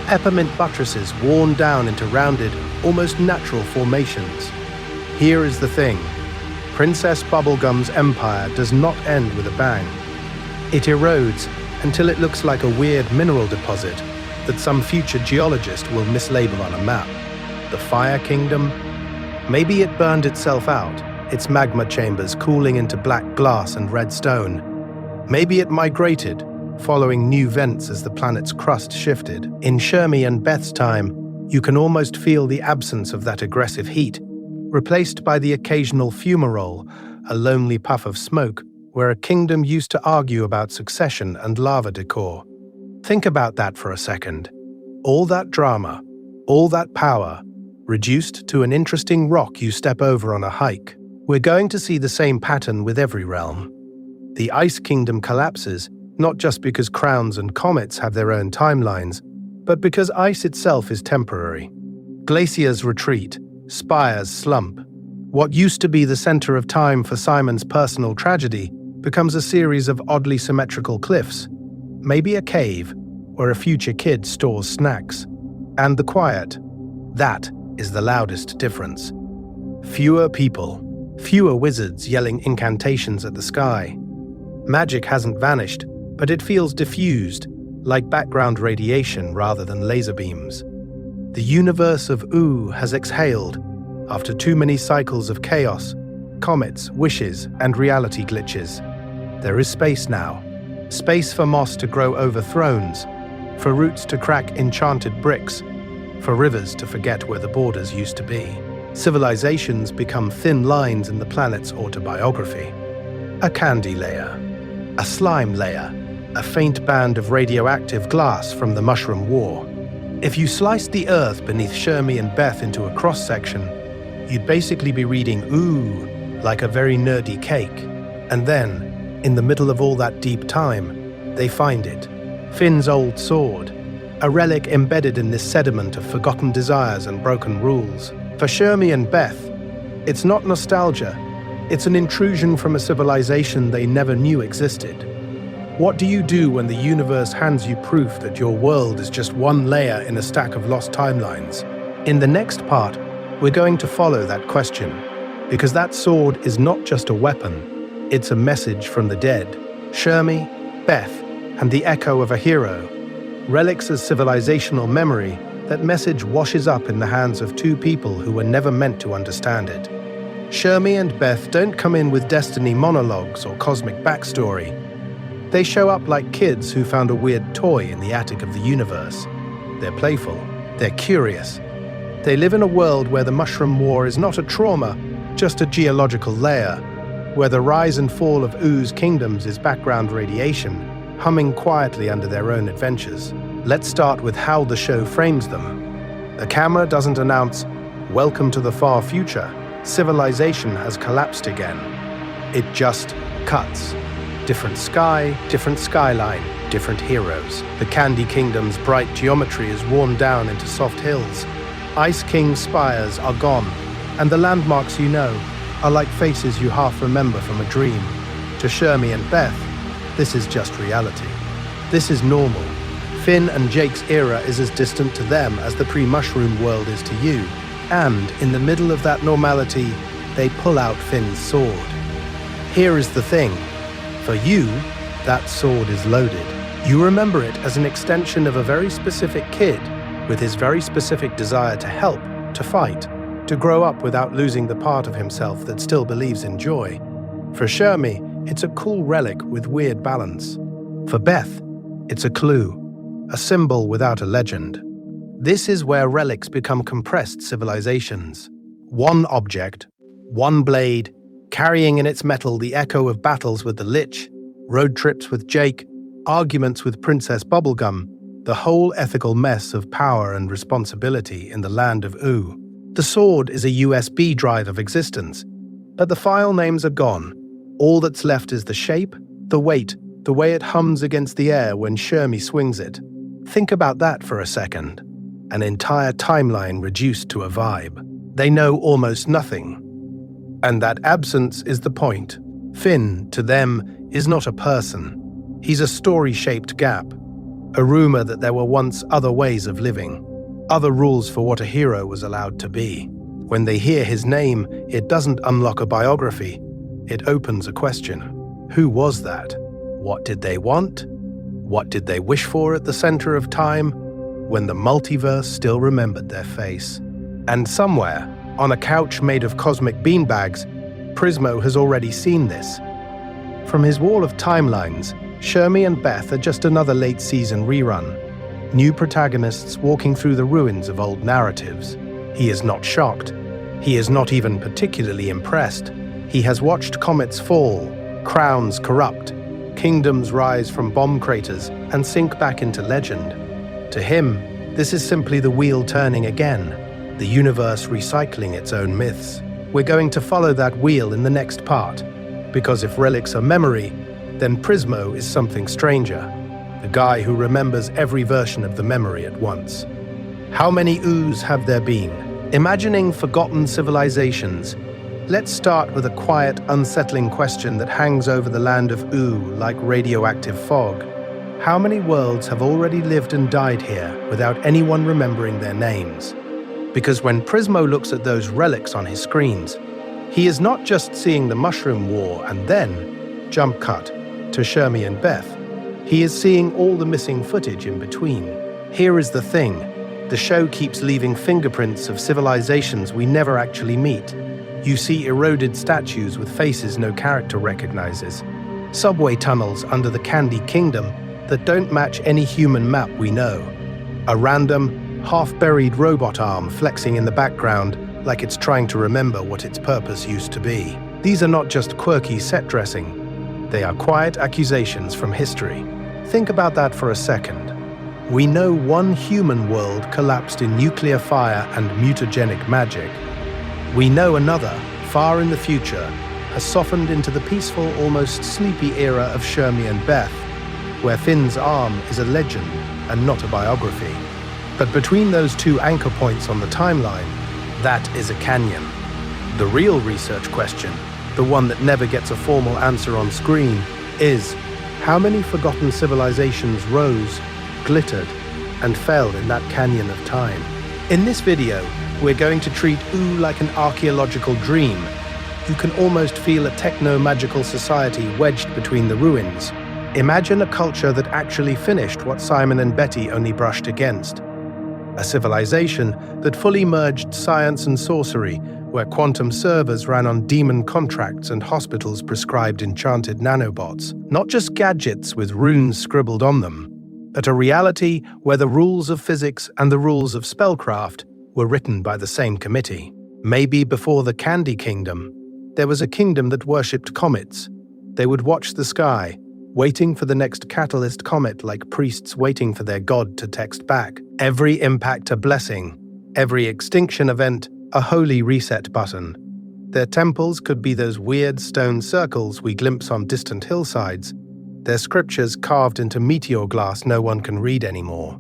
Peppermint buttresses worn down into rounded, almost natural formations. Here is the thing. Princess Bubblegum's empire does not end with a bang. It erodes until it looks like a weird mineral deposit that some future geologist will mislabel on a map. The Fire Kingdom? Maybe it burned itself out, its magma chambers cooling into black glass and red stone. Maybe it migrated, following new vents as the planet's crust shifted. In Shermie and Beth's time, you can almost feel the absence of that aggressive heat, replaced by the occasional fumarole, a lonely puff of smoke, where a kingdom used to argue about succession and lava decor. Think about that for a second. All that drama, all that power, reduced to an interesting rock you step over on a hike. We're going to see the same pattern with every realm. The Ice Kingdom collapses, not just because crowns and comets have their own timelines, but because ice itself is temporary. Glaciers retreat, spires slump. What used to be the center of time for Simon's personal tragedy becomes a series of oddly symmetrical cliffs, maybe a cave where a future kid stores snacks. And the quiet, that is the loudest difference. Fewer people, fewer wizards yelling incantations at the sky. Magic hasn't vanished, but it feels diffused, like background radiation rather than laser beams. The universe of Ooh has exhaled after too many cycles of chaos, comets, wishes, and reality glitches. There is space now. Space for moss to grow over thrones, for roots to crack enchanted bricks, for rivers to forget where the borders used to be. Civilizations become thin lines in the planet's autobiography. A candy layer, a slime layer, a faint band of radioactive glass from the Mushroom War. If you sliced the Earth beneath Shermie and Beth into a cross-section, you'd basically be reading Ooh like a very nerdy cake. And then, in the middle of all that deep time, they find it. Finn's old sword, a relic embedded in this sediment of forgotten desires and broken rules. For Shermie and Beth, it's not nostalgia, it's an intrusion from a civilization they never knew existed. What do you do when the universe hands you proof that your world is just one layer in a stack of lost timelines? In the next part, we're going to follow that question. Because that sword is not just a weapon, it's a message from the dead. Shermie, Beth, and the echo of a hero. Relics as civilizational memory, that message washes up in the hands of two people who were never meant to understand it. Shermie and Beth don't come in with destiny monologues or cosmic backstory. They show up like kids who found a weird toy in the attic of the universe. They're playful, they're curious. They live in a world where the Mushroom War is not a trauma, just a geological layer, where the rise and fall of Ooze kingdoms is background radiation, humming quietly under their own adventures. Let's start with how the show frames them. The camera doesn't announce, "Welcome to the far future, civilization has collapsed again." It just cuts. Different sky, different skyline, different heroes. The Candy Kingdom's bright geometry is worn down into soft hills. Ice King's spires are gone, and the landmarks you know are like faces you half remember from a dream. To Shermie and Beth, this is just reality. This is normal. Finn and Jake's era is as distant to them as the pre-mushroom world is to you. And in the middle of that normality, they pull out Finn's sword. Here is the thing. For you, that sword is loaded. You remember it as an extension of a very specific kid with his very specific desire to help, to fight, to grow up without losing the part of himself that still believes in joy. For Shermie, it's a cool relic with weird balance. For Beth, it's a clue, a symbol without a legend. This is where relics become compressed civilizations. One object, one blade, carrying in its metal the echo of battles with the Lich, road trips with Jake, arguments with Princess Bubblegum, the whole ethical mess of power and responsibility in the land of Ooh. The sword is a USB drive of existence, but the file names are gone. All that's left is the shape, the weight, the way it hums against the air when Shermie swings it. Think about that for a second. An entire timeline reduced to a vibe. They know almost nothing. And that absence is the point. Finn, to them, is not a person. He's a story-shaped gap. A rumor that there were once other ways of living. Other rules for what a hero was allowed to be. When they hear his name, it doesn't unlock a biography. It opens a question. Who was that? What did they want? What did they wish for at the center of time, when the multiverse still remembered their face? And somewhere, on a couch made of cosmic beanbags, Prismo has already seen this. From his wall of timelines, Shermie and Beth are just another late-season rerun. New protagonists walking through the ruins of old narratives. He is not shocked. He is not even particularly impressed. He has watched comets fall, crowns corrupt, kingdoms rise from bomb craters and sink back into legend. To him, this is simply the wheel turning again, the universe recycling its own myths. We're going to follow that wheel in the next part, because if relics are memory, then Prismo is something stranger, the guy who remembers every version of the memory at once. How many Ooze have there been? Imagining forgotten civilizations, let's start with a quiet, unsettling question that hangs over the land of Ooh like radioactive fog. How many worlds have already lived and died here without anyone remembering their names? Because when Prismo looks at those relics on his screens, he is not just seeing the Mushroom War and then, jump cut, to Shermie and Beth. He is seeing all the missing footage in between. Here is the thing. The show keeps leaving fingerprints of civilizations we never actually meet. You see eroded statues with faces no character recognizes. Subway tunnels under the Candy Kingdom that don't match any human map we know. A random, half-buried robot arm flexing in the background like it's trying to remember what its purpose used to be. These are not just quirky set dressing. They are quiet accusations from history. Think about that for a second. We know one human world collapsed in nuclear fire and mutagenic magic. We know another, far in the future, has softened into the peaceful, almost sleepy era of Shermie and Beth, where Finn's arm is a legend and not a biography. But between those two anchor points on the timeline, that is a canyon. The real research question, the one that never gets a formal answer on screen, is how many forgotten civilizations rose, glittered, and fell in that canyon of time? In this video, we're going to treat Ooh like an archaeological dream, You can almost feel a techno-magical society wedged between the ruins. Imagine a culture that actually finished what Simon and Betty only brushed against. A civilization that fully merged science and sorcery, where quantum servers ran on demon contracts and hospitals prescribed enchanted nanobots. Not just gadgets with runes scribbled on them, but a reality where the rules of physics and the rules of spellcraft were written by the same committee. Maybe before the Candy Kingdom, there was a kingdom that worshipped comets. They would watch the sky, waiting for the next catalyst comet like priests waiting for their god to text back. Every impact a blessing, every extinction event a holy reset button. Their temples could be those weird stone circles we glimpse on distant hillsides, their scriptures carved into meteor glass no one can read anymore.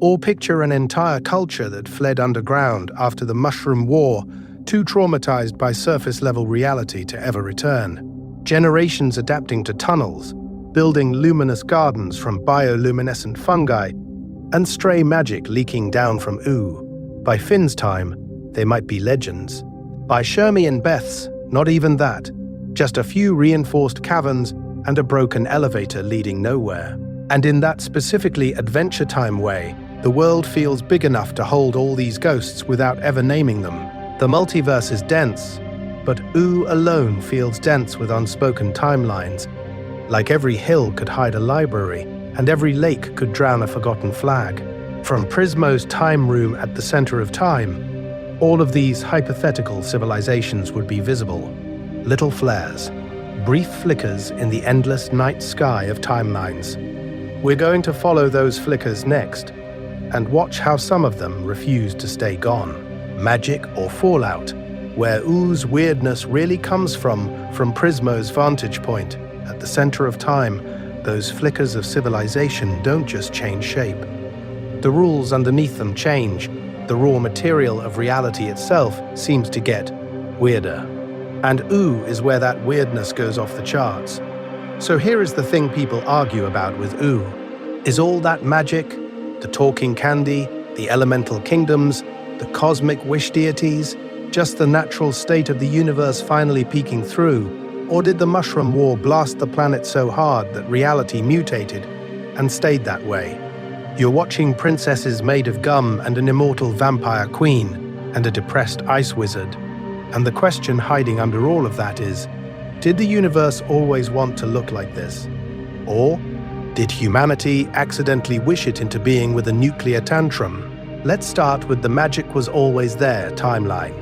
Or picture an entire culture that fled underground after the Mushroom War, too traumatized by surface-level reality to ever return. Generations adapting to tunnels, building luminous gardens from bioluminescent fungi, and stray magic leaking down from ooh. By Finn's time, they might be legends. By Shermie and Beth's, not even that. Just a few reinforced caverns and a broken elevator leading nowhere. And in that specifically Adventure Time way, the world feels big enough to hold all these ghosts without ever naming them. The multiverse is dense, but ooh alone feels dense with unspoken timelines. Like every hill could hide a library, and every lake could drown a forgotten flag. From Prismo's time room at the center of time, all of these hypothetical civilizations would be visible. Little flares, brief flickers in the endless night sky of timelines. We're going to follow those flickers next, and watch how some of them refuse to stay gone. Magic or fallout, where ooh's weirdness really comes from Prismo's vantage point. At the center of time, those flickers of civilization don't just change shape. The rules underneath them change. The raw material of reality itself seems to get weirder. And ooh is where that weirdness goes off the charts. So here is the thing people argue about with ooh. Is all that magic, the talking candy, the elemental kingdoms, the cosmic wish deities, just the natural state of the universe finally peeking through? Or did the Mushroom War blast the planet so hard that reality mutated and stayed that way? You're watching princesses made of gum and an immortal vampire queen and a depressed ice wizard. And the question hiding under all of that is, did the universe always want to look like this? Or did humanity accidentally wish it into being with a nuclear tantrum? Let's start with the magic was always there timeline.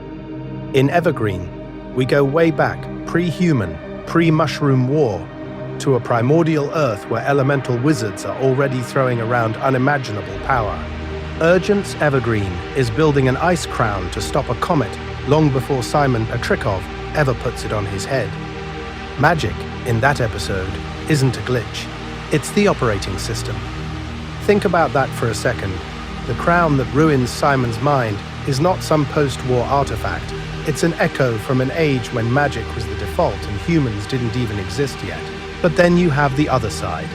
In Evergreen, we go way back, pre-human, pre-Mushroom War, to a primordial Earth where elemental wizards are already throwing around unimaginable power. Urgent's Evergreen is building an ice crown to stop a comet long before Simon Petrikov ever puts it on his head. Magic, in that episode, isn't a glitch. It's the operating system. Think about that for a second. The crown that ruins Simon's mind is not some post-war artifact. It's an echo from an age when magic was the default and humans didn't even exist yet. But then you have the other side.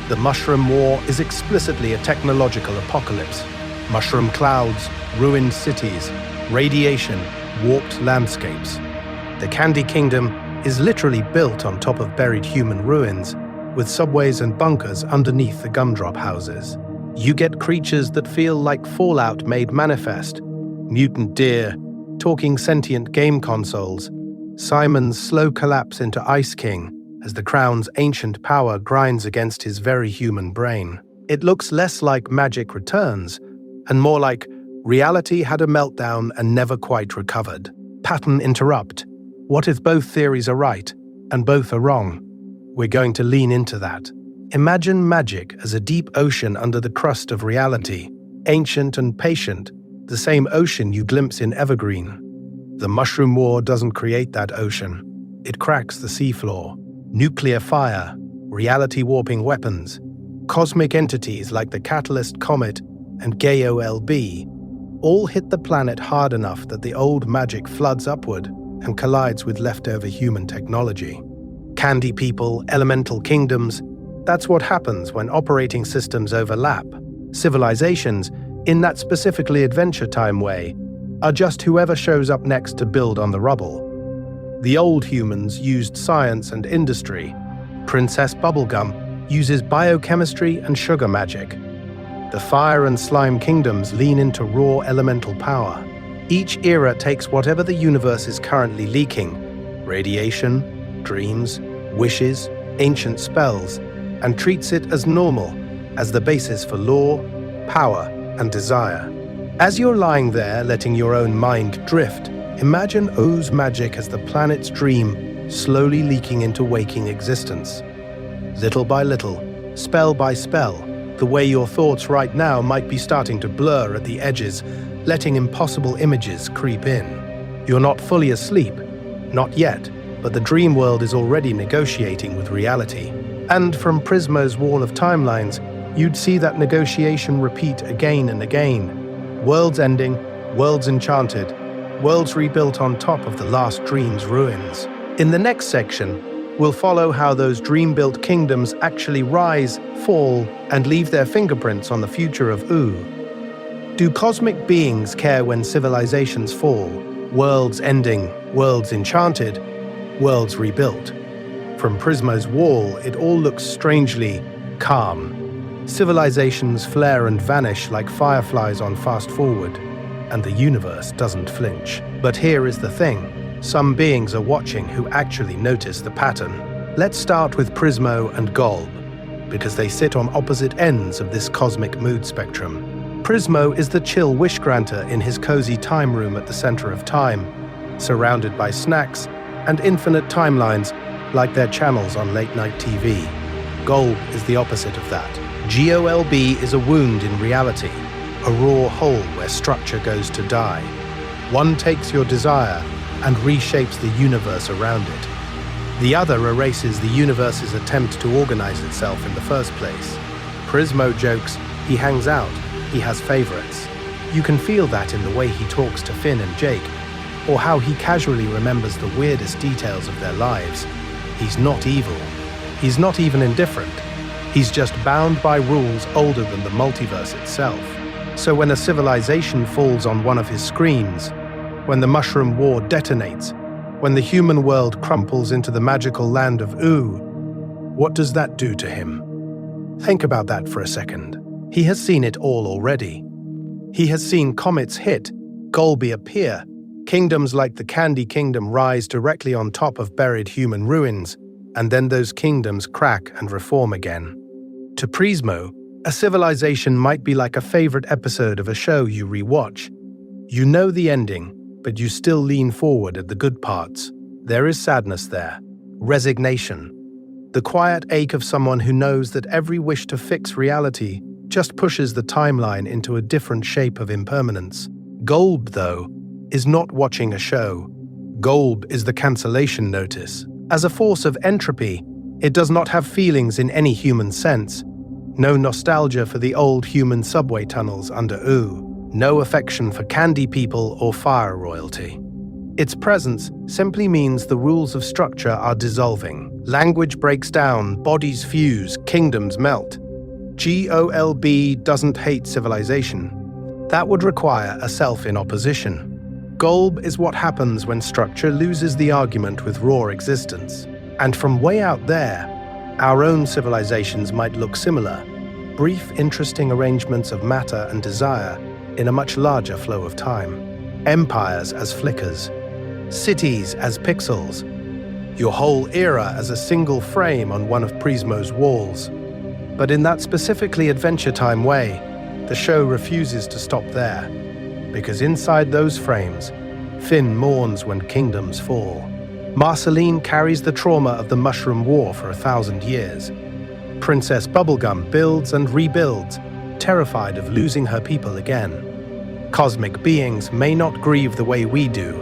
The Mushroom War is explicitly a technological apocalypse. Mushroom clouds, ruined cities, radiation, warped landscapes. The Candy Kingdom is literally built on top of buried human ruins, with subways and bunkers underneath the gumdrop houses. You get creatures that feel like Fallout made manifest. Mutant deer, talking sentient game consoles, Simon's slow collapse into Ice King as the crown's ancient power grinds against his very human brain. It looks less like Magic Returns, and more like reality had a meltdown and never quite recovered. Pattern interrupt. What if both theories are right, and both are wrong? We're going to lean into that. Imagine magic as a deep ocean under the crust of reality, ancient and patient, the same ocean you glimpse in Evergreen. The Mushroom War doesn't create that ocean. It cracks the seafloor. Nuclear fire, reality-warping weapons, cosmic entities like the Catalyst Comet and GAOLB all hit the planet hard enough that the old magic floods upward and collides with leftover human technology. Candy people, elemental kingdoms, that's what happens when operating systems overlap. Civilizations, in that specifically Adventure Time way, are just whoever shows up next to build on the rubble. The old humans used science and industry. Princess Bubblegum uses biochemistry and sugar magic. The fire and slime kingdoms lean into raw elemental power. Each era takes whatever the universe is currently leaking, radiation, dreams, wishes, ancient spells, and treats it as normal, as the basis for law, power, and desire. As you're lying there letting your own mind drift, imagine O's magic as the planet's dream slowly leaking into waking existence. Little by little, spell by spell, the way your thoughts right now might be starting to blur at the edges, letting impossible images creep in. You're not fully asleep, not yet, but the dream world is already negotiating with reality. And from Prismo's wall of timelines, you'd see that negotiation repeat again and again. Worlds ending, worlds enchanted, worlds rebuilt on top of the last dream's ruins. In the next section, we'll follow how those dream-built kingdoms actually rise, fall, and leave their fingerprints on the future of Oo. Do cosmic beings care when civilizations fall? Worlds ending, worlds enchanted, worlds rebuilt. From Prismo's wall, it all looks strangely calm. Civilizations flare and vanish like fireflies on fast forward, and the universe doesn't flinch. But here is the thing. Some beings are watching who actually notice the pattern. Let's start with Prismo and Golb, because they sit on opposite ends of this cosmic mood spectrum. Prismo is the chill wish-granter in his cozy time room at the center of time, surrounded by snacks and infinite timelines like their channels on late-night TV. Golb is the opposite of that. GOLB is a wound in reality, a raw hole where structure goes to die. One takes your desire and reshapes the universe around it. The other erases the universe's attempt to organize itself in the first place. Prismo jokes, he hangs out, he has favorites. You can feel that in the way he talks to Finn and Jake, or how he casually remembers the weirdest details of their lives. He's not evil. He's not even indifferent. He's just bound by rules older than the multiverse itself. So when a civilization falls on one of his screens, when the Mushroom War detonates, when the human world crumples into the magical land of Oo, what does that do to him? Think about that for a second. He has seen it all already. He has seen comets hit, Golby appear, kingdoms like the Candy Kingdom rise directly on top of buried human ruins, and then those kingdoms crack and reform again. To Prismo, a civilization might be like a favorite episode of a show you rewatch. You know the ending, but you still lean forward at the good parts. There is sadness there, resignation, the quiet ache of someone who knows that every wish to fix reality just pushes the timeline into a different shape of impermanence. Golb, though, is not watching a show. Golb is the cancellation notice. As a force of entropy, it does not have feelings in any human sense. No nostalgia for the old human subway tunnels under Oo. No affection for candy people or fire royalty. Its presence simply means the rules of structure are dissolving. Language breaks down, bodies fuse, kingdoms melt. GOLB doesn't hate civilization. That would require a self in opposition. Golb is what happens when structure loses the argument with raw existence. And from way out there, our own civilizations might look similar. Brief, interesting arrangements of matter and desire in a much larger flow of time. Empires as flickers, cities as pixels, your whole era as a single frame on one of Prismo's walls. But in that specifically Adventure Time way, the show refuses to stop there, because inside those frames, Finn mourns when kingdoms fall. Marceline carries the trauma of the Mushroom War for 1,000 years. Princess Bubblegum builds and rebuilds, terrified of losing her people again. Cosmic beings may not grieve the way we do.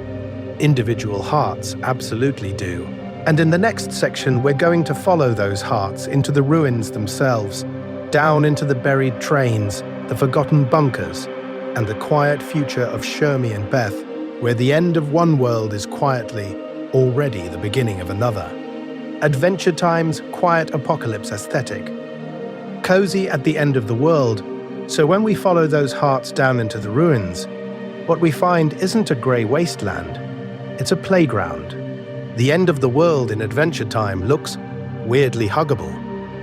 Individual hearts absolutely do. And in the next section, we're going to follow those hearts into the ruins themselves, down into the buried trains, the forgotten bunkers, and the quiet future of Shermie and Beth, where the end of one world is quietly already the beginning of another. Adventure Time's quiet apocalypse aesthetic. Cozy at the end of the world, so when we follow those hearts down into the ruins, what we find isn't a grey wasteland, it's a playground. The end of the world in Adventure Time looks weirdly huggable.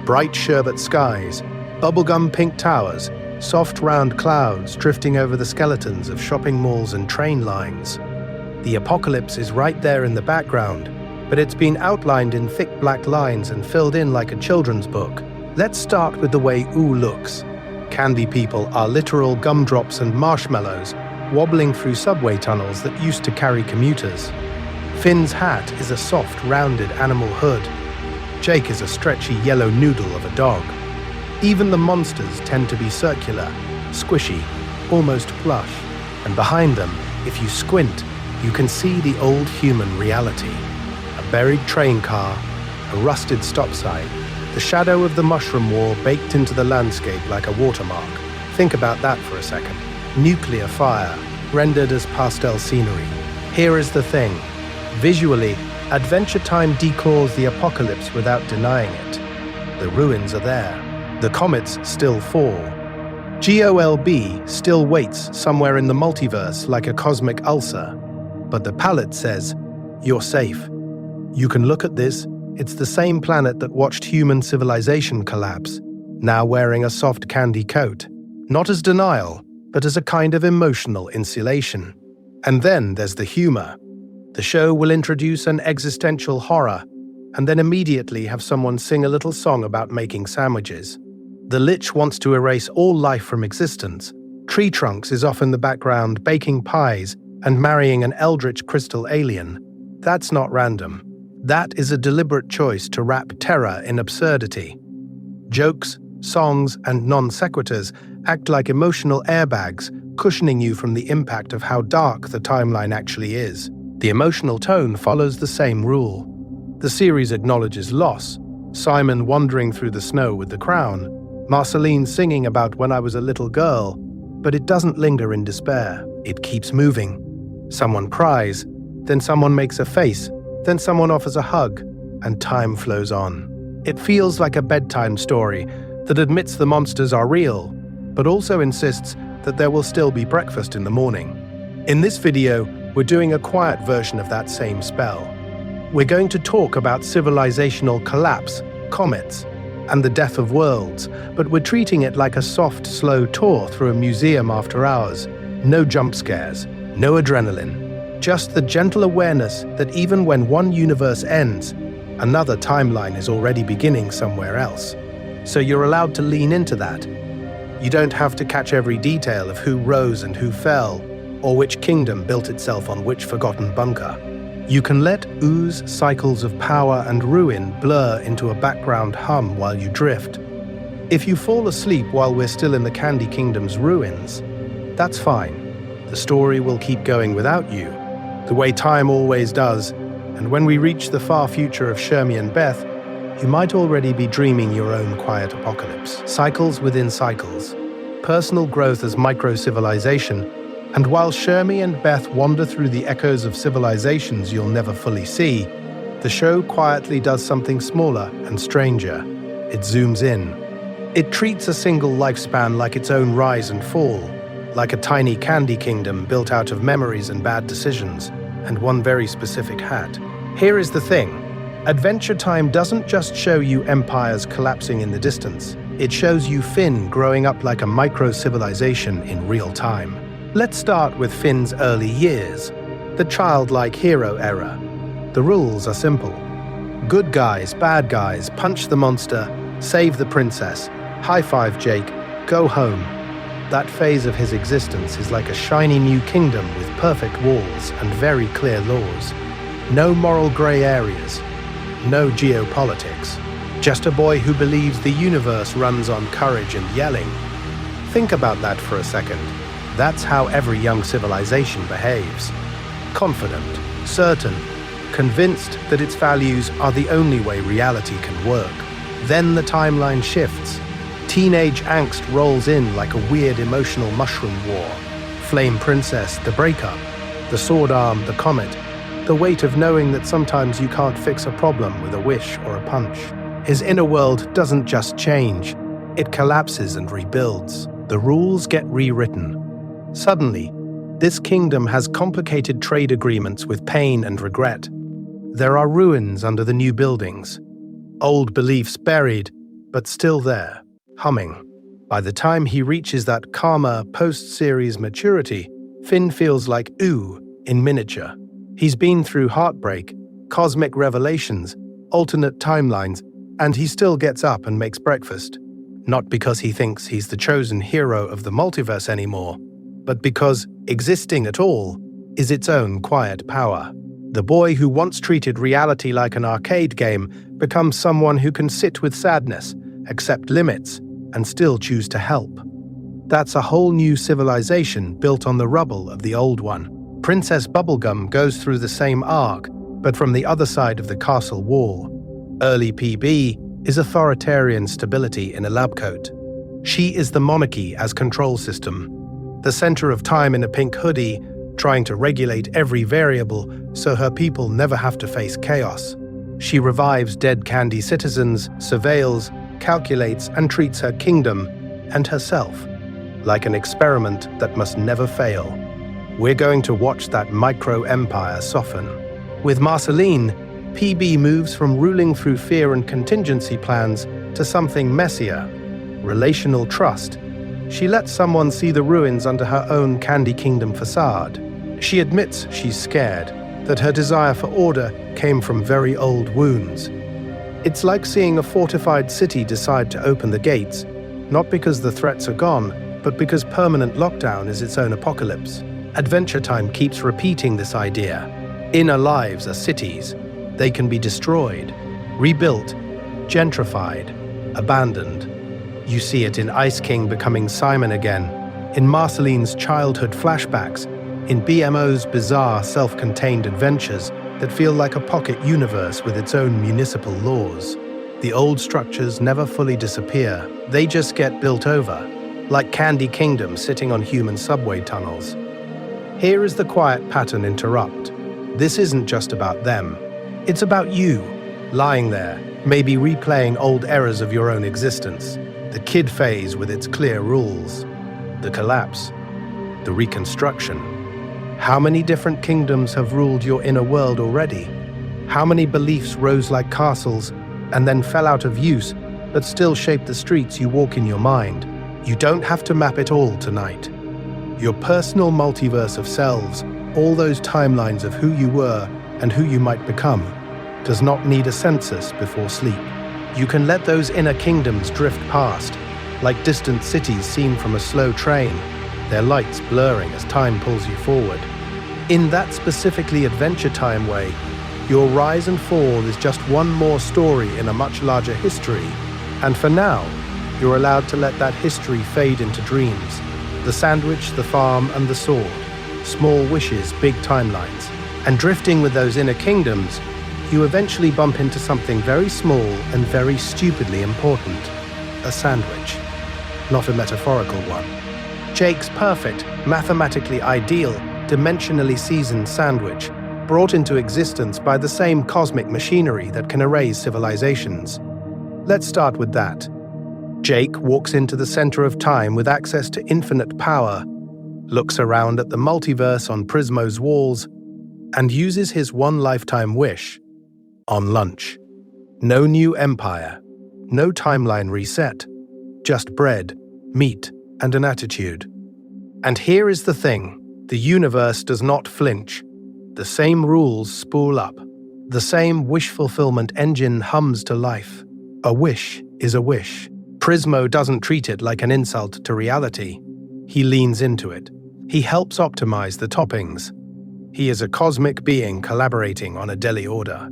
Bright sherbet skies, bubblegum pink towers, soft round clouds drifting over the skeletons of shopping malls and train lines. The apocalypse is right there in the background, but it's been outlined in thick black lines and filled in like a children's book. Let's start with the way Ooo looks. Candy people are literal gumdrops and marshmallows wobbling through subway tunnels that used to carry commuters. Finn's hat is a soft, rounded animal hood. Jake is a stretchy yellow noodle of a dog. Even the monsters tend to be circular, squishy, almost plush. And behind them, if you squint, you can see the old human reality. A buried train car, a rusted stop sign, the shadow of the mushroom wall baked into the landscape like a watermark. Think about that for a second. Nuclear fire, rendered as pastel scenery. Here is the thing. Visually, Adventure Time declaws the apocalypse without denying it. The ruins are there. The comets still fall. GOLB still waits somewhere in the multiverse like a cosmic ulcer. But the palette says, you're safe. You can look at this. It's the same planet that watched human civilization collapse, now wearing a soft candy coat. Not as denial, but as a kind of emotional insulation. And then there's the humor. The show will introduce an existential horror, and then immediately have someone sing a little song about making sandwiches. The Lich wants to erase all life from existence. Tree Trunks is off in the background baking pies and marrying an eldritch crystal alien. That's not random. That is a deliberate choice to wrap terror in absurdity. Jokes, songs, and non sequiturs act like emotional airbags, cushioning you from the impact of how dark the timeline actually is. The emotional tone follows the same rule. The series acknowledges loss, Simon wandering through the snow with the crown, Marceline singing about when I was a little girl, but it doesn't linger in despair. It keeps moving. Someone cries, then someone makes a face, then someone offers a hug, and time flows on. It feels like a bedtime story that admits the monsters are real, but also insists that there will still be breakfast in the morning. In this video, we're doing a quiet version of that same spell. We're going to talk about civilizational collapse, comets, and the death of worlds, but we're treating it like a soft, slow tour through a museum after hours. No jump scares, no adrenaline, just the gentle awareness that even when one universe ends, another timeline is already beginning somewhere else. So you're allowed to lean into that. You don't have to catch every detail of who rose and who fell, or which kingdom built itself on which forgotten bunker. You can let Oo's cycles of power and ruin blur into a background hum while you drift. If you fall asleep while we're still in the Candy Kingdom's ruins, that's fine. The story will keep going without you, the way time always does, and when we reach the far future of Shermie and Beth, you might already be dreaming your own quiet apocalypse. Cycles within cycles, personal growth as micro-civilization, and while Shermie and Beth wander through the echoes of civilizations you'll never fully see, the show quietly does something smaller and stranger. It zooms in. It treats a single lifespan like its own rise and fall, like a tiny candy kingdom built out of memories and bad decisions, and one very specific hat. Here is the thing. Adventure Time doesn't just show you empires collapsing in the distance. It shows you Finn growing up like a micro-civilization in real time. Let's start with Finn's early years, the childlike hero era. The rules are simple. Good guys, bad guys, punch the monster, save the princess, high-five Jake, go home. That phase of his existence is like a shiny new kingdom with perfect walls and very clear laws. No moral grey areas, no geopolitics. Just a boy who believes the universe runs on courage and yelling. Think about that for a second. That's how every young civilization behaves. Confident, certain, convinced that its values are the only way reality can work. Then the timeline shifts. Teenage angst rolls in like a weird emotional mushroom war. Flame Princess, the breakup. The sword arm, the comet. The weight of knowing that sometimes you can't fix a problem with a wish or a punch. His inner world doesn't just change. It collapses and rebuilds. The rules get rewritten. Suddenly, this kingdom has complicated trade agreements with pain and regret. There are ruins under the new buildings. Old beliefs buried, but still there, humming. By the time he reaches that calmer, post-series maturity, Finn feels like ooh in miniature. He's been through heartbreak, cosmic revelations, alternate timelines, and he still gets up and makes breakfast. Not because he thinks he's the chosen hero of the multiverse anymore, but because existing at all is its own quiet power. The boy who once treated reality like an arcade game becomes someone who can sit with sadness, accept limits, and still choose to help. That's a whole new civilization built on the rubble of the old one. Princess Bubblegum goes through the same arc, but from the other side of the castle wall. Early PB is authoritarian stability in a lab coat. She is the monarchy as control system, the center of time in a pink hoodie, trying to regulate every variable so her people never have to face chaos. She revives dead candy citizens, surveils, calculates, and treats her kingdom and herself like an experiment that must never fail. We're going to watch that micro-empire soften. With Marceline, PB moves from ruling through fear and contingency plans to something messier, relational trust. She lets someone see the ruins under her own Candy Kingdom facade. She admits she's scared, that her desire for order came from very old wounds. It's like seeing a fortified city decide to open the gates, not because the threats are gone, but because permanent lockdown is its own apocalypse. Adventure Time keeps repeating this idea. Inner lives are cities. They can be destroyed, rebuilt, gentrified, abandoned. You see it in Ice King becoming Simon again, in Marceline's childhood flashbacks, in BMO's bizarre self-contained adventures that feel like a pocket universe with its own municipal laws. The old structures never fully disappear, they just get built over, like Candy Kingdom sitting on human subway tunnels. Here is the quiet pattern interrupt. This isn't just about them. It's about you, lying there, maybe replaying old eras of your own existence. The kid phase with its clear rules. The collapse. The reconstruction. How many different kingdoms have ruled your inner world already? How many beliefs rose like castles and then fell out of use, but still shape the streets you walk in your mind? You don't have to map it all tonight. Your personal multiverse of selves, all those timelines of who you were and who you might become, does not need a census before sleep. You can let those inner kingdoms drift past, like distant cities seen from a slow train, their lights blurring as time pulls you forward. In that specifically Adventure Time way, your rise and fall is just one more story in a much larger history, and for now, you're allowed to let that history fade into dreams. The sandwich, the farm, and the sword. Small wishes, big timelines. And drifting with those inner kingdoms, you eventually bump into something very small and very stupidly important. A sandwich. Not a metaphorical one. Jake's perfect, mathematically ideal, dimensionally seasoned sandwich, brought into existence by the same cosmic machinery that can erase civilizations. Let's start with that. Jake walks into the center of time with access to infinite power, looks around at the multiverse on Prismo's walls, and uses his one lifetime wish on lunch. No new empire, no timeline reset, just bread, meat, and an attitude. And here is the thing, the universe does not flinch. The same rules spool up. The same wish fulfillment engine hums to life. A wish is a wish. Prismo doesn't treat it like an insult to reality. He leans into it. He helps optimize the toppings. He is a cosmic being collaborating on a deli order.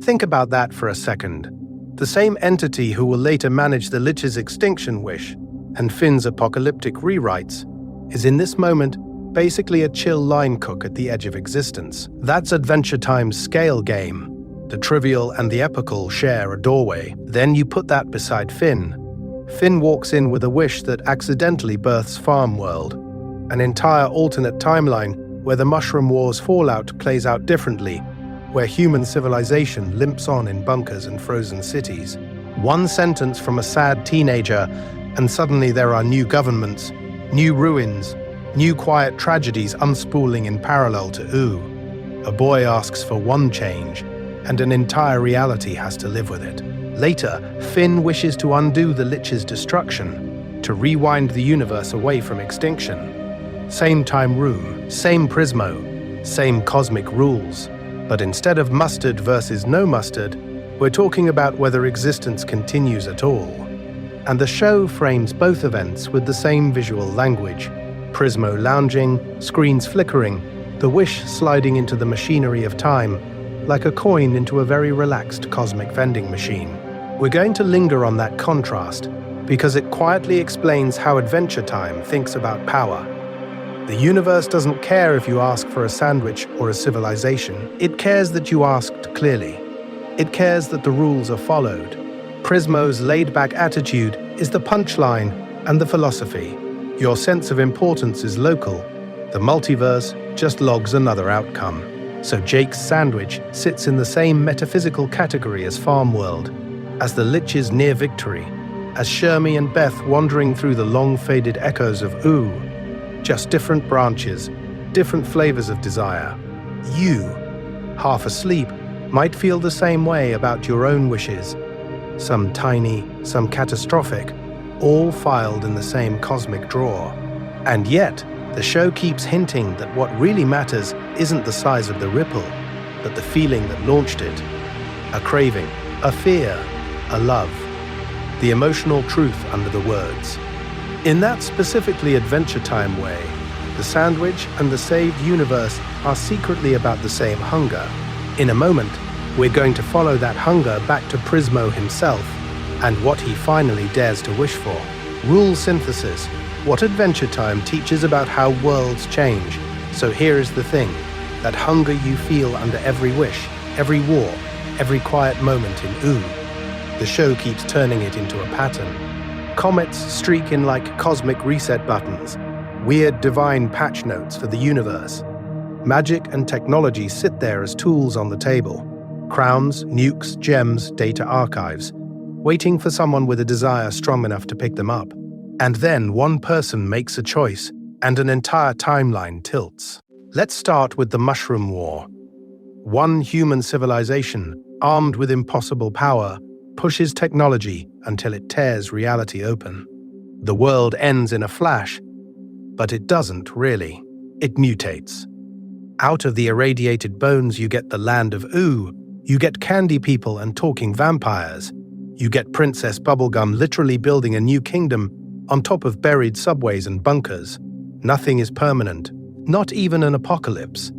Think about that for a second. The same entity who will later manage the Lich's extinction wish and Finn's apocalyptic rewrites is in this moment basically a chill line cook at the edge of existence. That's Adventure Time's scale game. The trivial and the epical share a doorway. Then you put that beside Finn. Finn walks in with a wish that accidentally births Farm World, an entire alternate timeline where the Mushroom War's fallout plays out differently, where human civilization limps on in bunkers and frozen cities. One sentence from a sad teenager, and suddenly there are new governments, new ruins, new quiet tragedies unspooling in parallel to Ooh. A boy asks for one change, and an entire reality has to live with it. Later, Finn wishes to undo the Lich's destruction, to rewind the universe away from extinction. Same time room, same Prismo, same cosmic rules. But instead of mustard versus no mustard, we're talking about whether existence continues at all. And the show frames both events with the same visual language. Prismo lounging, screens flickering, the wish sliding into the machinery of time, like a coin into a very relaxed cosmic vending machine. We're going to linger on that contrast because it quietly explains how Adventure Time thinks about power. The universe doesn't care if you ask for a sandwich or a civilization. It cares that you asked clearly. It cares that the rules are followed. Prismo's laid-back attitude is the punchline and the philosophy. Your sense of importance is local. The multiverse just logs another outcome. So Jake's sandwich sits in the same metaphysical category as Farm World, as the Lich's near victory, as Shermie and Beth wandering through the long-faded echoes of Ooh. Just different branches, different flavors of desire. You, half asleep, might feel the same way about your own wishes. Some tiny, some catastrophic, all filed in the same cosmic drawer. And yet, the show keeps hinting that what really matters isn't the size of the ripple, but the feeling that launched it. A craving, a fear, a love. The emotional truth under the words. In that specifically Adventure Time way, the sandwich and the saved universe are secretly about the same hunger. In a moment, we're going to follow that hunger back to Prismo himself and what he finally dares to wish for. Rule synthesis, what Adventure Time teaches about how worlds change. So here is the thing, that hunger you feel under every wish, every war, every quiet moment in Ooh. The show keeps turning it into a pattern. Comets streak in like cosmic reset buttons, weird divine patch notes for the universe. Magic and technology sit there as tools on the table. Crowns, nukes, gems, data archives, waiting for someone with a desire strong enough to pick them up. And then one person makes a choice, and an entire timeline tilts. Let's start with the Mushroom War. One human civilization, armed with impossible power, pushes technology until it tears reality open. The world ends in a flash, but it doesn't really. It mutates. Out of the irradiated bones you get the land of Ooh, you get candy people and talking vampires. You get Princess Bubblegum literally building a new kingdom on top of buried subways and bunkers. Nothing is permanent, not even an apocalypse.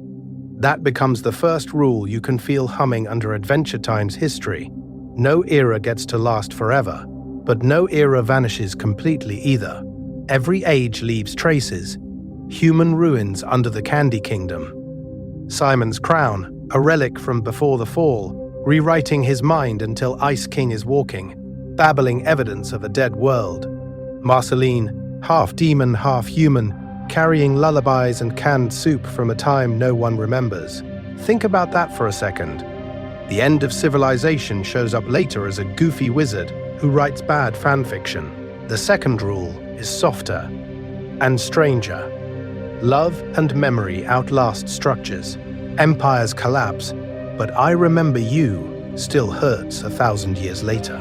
That becomes the first rule you can feel humming under Adventure Time's history. No era gets to last forever, but no era vanishes completely either. Every age leaves traces, human ruins under the Candy Kingdom. Simon's crown, a relic from before the fall, rewriting his mind until Ice King is walking, babbling evidence of a dead world. Marceline, half demon, half human, carrying lullabies and canned soup from a time no one remembers. Think about that for a second. The end of civilization shows up later as a goofy wizard who writes bad fanfiction. The second rule is softer and stranger. Love and memory outlast structures. Empires collapse, but I remember you still hurts 1,000 years later.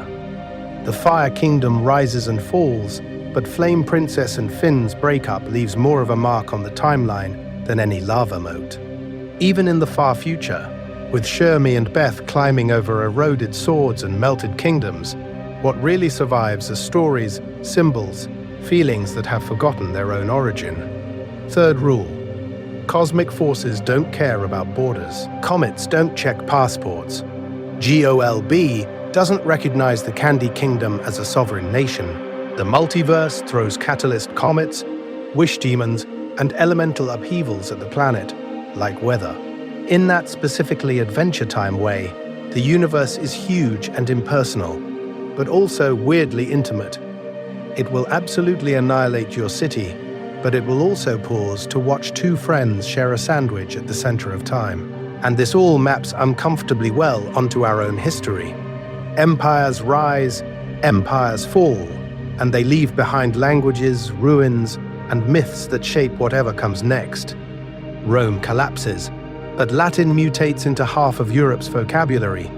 The Fire Kingdom rises and falls, but Flame Princess and Finn's breakup leaves more of a mark on the timeline than any lava moat. Even in the far future, with Shermie and Beth climbing over eroded swords and melted kingdoms, what really survives are stories, symbols, feelings that have forgotten their own origin. Third rule. Cosmic forces don't care about borders. Comets don't check passports. GOLB doesn't recognize the Candy Kingdom as a sovereign nation. The multiverse throws catalyst comets, wish demons, and elemental upheavals at the planet, like weather. In that specifically Adventure Time way, the universe is huge and impersonal, but also weirdly intimate. It will absolutely annihilate your city, but it will also pause to watch two friends share a sandwich at the center of time. And this all maps uncomfortably well onto our own history. Empires rise, empires fall, and they leave behind languages, ruins, and myths that shape whatever comes next. Rome collapses, But Latin mutates into half of Europe's vocabulary.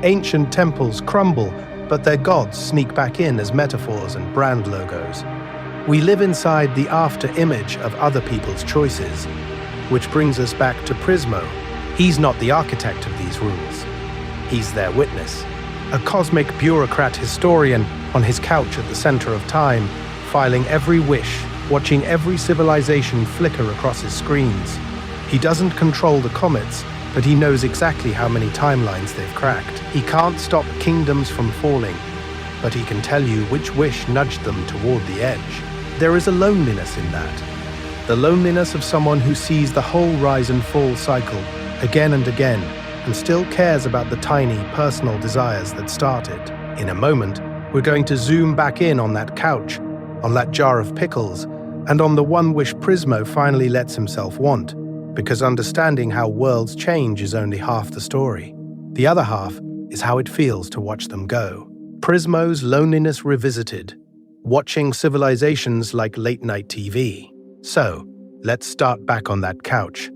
Ancient temples crumble, but their gods sneak back in as metaphors and brand logos. We live inside the after-image of other people's choices, which brings us back to Prismo. He's not the architect of these rules. He's their witness. A cosmic bureaucrat historian on his couch at the center of time, filing every wish, watching every civilization flicker across his screens. He doesn't control the comets, but he knows exactly how many timelines they've cracked. He can't stop kingdoms from falling, but he can tell you which wish nudged them toward the edge. There is a loneliness in that. The loneliness of someone who sees the whole rise and fall cycle again and again, and still cares about the tiny, personal desires that started. In a moment, we're going to zoom back in on that couch, on that jar of pickles, and on the one wish Prismo finally lets himself want, because understanding how worlds change is only half the story. The other half is how it feels to watch them go. Prismo's loneliness revisited, watching civilizations like late-night TV. So, let's start back on that couch.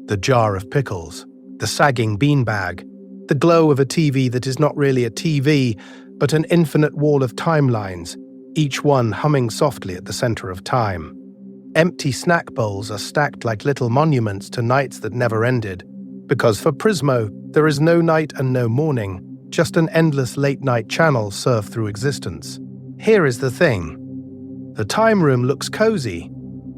The jar of pickles, the sagging beanbag, the glow of a TV that is not really a TV, but an infinite wall of timelines, each one humming softly at the center of time. Empty snack bowls are stacked like little monuments to nights that never ended, because for Prismo, there is no night and no morning, just an endless late-night channel served through existence. Here is the thing. The time room looks cozy,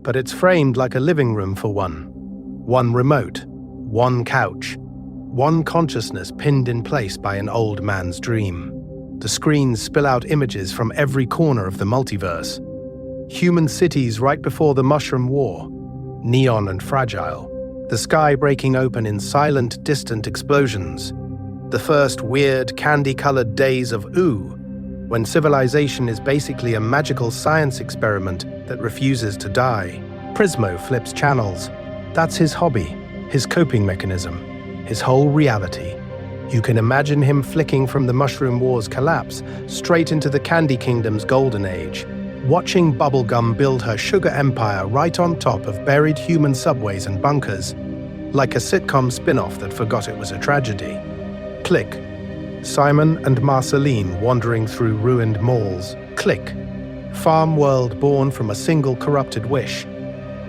but it's framed like a living room for one. One remote, one couch, one consciousness pinned in place by an old man's dream. The screens spill out images from every corner of the multiverse. Human cities right before the Mushroom War, neon and fragile. The sky breaking open in silent, distant explosions. The first weird, candy-colored days of ooh, when civilization is basically a magical science experiment that refuses to die. Prismo flips channels. That's his hobby, his coping mechanism, his whole reality. You can imagine him flicking from the Mushroom War's collapse straight into the Candy Kingdom's golden age, watching bubblegum build her sugar empire right on top of buried human subways and bunkers, like a sitcom spin-off that forgot it was a tragedy. Click. Simon and Marceline wandering through ruined malls. Click. Farm world born from a single corrupted wish.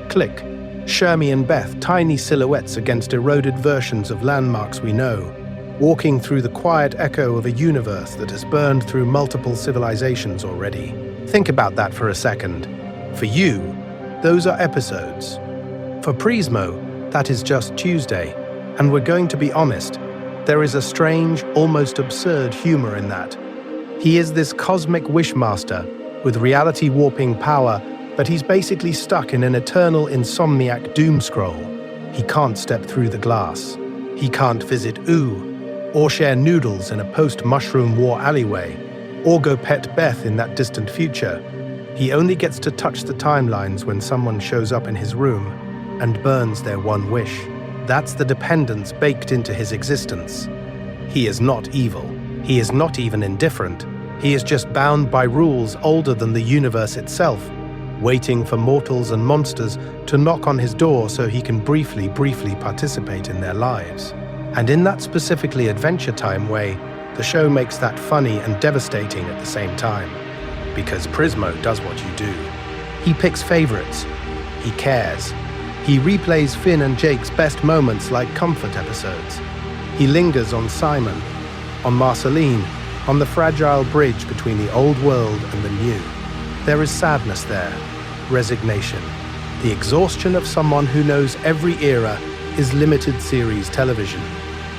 Click. Shermie and Beth, tiny silhouettes against eroded versions of landmarks we know, walking through the quiet echo of a universe that has burned through multiple civilizations already. Think about that for a second. For you, those are episodes. For Prismo, that is just Tuesday. And we're going to be honest, there is a strange, almost absurd humor in that. He is this cosmic wishmaster with reality-warping power, but he's basically stuck in an eternal insomniac doom scroll. He can't step through the glass. He can't visit Ooh, or share noodles in a post-Mushroom War alleyway, or go pet Beth in that distant future. He only gets to touch the timelines when someone shows up in his room and burns their one wish. That's the dependence baked into his existence. He is not evil. He is not even indifferent. He is just bound by rules older than the universe itself, waiting for mortals and monsters to knock on his door so he can briefly participate in their lives. And in that specifically Adventure Time way, the show makes that funny and devastating at the same time. Because Prismo does what you do. He picks favorites. He cares. He replays Finn and Jake's best moments like comfort episodes. He lingers on Simon, on Marceline, on the fragile bridge between the old world and the new. There is sadness there, resignation, the exhaustion of someone who knows every era is limited series television.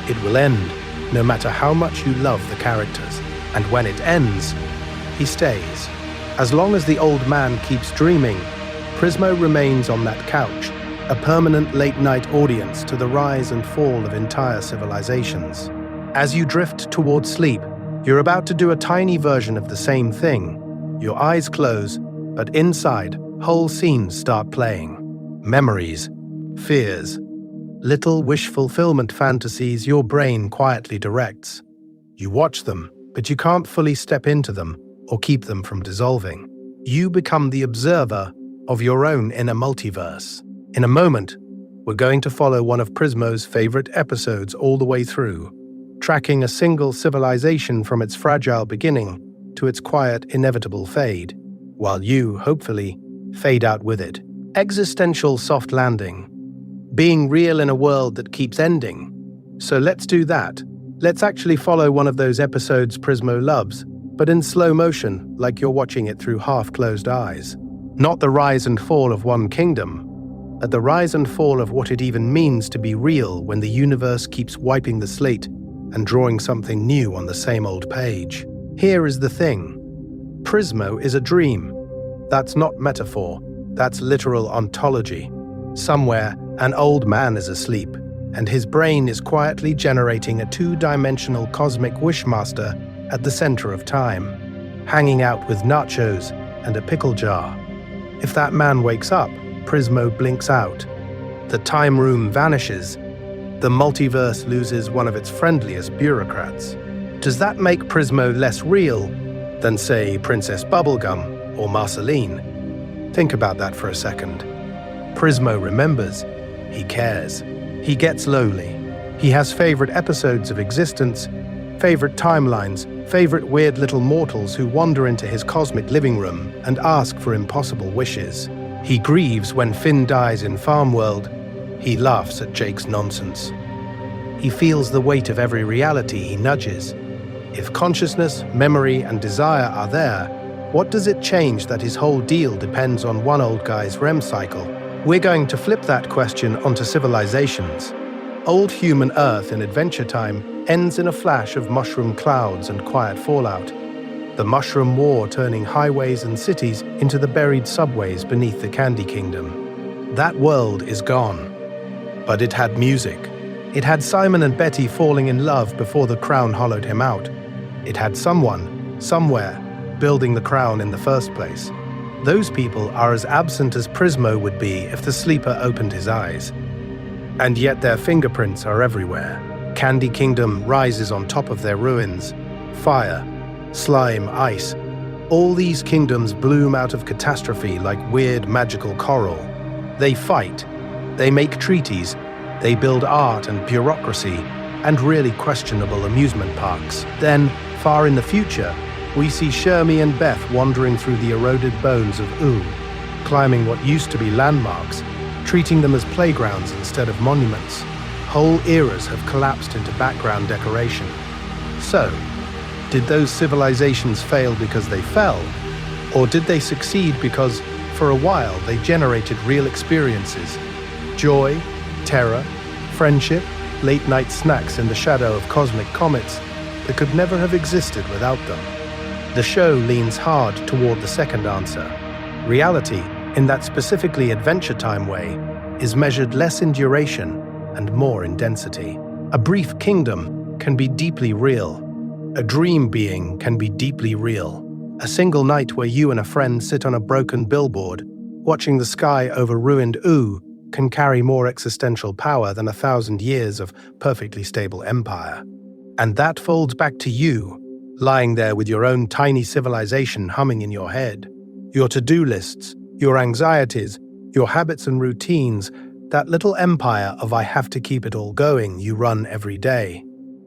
It will end, no matter how much you love the characters. And when it ends, he stays. As long as the old man keeps dreaming, Prismo remains on that couch, a permanent late-night audience to the rise and fall of entire civilizations. As you drift toward sleep, you're about to do a tiny version of the same thing. Your eyes close, but inside, whole scenes start playing. Memories, fears, little wish fulfillment fantasies your brain quietly directs. You watch them, but you can't fully step into them or keep them from dissolving. You become the observer of your own inner multiverse. In a moment, We're going to follow one of Prismo's favorite episodes all the way through, tracking a single civilization from its fragile beginning to its quiet, inevitable fade, while you, hopefully, fade out with it. Existential soft landing. Being real in a world that keeps ending. So let's do that. Let's actually follow one of those episodes Prismo loves, but in slow motion, like you're watching it through half-closed eyes. Not the rise and fall of one kingdom, but the rise and fall of what it even means to be real when the universe keeps wiping the slate and drawing something new on the same old page. Here is the thing. Prismo is a dream. That's not metaphor, that's literal ontology. Somewhere, an old man is asleep, and his brain is quietly generating a two-dimensional cosmic wishmaster at the center of time, hanging out with nachos and a pickle jar. If that man wakes up, Prismo blinks out. The time room vanishes. The multiverse loses one of its friendliest bureaucrats. Does that make Prismo less real than, say, Princess Bubblegum or Marceline? Think about that for a second. Prismo remembers. He cares. He gets lowly. He has favorite episodes of existence, favorite timelines, favorite weird little mortals who wander into his cosmic living room and ask for impossible wishes. He grieves when Finn dies in Farm World. He laughs at Jake's nonsense. He feels the weight of every reality he nudges. If consciousness, memory, and desire are there, what does it change that his whole deal depends on one old guy's REM cycle? We're going to flip that question onto civilizations. Old human Earth in Adventure Time ends in a flash of mushroom clouds and quiet fallout. The mushroom war turning highways and cities into the buried subways beneath the Candy Kingdom. That world is gone. But it had music. It had Simon and Betty falling in love before the crown hollowed him out. It had someone, somewhere, building the crown in the first place. Those people are as absent as Prismo would be if the sleeper opened his eyes. And yet their fingerprints are everywhere. Candy Kingdom rises on top of their ruins. Fire, slime, ice. All these kingdoms bloom out of catastrophe like weird magical coral. They fight. They make treaties. They build art and bureaucracy and really questionable amusement parks. Then, far in the future, we see Shermie and Beth wandering through the eroded bones of Ooh, climbing what used to be landmarks, treating them as playgrounds instead of monuments. Whole eras have collapsed into background decoration. So, did those civilizations fail because they fell? Or did they succeed because, for a while, they generated real experiences? Joy, terror, friendship, late-night snacks in the shadow of cosmic comets that could never have existed without them. The show leans hard toward the second answer. Reality, in that specifically Adventure Time way, is measured less in duration and more in density. A brief kingdom can be deeply real. A dream being can be deeply real. A single night where you and a friend sit on a broken billboard, watching the sky over ruined Ooh, can carry more existential power than 1,000 years of perfectly stable empire. And that folds back to you, lying there with your own tiny civilization humming in your head. Your to-do lists, your anxieties, your habits and routines, that little empire of I have to keep it all going you run every day.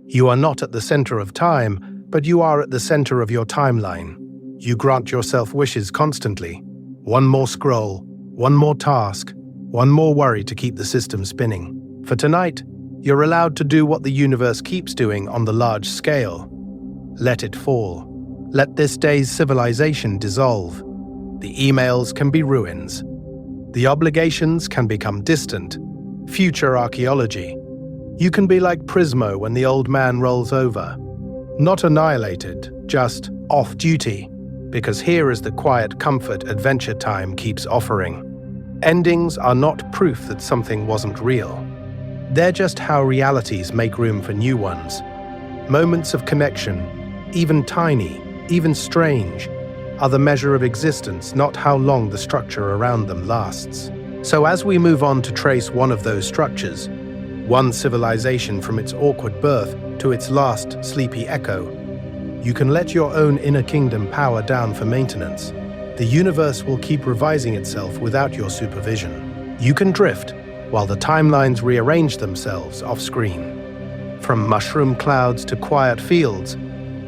You are not at the center of time, but you are at the center of your timeline. You grant yourself wishes constantly. One more scroll, one more task, one more worry to keep the system spinning. For tonight, you're allowed to do what the universe keeps doing on the large scale. Let it fall. Let this day's civilization dissolve. The emails can be ruins. The obligations can become distant. Future archaeology. You can be like Prismo when the old man rolls over. Not annihilated, just off-duty. Because here is the quiet comfort Adventure Time keeps offering. Endings are not proof that something wasn't real. They're just how realities make room for new ones. Moments of connection, even tiny, even strange, are the measure of existence, not how long the structure around them lasts. So as we move on to trace one of those structures, one civilization from its awkward birth to its last sleepy echo, you can let your own inner kingdom power down for maintenance. The universe will keep revising itself without your supervision. You can drift, while the timelines rearrange themselves off-screen. From mushroom clouds to quiet fields,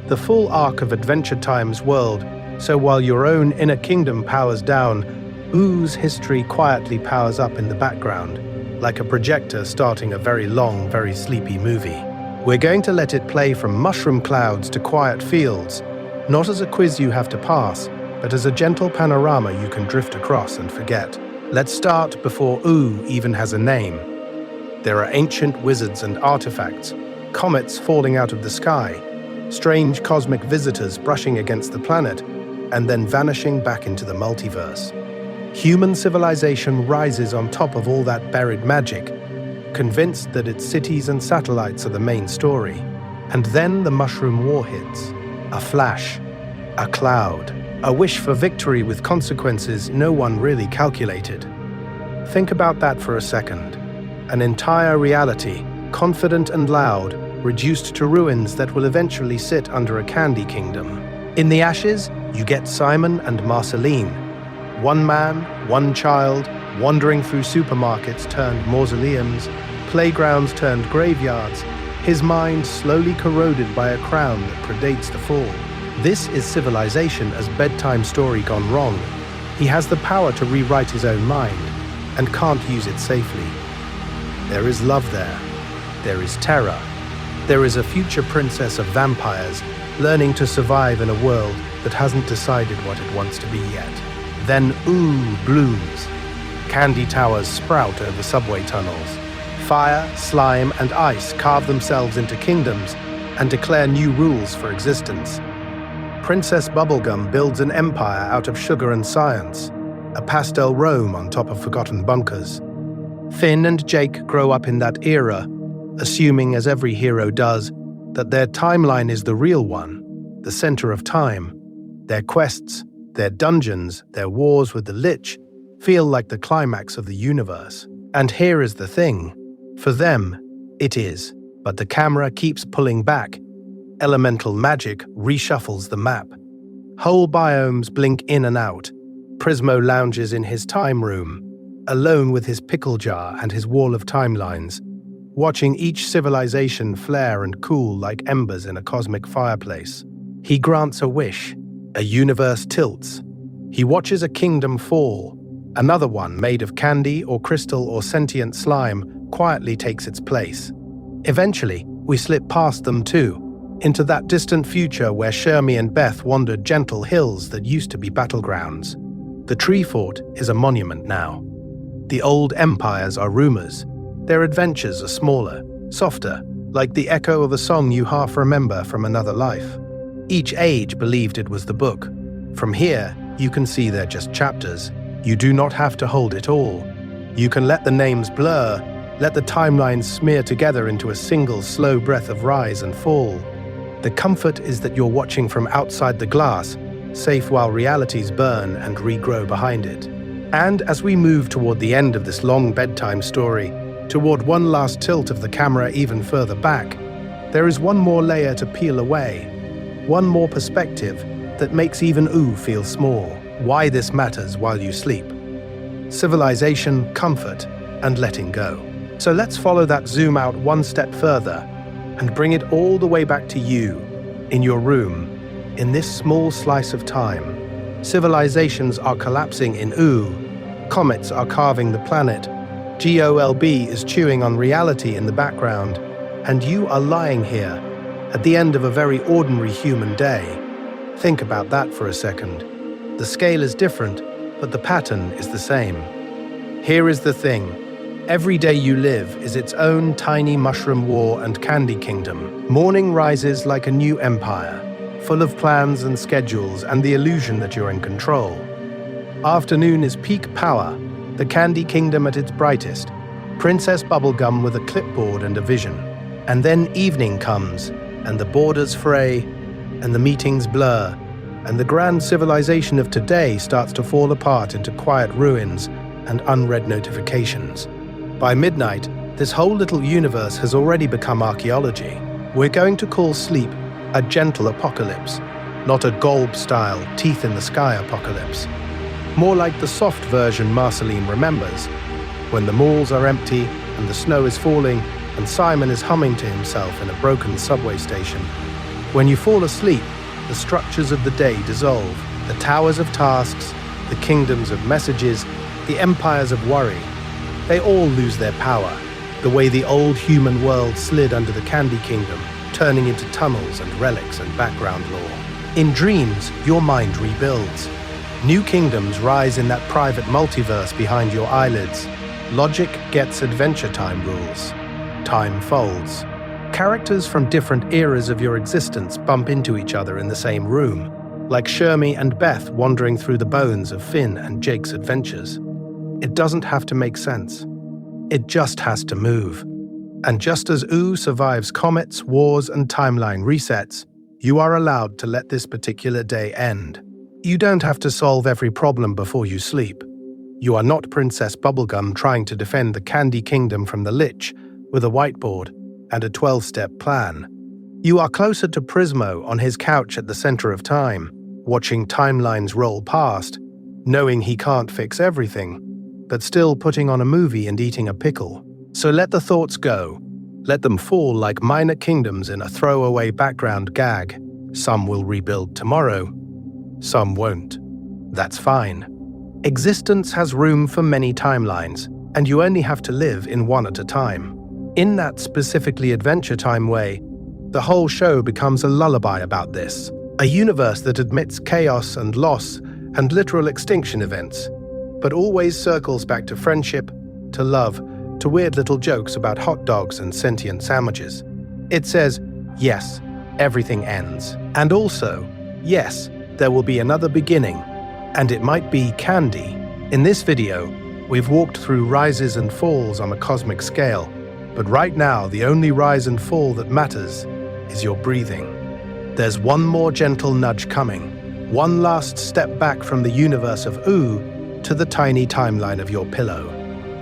the full arc of Adventure Time's world, so while your own inner kingdom powers down, Oo's history quietly powers up in the background, like a projector starting a very long, very sleepy movie. We're going to let it play from mushroom clouds to quiet fields, not as a quiz you have to pass, but as a gentle panorama you can drift across and forget. Let's start before Ooh even has a name. There are ancient wizards and artifacts, comets falling out of the sky, strange cosmic visitors brushing against the planet, and then vanishing back into the multiverse. Human civilization rises on top of all that buried magic, convinced that its cities and satellites are the main story. And then the mushroom war hits. A flash, a cloud, a wish for victory with consequences no one really calculated. Think about that for a second. An entire reality, confident and loud, reduced to ruins that will eventually sit under a candy kingdom. In the ashes, you get Simon and Marceline. One man, one child, wandering through supermarkets turned mausoleums, playgrounds turned graveyards, his mind slowly corroded by a crown that predates the fall. This is civilization as bedtime story gone wrong. He has the power to rewrite his own mind, and can't use it safely. There is love there. There is terror. There is a future princess of vampires learning to survive in a world that hasn't decided what it wants to be yet. Then Ooh blooms. Candy towers sprout over subway tunnels. Fire, slime, and ice carve themselves into kingdoms and declare new rules for existence. Princess Bubblegum builds an empire out of sugar and science, a pastel Rome on top of forgotten bunkers. Finn and Jake grow up in that era, assuming, as every hero does, that their timeline is the real one, the center of time. Their quests, their dungeons, their wars with the Lich feel like the climax of the universe. And here is the thing. For them, it is. But the camera keeps pulling back. Elemental magic reshuffles the map. Whole biomes blink in and out. Prismo lounges in his time room, alone with his pickle jar and his wall of timelines, watching each civilization flare and cool like embers in a cosmic fireplace. He grants a wish. A universe tilts. He watches a kingdom fall. Another one, made of candy or crystal or sentient slime, quietly takes its place. Eventually, we slip past them too, into that distant future where Shermie and Beth wandered gentle hills that used to be battlegrounds. The tree fort is a monument now. The old empires are rumors. Their adventures are smaller, softer, like the echo of a song you half remember from another life. Each age believed it was the book. From here, you can see they're just chapters. You do not have to hold it all. You can let the names blur, let the timelines smear together into a single slow breath of rise and fall. The comfort is that you're watching from outside the glass, safe while realities burn and regrow behind it. And as we move toward the end of this long bedtime story, toward one last tilt of the camera even further back, there is one more layer to peel away, one more perspective that makes even Ooh feel small. Why this matters while you sleep. Civilization, comfort, and letting go. So let's follow that zoom out one step further and bring it all the way back to you, in your room, in this small slice of time. Civilizations are collapsing in Ooh, comets are carving the planet, GOLB is chewing on reality in the background, and you are lying here, at the end of a very ordinary human day. Think about that for a second. The scale is different, but the pattern is the same. Here is the thing. Every day you live is its own tiny mushroom war and candy kingdom. Morning rises like a new empire, full of plans and schedules and the illusion that you're in control. Afternoon is peak power, the candy kingdom at its brightest, Princess Bubblegum with a clipboard and a vision. And then evening comes, and the borders fray, and the meetings blur, and the grand civilization of today starts to fall apart into quiet ruins and unread notifications. By midnight, this whole little universe has already become archaeology. We're going to call sleep a gentle apocalypse, not a Golb-style, teeth-in-the-sky apocalypse. More like the soft version Marceline remembers, when the malls are empty and the snow is falling and Simon is humming to himself in a broken subway station. When you fall asleep, the structures of the day dissolve, the towers of tasks, the kingdoms of messages, the empires of worry. They all lose their power, the way the old human world slid under the Candy Kingdom, turning into tunnels and relics and background lore. In dreams, your mind rebuilds. New kingdoms rise in that private multiverse behind your eyelids. Logic gets Adventure Time rules. Time folds. Characters from different eras of your existence bump into each other in the same room, like Shermie and Beth wandering through the bones of Finn and Jake's adventures. It doesn't have to make sense. It just has to move. And just as Ooh survives comets, wars, and timeline resets, you are allowed to let this particular day end. You don't have to solve every problem before you sleep. You are not Princess Bubblegum trying to defend the Candy Kingdom from the Lich with a whiteboard and a 12-step plan. You are closer to Prismo on his couch at the center of time, watching timelines roll past, knowing he can't fix everything, but still putting on a movie and eating a pickle. So let the thoughts go. Let them fall like minor kingdoms in a throwaway background gag. Some will rebuild tomorrow. Some won't. That's fine. Existence has room for many timelines, and you only have to live in one at a time. In that specifically Adventure Time way, the whole show becomes a lullaby about this. A universe that admits chaos and loss and literal extinction events, but always circles back to friendship, to love, to weird little jokes about hot dogs and sentient sandwiches. It says, yes, everything ends. And also, yes, there will be another beginning. And it might be candy. In this video, we've walked through rises and falls on a cosmic scale, but right now the only rise and fall that matters is your breathing. There's one more gentle nudge coming, one last step back from the universe of Ooh to the tiny timeline of your pillow.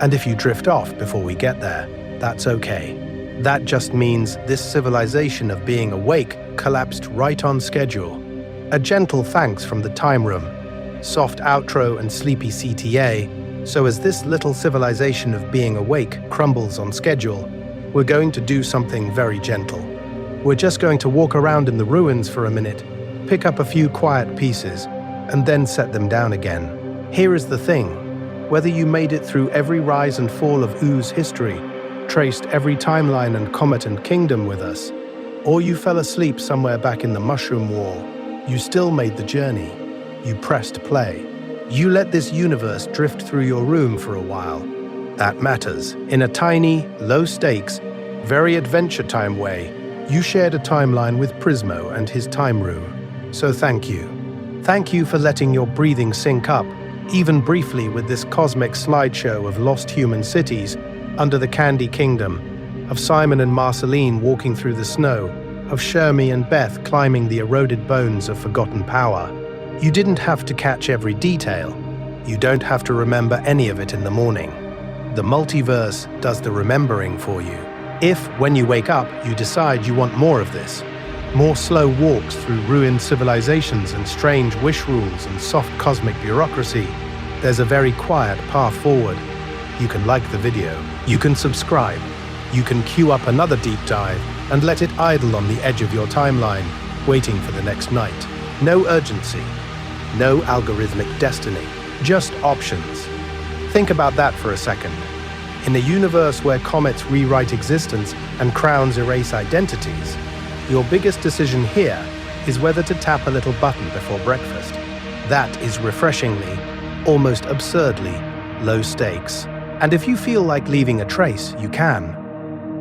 And if you drift off before we get there, that's okay. That just means this civilization of being awake collapsed right on schedule. A gentle thanks from the time room, soft outro and sleepy CTA, so as this little civilization of being awake crumbles on schedule, we're going to do something very gentle. We're just going to walk around in the ruins for a minute, pick up a few quiet pieces, and then set them down again. Here is the thing. Whether you made it through every rise and fall of Ooh's history, traced every timeline and comet and kingdom with us, or you fell asleep somewhere back in the Mushroom Wall, you still made the journey. You pressed play. You let this universe drift through your room for a while. That matters. In a tiny, low-stakes, very Adventure Time way, you shared a timeline with Prismo and his time room. So thank you. Thank you for letting your breathing sync up, even briefly, with this cosmic slideshow of lost human cities under the Candy Kingdom, of Simon and Marceline walking through the snow, of Shermie and Beth climbing the eroded bones of forgotten power. You didn't have to catch every detail. You don't have to remember any of it in the morning. The multiverse does the remembering for you. If, when you wake up, you decide you want more of this, more slow walks through ruined civilizations and strange wish rules and soft cosmic bureaucracy, there's a very quiet path forward. You can like the video, you can subscribe, you can queue up another deep dive and let it idle on the edge of your timeline, waiting for the next night. No urgency, no algorithmic destiny, just options. Think about that for a second. In a universe where comets rewrite existence and crowns erase identities, your biggest decision here is whether to tap a little button before breakfast. That is refreshingly, almost absurdly, low stakes. And if you feel like leaving a trace, you can.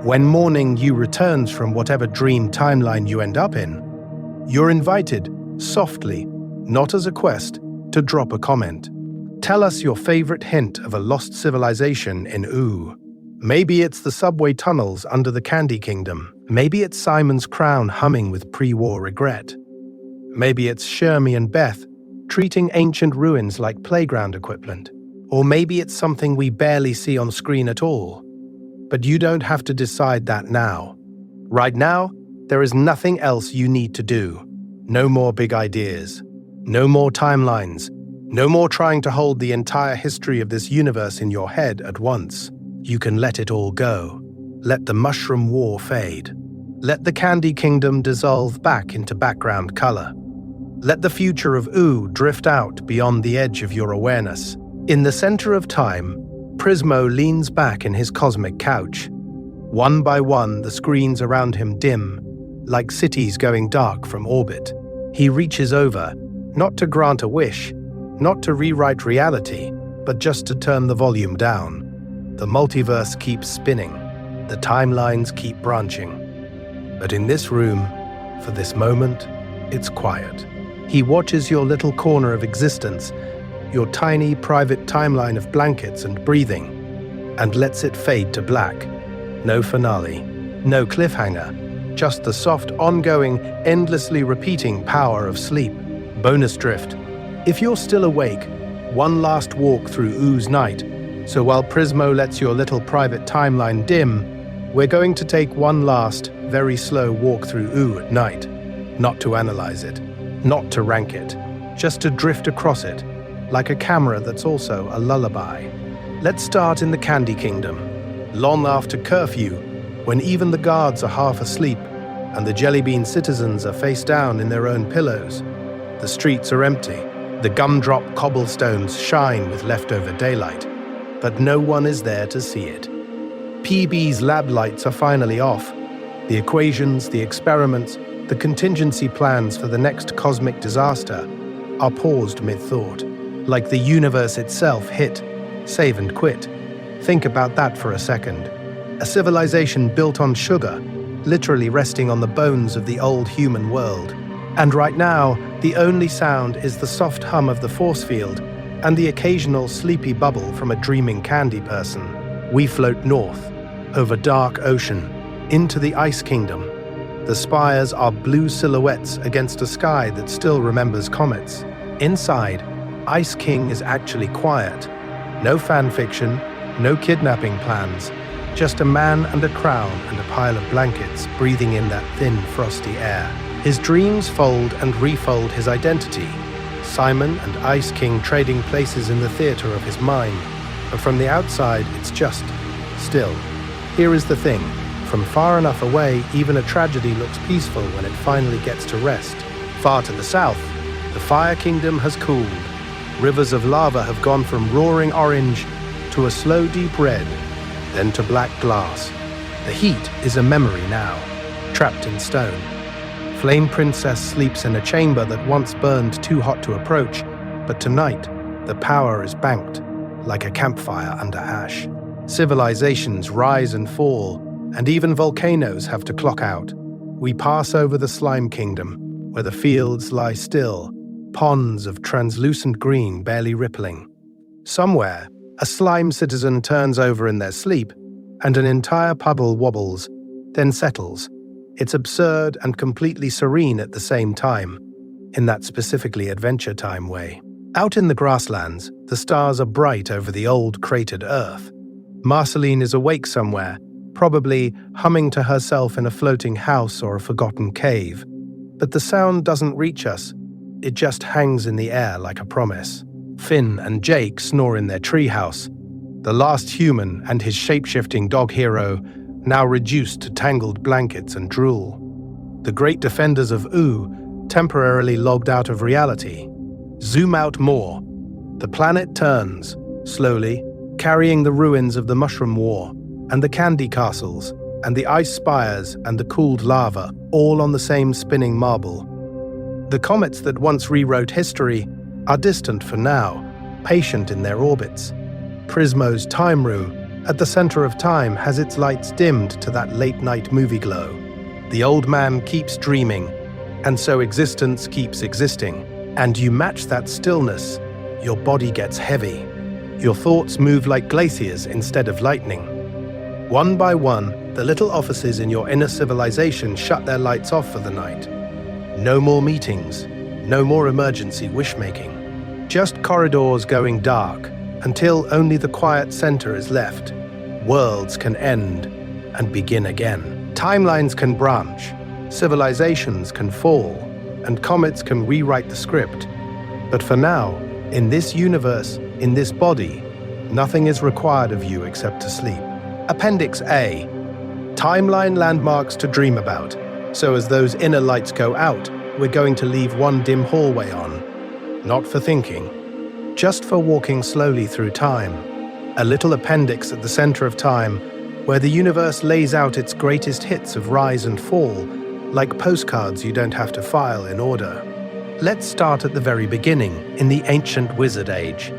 When morning you returns from whatever dream timeline you end up in, you're invited, softly, not as a quest, to drop a comment. Tell us your favorite hint of a lost civilization in Ooh. Maybe it's the subway tunnels under the Candy Kingdom. Maybe it's Simon's crown humming with pre-war regret. Maybe it's Shermie and Beth treating ancient ruins like playground equipment. Or maybe it's something we barely see on screen at all. But you don't have to decide that now. Right now, there is nothing else you need to do. No more big ideas. No more timelines. No more trying to hold the entire history of this universe in your head at once. You can let it all go. Let the mushroom war fade. Let the Candy Kingdom dissolve back into background color. Let the future of Ooh drift out beyond the edge of your awareness. In the center of time, Prismo leans back in his cosmic couch. One by one, the screens around him dim, like cities going dark from orbit. He reaches over, not to grant a wish, not to rewrite reality, but just to turn the volume down. The multiverse keeps spinning. The timelines keep branching. But in this room, for this moment, it's quiet. He watches your little corner of existence, your tiny private timeline of blankets and breathing, and lets it fade to black. No finale, no cliffhanger, just the soft, ongoing, endlessly repeating power of sleep. Bonus drift. If you're still awake, one last walk through Ooh's night. So while Prismo lets your little private timeline dim, we're going to take one last, very slow walk through Ooh at night. Not to analyze it, not to rank it, just to drift across it, like a camera that's also a lullaby. Let's start in the Candy Kingdom, long after curfew, when even the guards are half asleep and the Jellybean citizens are face down in their own pillows. The streets are empty. The gumdrop cobblestones shine with leftover daylight, but no one is there to see it. PB's lab lights are finally off. The equations, the experiments, the contingency plans for the next cosmic disaster are paused mid-thought, like the universe itself hit, save and quit. Think about that for a second. A civilization built on sugar, literally resting on the bones of the old human world. And right now, the only sound is the soft hum of the force field and the occasional sleepy bubble from a dreaming candy person. We float north, over dark ocean, into the Ice Kingdom. The spires are blue silhouettes against a sky that still remembers comets. Inside, Ice King is actually quiet. No fan fiction, no kidnapping plans, just a man and a crown and a pile of blankets breathing in that thin, frosty air. His dreams fold and refold his identity. Simon and Ice King trading places in the theater of his mind. But from the outside, it's just still. Here is the thing. From far enough away, even a tragedy looks peaceful when it finally gets to rest. Far to the south, the Fire Kingdom has cooled. Rivers of lava have gone from roaring orange to a slow deep red, then to black glass. The heat is a memory now, trapped in stone. Flame Princess sleeps in a chamber that once burned too hot to approach, but tonight, the power is banked, like a campfire under ash. Civilizations rise and fall, and even volcanoes have to clock out. We pass over the Slime Kingdom, where the fields lie still, ponds of translucent green barely rippling. Somewhere, a slime citizen turns over in their sleep, and an entire puddle wobbles, then settles. It's absurd and completely serene at the same time, in that specifically Adventure Time way. Out in the grasslands, the stars are bright over the old cratered Earth. Marceline is awake somewhere, probably humming to herself in a floating house or a forgotten cave. But the sound doesn't reach us. It just hangs in the air like a promise. Finn and Jake snore in their treehouse. The last human and his shape-shifting dog hero, now reduced to tangled blankets and drool. The great defenders of Ooh, temporarily logged out of reality. Zoom out more. The planet turns, slowly, carrying the ruins of the Mushroom War, and the Candy Castles, and the ice spires and the cooled lava, all on the same spinning marble. The comets that once rewrote history are distant for now, patient in their orbits. Prismo's time room, at the center of time, has its lights dimmed to that late-night movie glow. The old man keeps dreaming, and so existence keeps existing. And you match that stillness, your body gets heavy. Your thoughts move like glaciers instead of lightning. One by one, the little offices in your inner civilization shut their lights off for the night. No more meetings, no more emergency wish-making. Just corridors going dark, until only the quiet center is left. Worlds can end and begin again. Timelines can branch, civilizations can fall, and comets can rewrite the script. But for now, In this universe, in this body, nothing is required of you except to sleep. Appendix A. Timeline landmarks to dream about. So as those inner lights go out, we're going to leave one dim hallway on. Not for thinking, just for walking slowly through time. A little appendix at the center of time, where the universe lays out its greatest hits of rise and fall, like postcards you don't have to file in order. Let's start at the very beginning, in the ancient wizard age.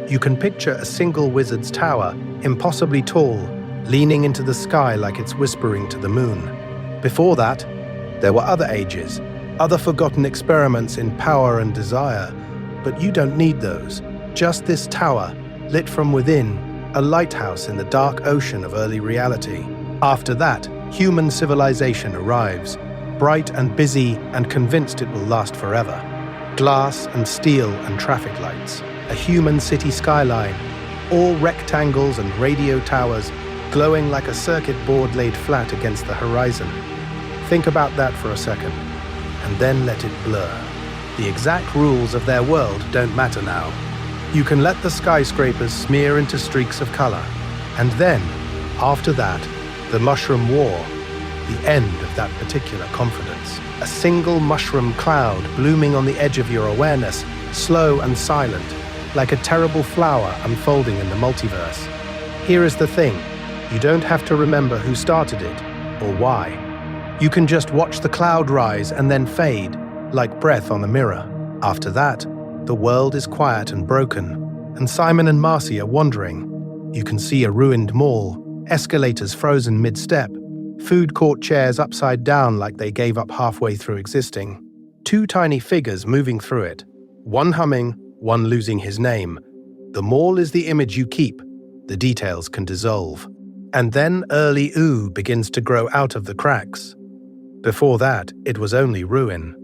You can picture a single wizard's tower, impossibly tall, leaning into the sky like it's whispering to the moon. Before that, there were other ages, other forgotten experiments in power and desire, but you don't need those. Just this tower, lit from within, a lighthouse in the dark ocean of early reality. After that, human civilization arrives, bright and busy and convinced it will last forever. Glass and steel and traffic lights, a human city skyline, all rectangles and radio towers glowing like a circuit board laid flat against the horizon. Think about that for a second, and then let it blur. The exact rules of their world don't matter now. You can let the skyscrapers smear into streaks of color, and then, after that, the mushroom war, the end of that particular confidence. A single mushroom cloud blooming on the edge of your awareness, slow and silent, like a terrible flower unfolding in the multiverse. Here is the thing, you don't have to remember who started it, or why. You can just watch the cloud rise and then fade, like breath on a mirror. After that, the world is quiet and broken, and Simon and Marcy are wandering. You can see a ruined mall, escalators frozen mid-step, food court chairs upside down like they gave up halfway through existing. Two tiny figures moving through it, one humming, one losing his name. The mall is the image you keep, the details can dissolve. And then early ooh begins to grow out of the cracks. Before that, it was only ruin.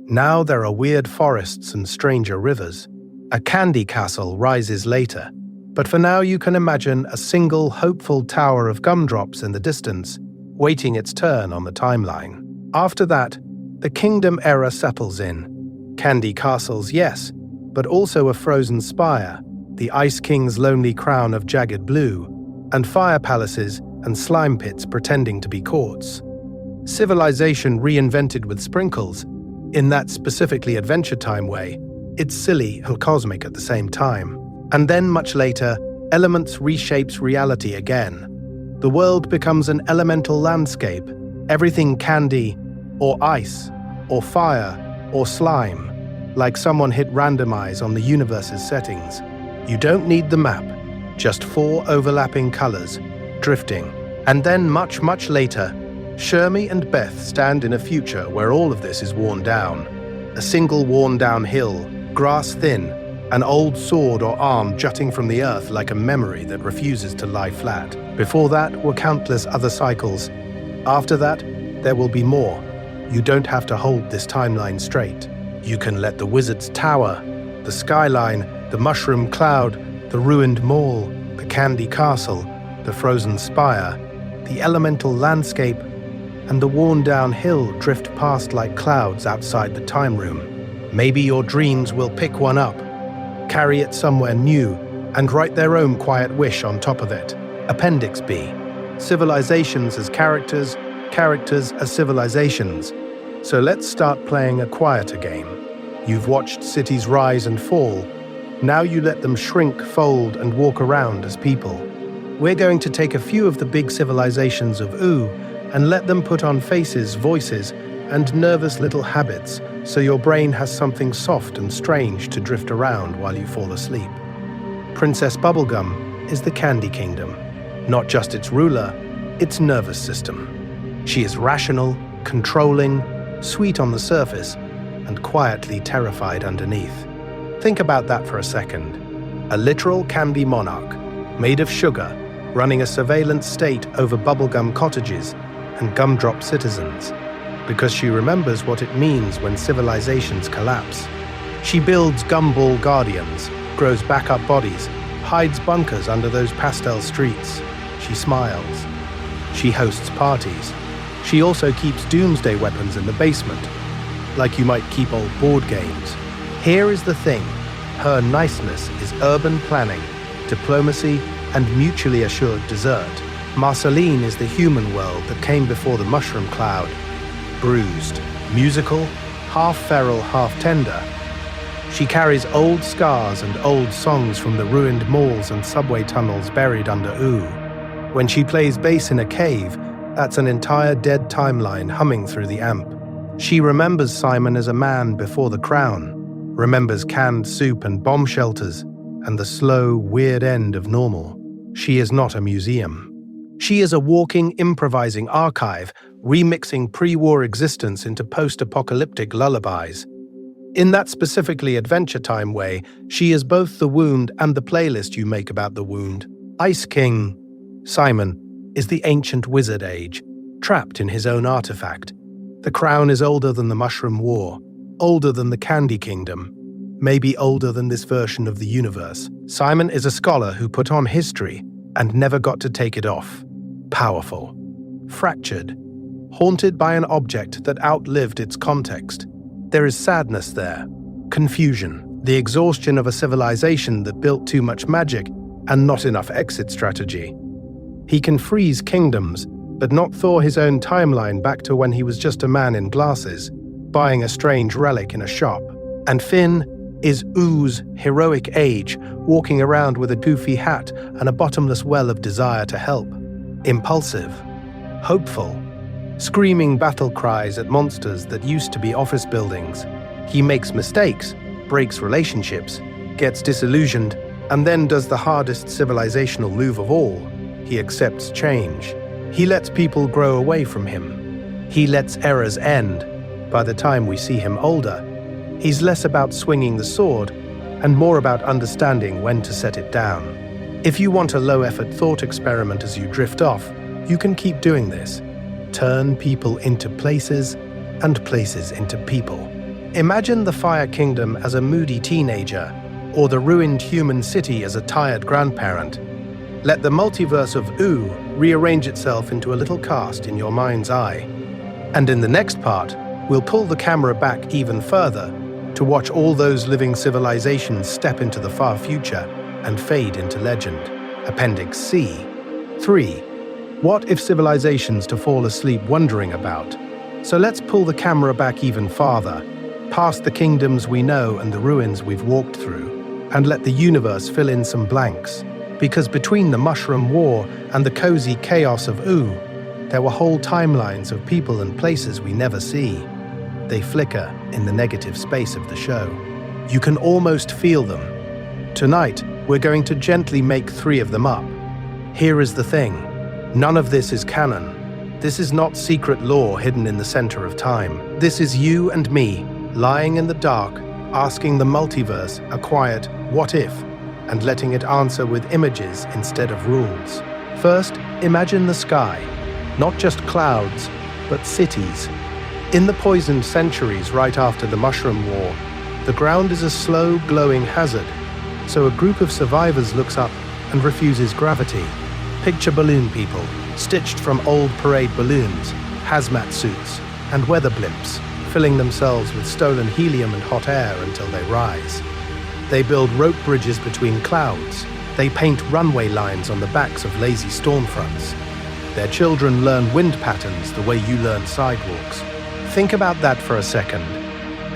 Now there are weird forests and stranger rivers. A candy castle rises later, but for now you can imagine a single hopeful tower of gumdrops in the distance, waiting its turn on the timeline. After that, the kingdom era settles in. Candy castles, yes, but also a frozen spire, the Ice King's lonely crown of jagged blue, and fire palaces and slime pits pretending to be courts. Civilization reinvented with sprinkles, in that specifically Adventure Time way. It's silly and cosmic at the same time. And then much later, Elements reshapes reality again. The world becomes an elemental landscape, everything candy, or ice, or fire, or slime, like someone hit randomize on the universe's settings. You don't need the map, just 4 overlapping colors, drifting. And then much, much later, Shermie and Beth stand in a future where all of this is worn down. A single worn-down hill, grass thin, an old sword or arm jutting from the earth like a memory that refuses to lie flat. Before that were countless other cycles. After that, there will be more. You don't have to hold this timeline straight. You can let the wizard's tower, the skyline, the mushroom cloud, the ruined mall, the candy castle, the frozen spire, the elemental landscape, and the worn-down hill drift past like clouds outside the time room. Maybe your dreams will pick one up, carry it somewhere new, and write their own quiet wish on top of it. Appendix B. Civilizations as characters, characters as civilizations. So let's start playing a quieter game. You've watched cities rise and fall. Now you let them shrink, fold, and walk around as people. We're going to take a few of the big civilizations of Ooh and let them put on faces, voices, and nervous little habits, so your brain has something soft and strange to drift around while you fall asleep. Princess Bubblegum is the Candy Kingdom, not just its ruler, its nervous system. She is rational, controlling, sweet on the surface, and quietly terrified underneath. Think about that for a second. A literal candy monarch, made of sugar, running a surveillance state over bubblegum cottages and gumdrop citizens, because she remembers what it means when civilizations collapse. She builds gumball guardians, grows backup bodies, hides bunkers under those pastel streets. She smiles. She hosts parties. She also keeps doomsday weapons in the basement, like you might keep old board games. Here is the thing. Her niceness is urban planning, diplomacy, and mutually assured desert. Marceline is the human world that came before the mushroom cloud. Bruised, musical, half feral, half tender. She carries old scars and old songs from the ruined malls and subway tunnels buried under ooh. When she plays bass in a cave, that's an entire dead timeline humming through the amp. She remembers Simon as a man before the crown, remembers canned soup and bomb shelters, and the slow, weird end of normal. She is not a museum. She is a walking, improvising archive, remixing pre-war existence into post-apocalyptic lullabies. In that specifically Adventure Time way, she is both the wound and the playlist you make about the wound. Ice King Simon is the ancient wizard age, trapped in his own artifact. The crown is older than the Mushroom War, older than the Candy Kingdom, maybe older than this version of the universe. Simon is a scholar who put on history and never got to take it off. Powerful, fractured, haunted by an object that outlived its context. There is sadness there, confusion, the exhaustion of a civilization that built too much magic and not enough exit strategy. He can freeze kingdoms, but not thaw his own timeline back to when he was just a man in glasses, buying a strange relic in a shop. And Finn is Ooh's heroic age, walking around with a goofy hat and a bottomless well of desire to help. Impulsive, hopeful, screaming battle cries at monsters that used to be office buildings. He makes mistakes, breaks relationships, gets disillusioned, and then does the hardest civilizational move of all. He accepts change. He lets people grow away from him. He lets errors end. By the time we see him older, he's less about swinging the sword and more about understanding when to set it down. If you want a low-effort thought experiment as you drift off, you can keep doing this. Turn people into places and places into people. Imagine the Fire Kingdom as a moody teenager, or the ruined human city as a tired grandparent. Let the multiverse of Ooh rearrange itself into a little cast in your mind's eye. And in the next part, we'll pull the camera back even further to watch all those living civilizations step into the far future and fade into legend. Appendix C. 3. What if civilizations to fall asleep wondering about? So let's pull the camera back even farther, past the kingdoms we know and the ruins we've walked through, and let the universe fill in some blanks. Because between the Mushroom War and the cozy chaos of Ooh, there were whole timelines of people and places we never see. They flicker in the negative space of the show. You can almost feel them. Tonight, we're going to gently make 3 of them up. Here is the thing. None of this is canon. This is not secret lore hidden in the center of time. This is you and me, lying in the dark, asking the multiverse a quiet what if, and letting it answer with images instead of rules. First, imagine the sky. Not just clouds, but cities. In the poisoned centuries right after the Mushroom War, the ground is a slow, glowing hazard, so a group of survivors looks up and refuses gravity. Picture balloon people, stitched from old parade balloons, hazmat suits, and weather blimps, filling themselves with stolen helium and hot air until they rise. They build rope bridges between clouds. They paint runway lines on the backs of lazy storm fronts. Their children learn wind patterns the way you learn sidewalks. Think about that for a second.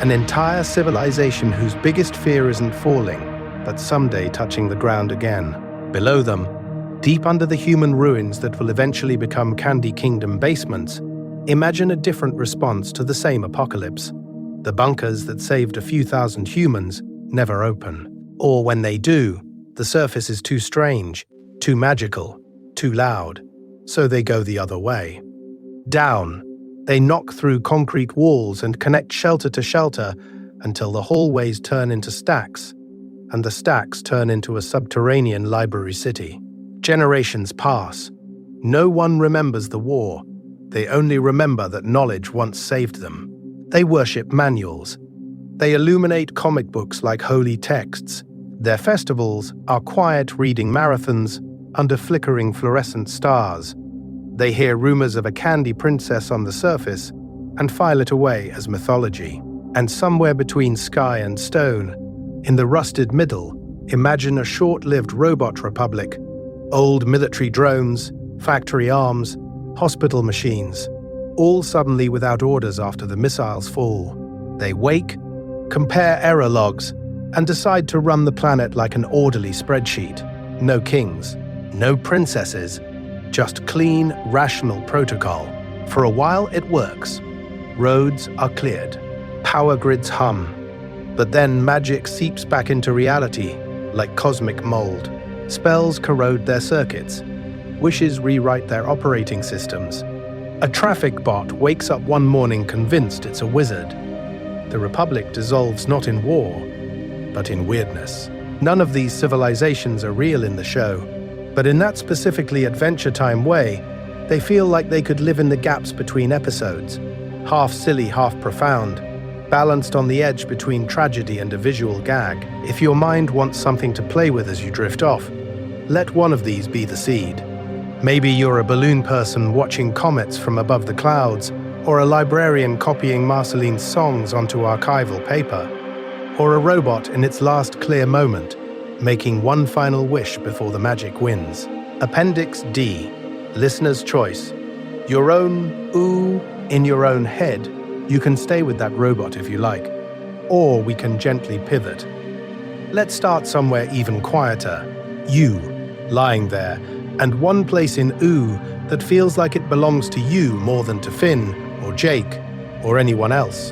An entire civilization whose biggest fear isn't falling, but someday touching the ground again. Below them, deep under the human ruins that will eventually become Candy Kingdom basements, imagine a different response to the same apocalypse. The bunkers that saved a few thousand humans never open. Or when they do, the surface is too strange, too magical, too loud, so they go the other way. Down, they knock through concrete walls and connect shelter to shelter until the hallways turn into stacks, and the stacks turn into a subterranean library city. Generations pass. No one remembers the war. They only remember that knowledge once saved them. They worship manuals. They illuminate comic books like holy texts. Their festivals are quiet reading marathons under flickering fluorescent stars. They hear rumors of a candy princess on the surface and file it away as mythology. And somewhere between sky and stone, In the rusted middle, imagine a short-lived robot republic. Old military drones, factory arms, hospital machines, all suddenly without orders after the missiles fall. They wake, compare error logs, and decide to run the planet like an orderly spreadsheet. No kings, no princesses, just clean, rational protocol. For a while, it works. Roads are cleared. Power grids hum. But then magic seeps back into reality, like cosmic mold. Spells corrode their circuits. Wishes rewrite their operating systems. A traffic bot wakes up one morning convinced it's a wizard. The Republic dissolves not in war, but in weirdness. None of these civilizations are real in the show, but in that specifically Adventure Time way, they feel like they could live in the gaps between episodes, half silly, half profound, balanced on the edge between tragedy and a visual gag. If your mind wants something to play with as you drift off, let one of these be the seed. Maybe you're a balloon person watching comets from above the clouds, or a librarian copying Marceline's songs onto archival paper, or a robot in its last clear moment, making one final wish before the magic wins. Appendix D, Listener's Choice. Your own ooh in your own head. You can stay with that robot if you like, or we can gently pivot. Let's start somewhere even quieter. You, lying there, and one place in ooh that feels like it belongs to you more than to Finn, or Jake, or anyone else.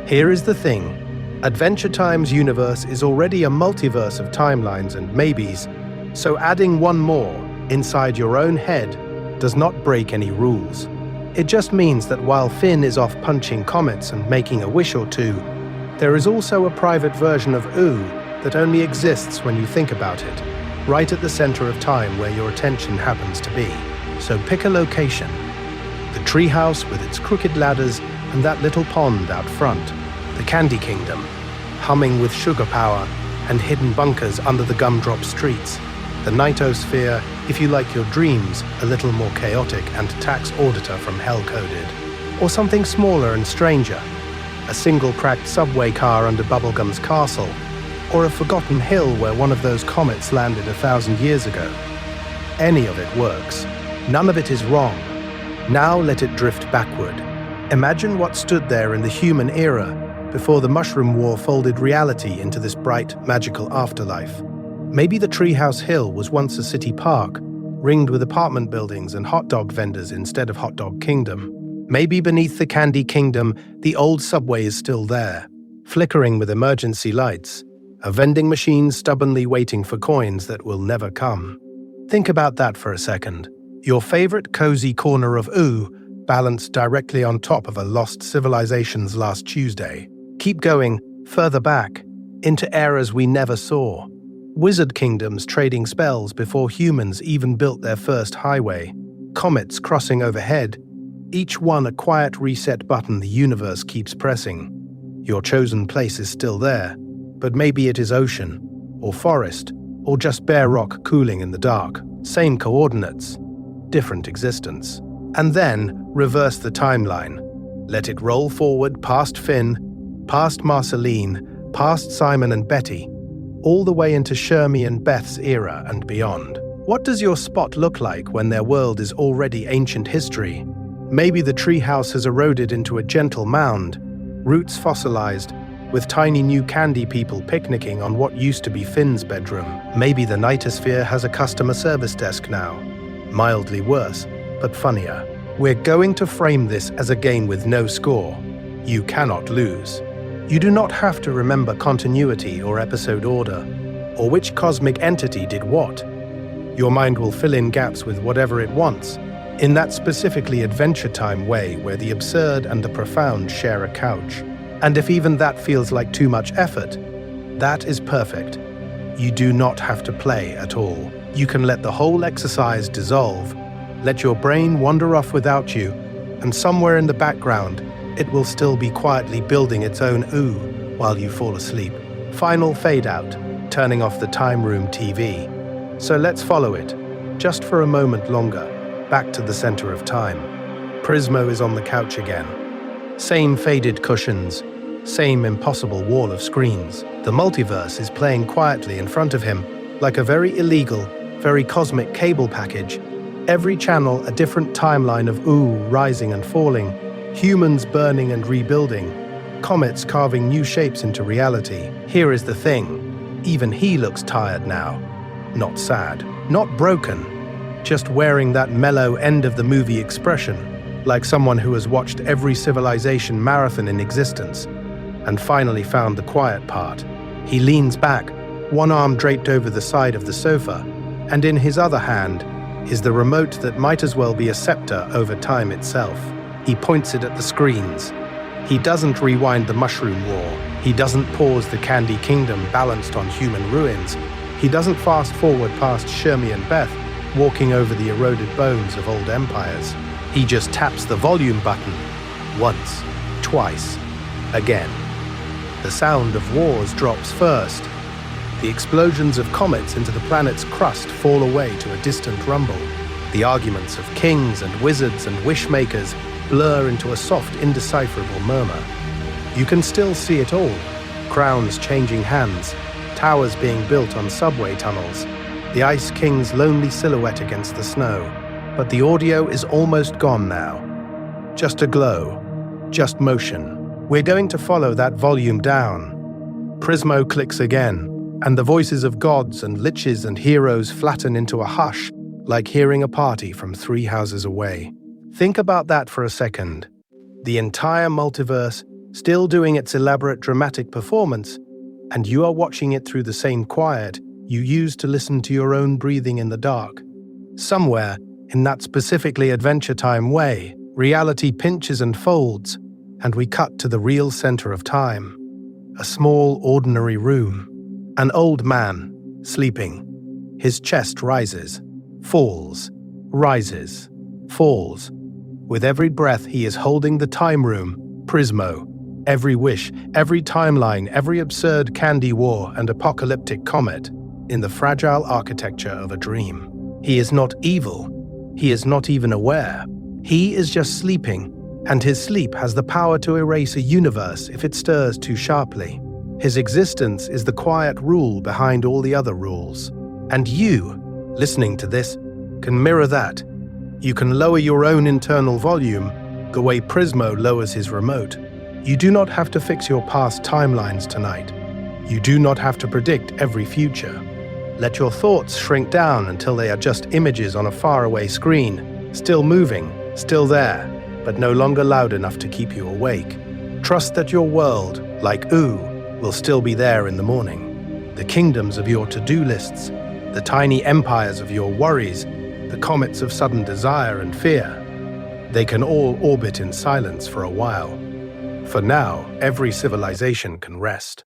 Here is the thing. Adventure Time's universe is already a multiverse of timelines and maybes, so adding one more inside your own head does not break any rules. It just means that while Finn is off punching comets and making a wish or two, there is also a private version of ooh that only exists when you think about it, right at the center of time where your attention happens to be. So pick a location. The treehouse with its crooked ladders and that little pond out front. The Candy Kingdom, humming with sugar power and hidden bunkers under the gumdrop streets. The Nitosphere, if you like your dreams a little more chaotic and tax auditor from hell-coded. Or something smaller and stranger. A single cracked subway car under Bubblegum's castle. Or a forgotten hill where one of those comets landed 1,000 years ago. Any of it works. None of it is wrong. Now let it drift backward. Imagine what stood there in the human era before the Mushroom War folded reality into this bright, magical afterlife. Maybe the Treehouse Hill was once a city park, ringed with apartment buildings and hot dog vendors instead of Hot Dog Kingdom. Maybe beneath the Candy Kingdom, the old subway is still there, flickering with emergency lights, a vending machine stubbornly waiting for coins that will never come. Think about that for a second. Your favorite cozy corner of ooh, balanced directly on top of a lost civilization's last Tuesday. Keep going, further back, into eras we never saw. Wizard kingdoms trading spells before humans even built their first highway. Comets crossing overhead, each one a quiet reset button the universe keeps pressing. Your chosen place is still there, but maybe it is ocean, or forest, or just bare rock cooling in the dark. Same coordinates, different existence. And then, reverse the timeline. Let it roll forward past Finn, past Marceline, past Simon and Betty, all the way into Shermie and Beth's era and beyond. What does your spot look like when their world is already ancient history? Maybe the treehouse has eroded into a gentle mound, roots fossilized, with tiny new candy people picnicking on what used to be Finn's bedroom. Maybe the Nitosphere has a customer service desk now. Mildly worse, but funnier. We're going to frame this as a game with no score. You cannot lose. You do not have to remember continuity or episode order, or which cosmic entity did what. Your mind will fill in gaps with whatever it wants, in that specifically Adventure Time way where the absurd and the profound share a couch. And if even that feels like too much effort, that is perfect. You do not have to play at all. You can let the whole exercise dissolve, let your brain wander off without you, and somewhere in the background, it will still be quietly building its own ooh while you fall asleep. Final fade out, turning off the Time Room TV. So let's follow it, just for a moment longer, back to the center of time. Prismo is on the couch again. Same faded cushions, Same impossible wall of screens. The multiverse is playing quietly in front of him, like a very illegal, very cosmic cable package. Every channel a different timeline of rising and falling, humans burning and rebuilding, comets carving new shapes into reality. Here is the thing. Even he looks tired now. Not sad, not broken, just wearing that mellow end-of-the-movie expression, like someone who has watched every civilization marathon in existence and finally found the quiet part. He leans back, one arm draped over the side of the sofa, and in his other hand is the remote that might as well be a scepter over time itself. He points it at the screens. He doesn't rewind the Mushroom War. He doesn't pause the Candy Kingdom balanced on human ruins. He doesn't fast forward past Shermie and Beth, walking over the eroded bones of old empires. He just taps the volume button. Once, twice, again. The sound of wars drops first. The explosions of comets into the planet's crust fall away to a distant rumble. The arguments of kings and wizards and wishmakers blur into a soft, indecipherable murmur. You can still see it all. Crowns changing hands, towers being built on subway tunnels, the Ice King's lonely silhouette against the snow. But the audio is almost gone now. Just a glow, just motion. We're going to follow that volume down. Prismo clicks again, and the voices of gods and liches and heroes flatten into a hush, like hearing a party from 3 houses away. Think about that for a second. The entire multiverse still doing its elaborate dramatic performance, and you are watching it through the same quiet you used to listen to your own breathing in the dark. Somewhere, in that specifically Adventure Time way, reality pinches and folds, and we cut to the real center of time. A small, ordinary room. An old man, sleeping. His chest rises, falls, rises, falls. With every breath he is holding the time room, Prismo, every wish, every timeline, every absurd candy war and apocalyptic comet, in the fragile architecture of a dream. He is not evil. He is not even aware. He is just sleeping, and his sleep has the power to erase a universe if it stirs too sharply. His existence is the quiet rule behind all the other rules. And you, listening to this, can mirror that. You can lower your own internal volume, the way Prismo lowers his remote. You do not have to fix your past timelines tonight. You do not have to predict every future. Let your thoughts shrink down until they are just images on a faraway screen, still moving, still there, but no longer loud enough to keep you awake. Trust that your world, like will still be there in the morning. The kingdoms of your to-do lists, the tiny empires of your worries, the comets of sudden desire and fear, they can all orbit in silence for a while. For now, every civilization can rest.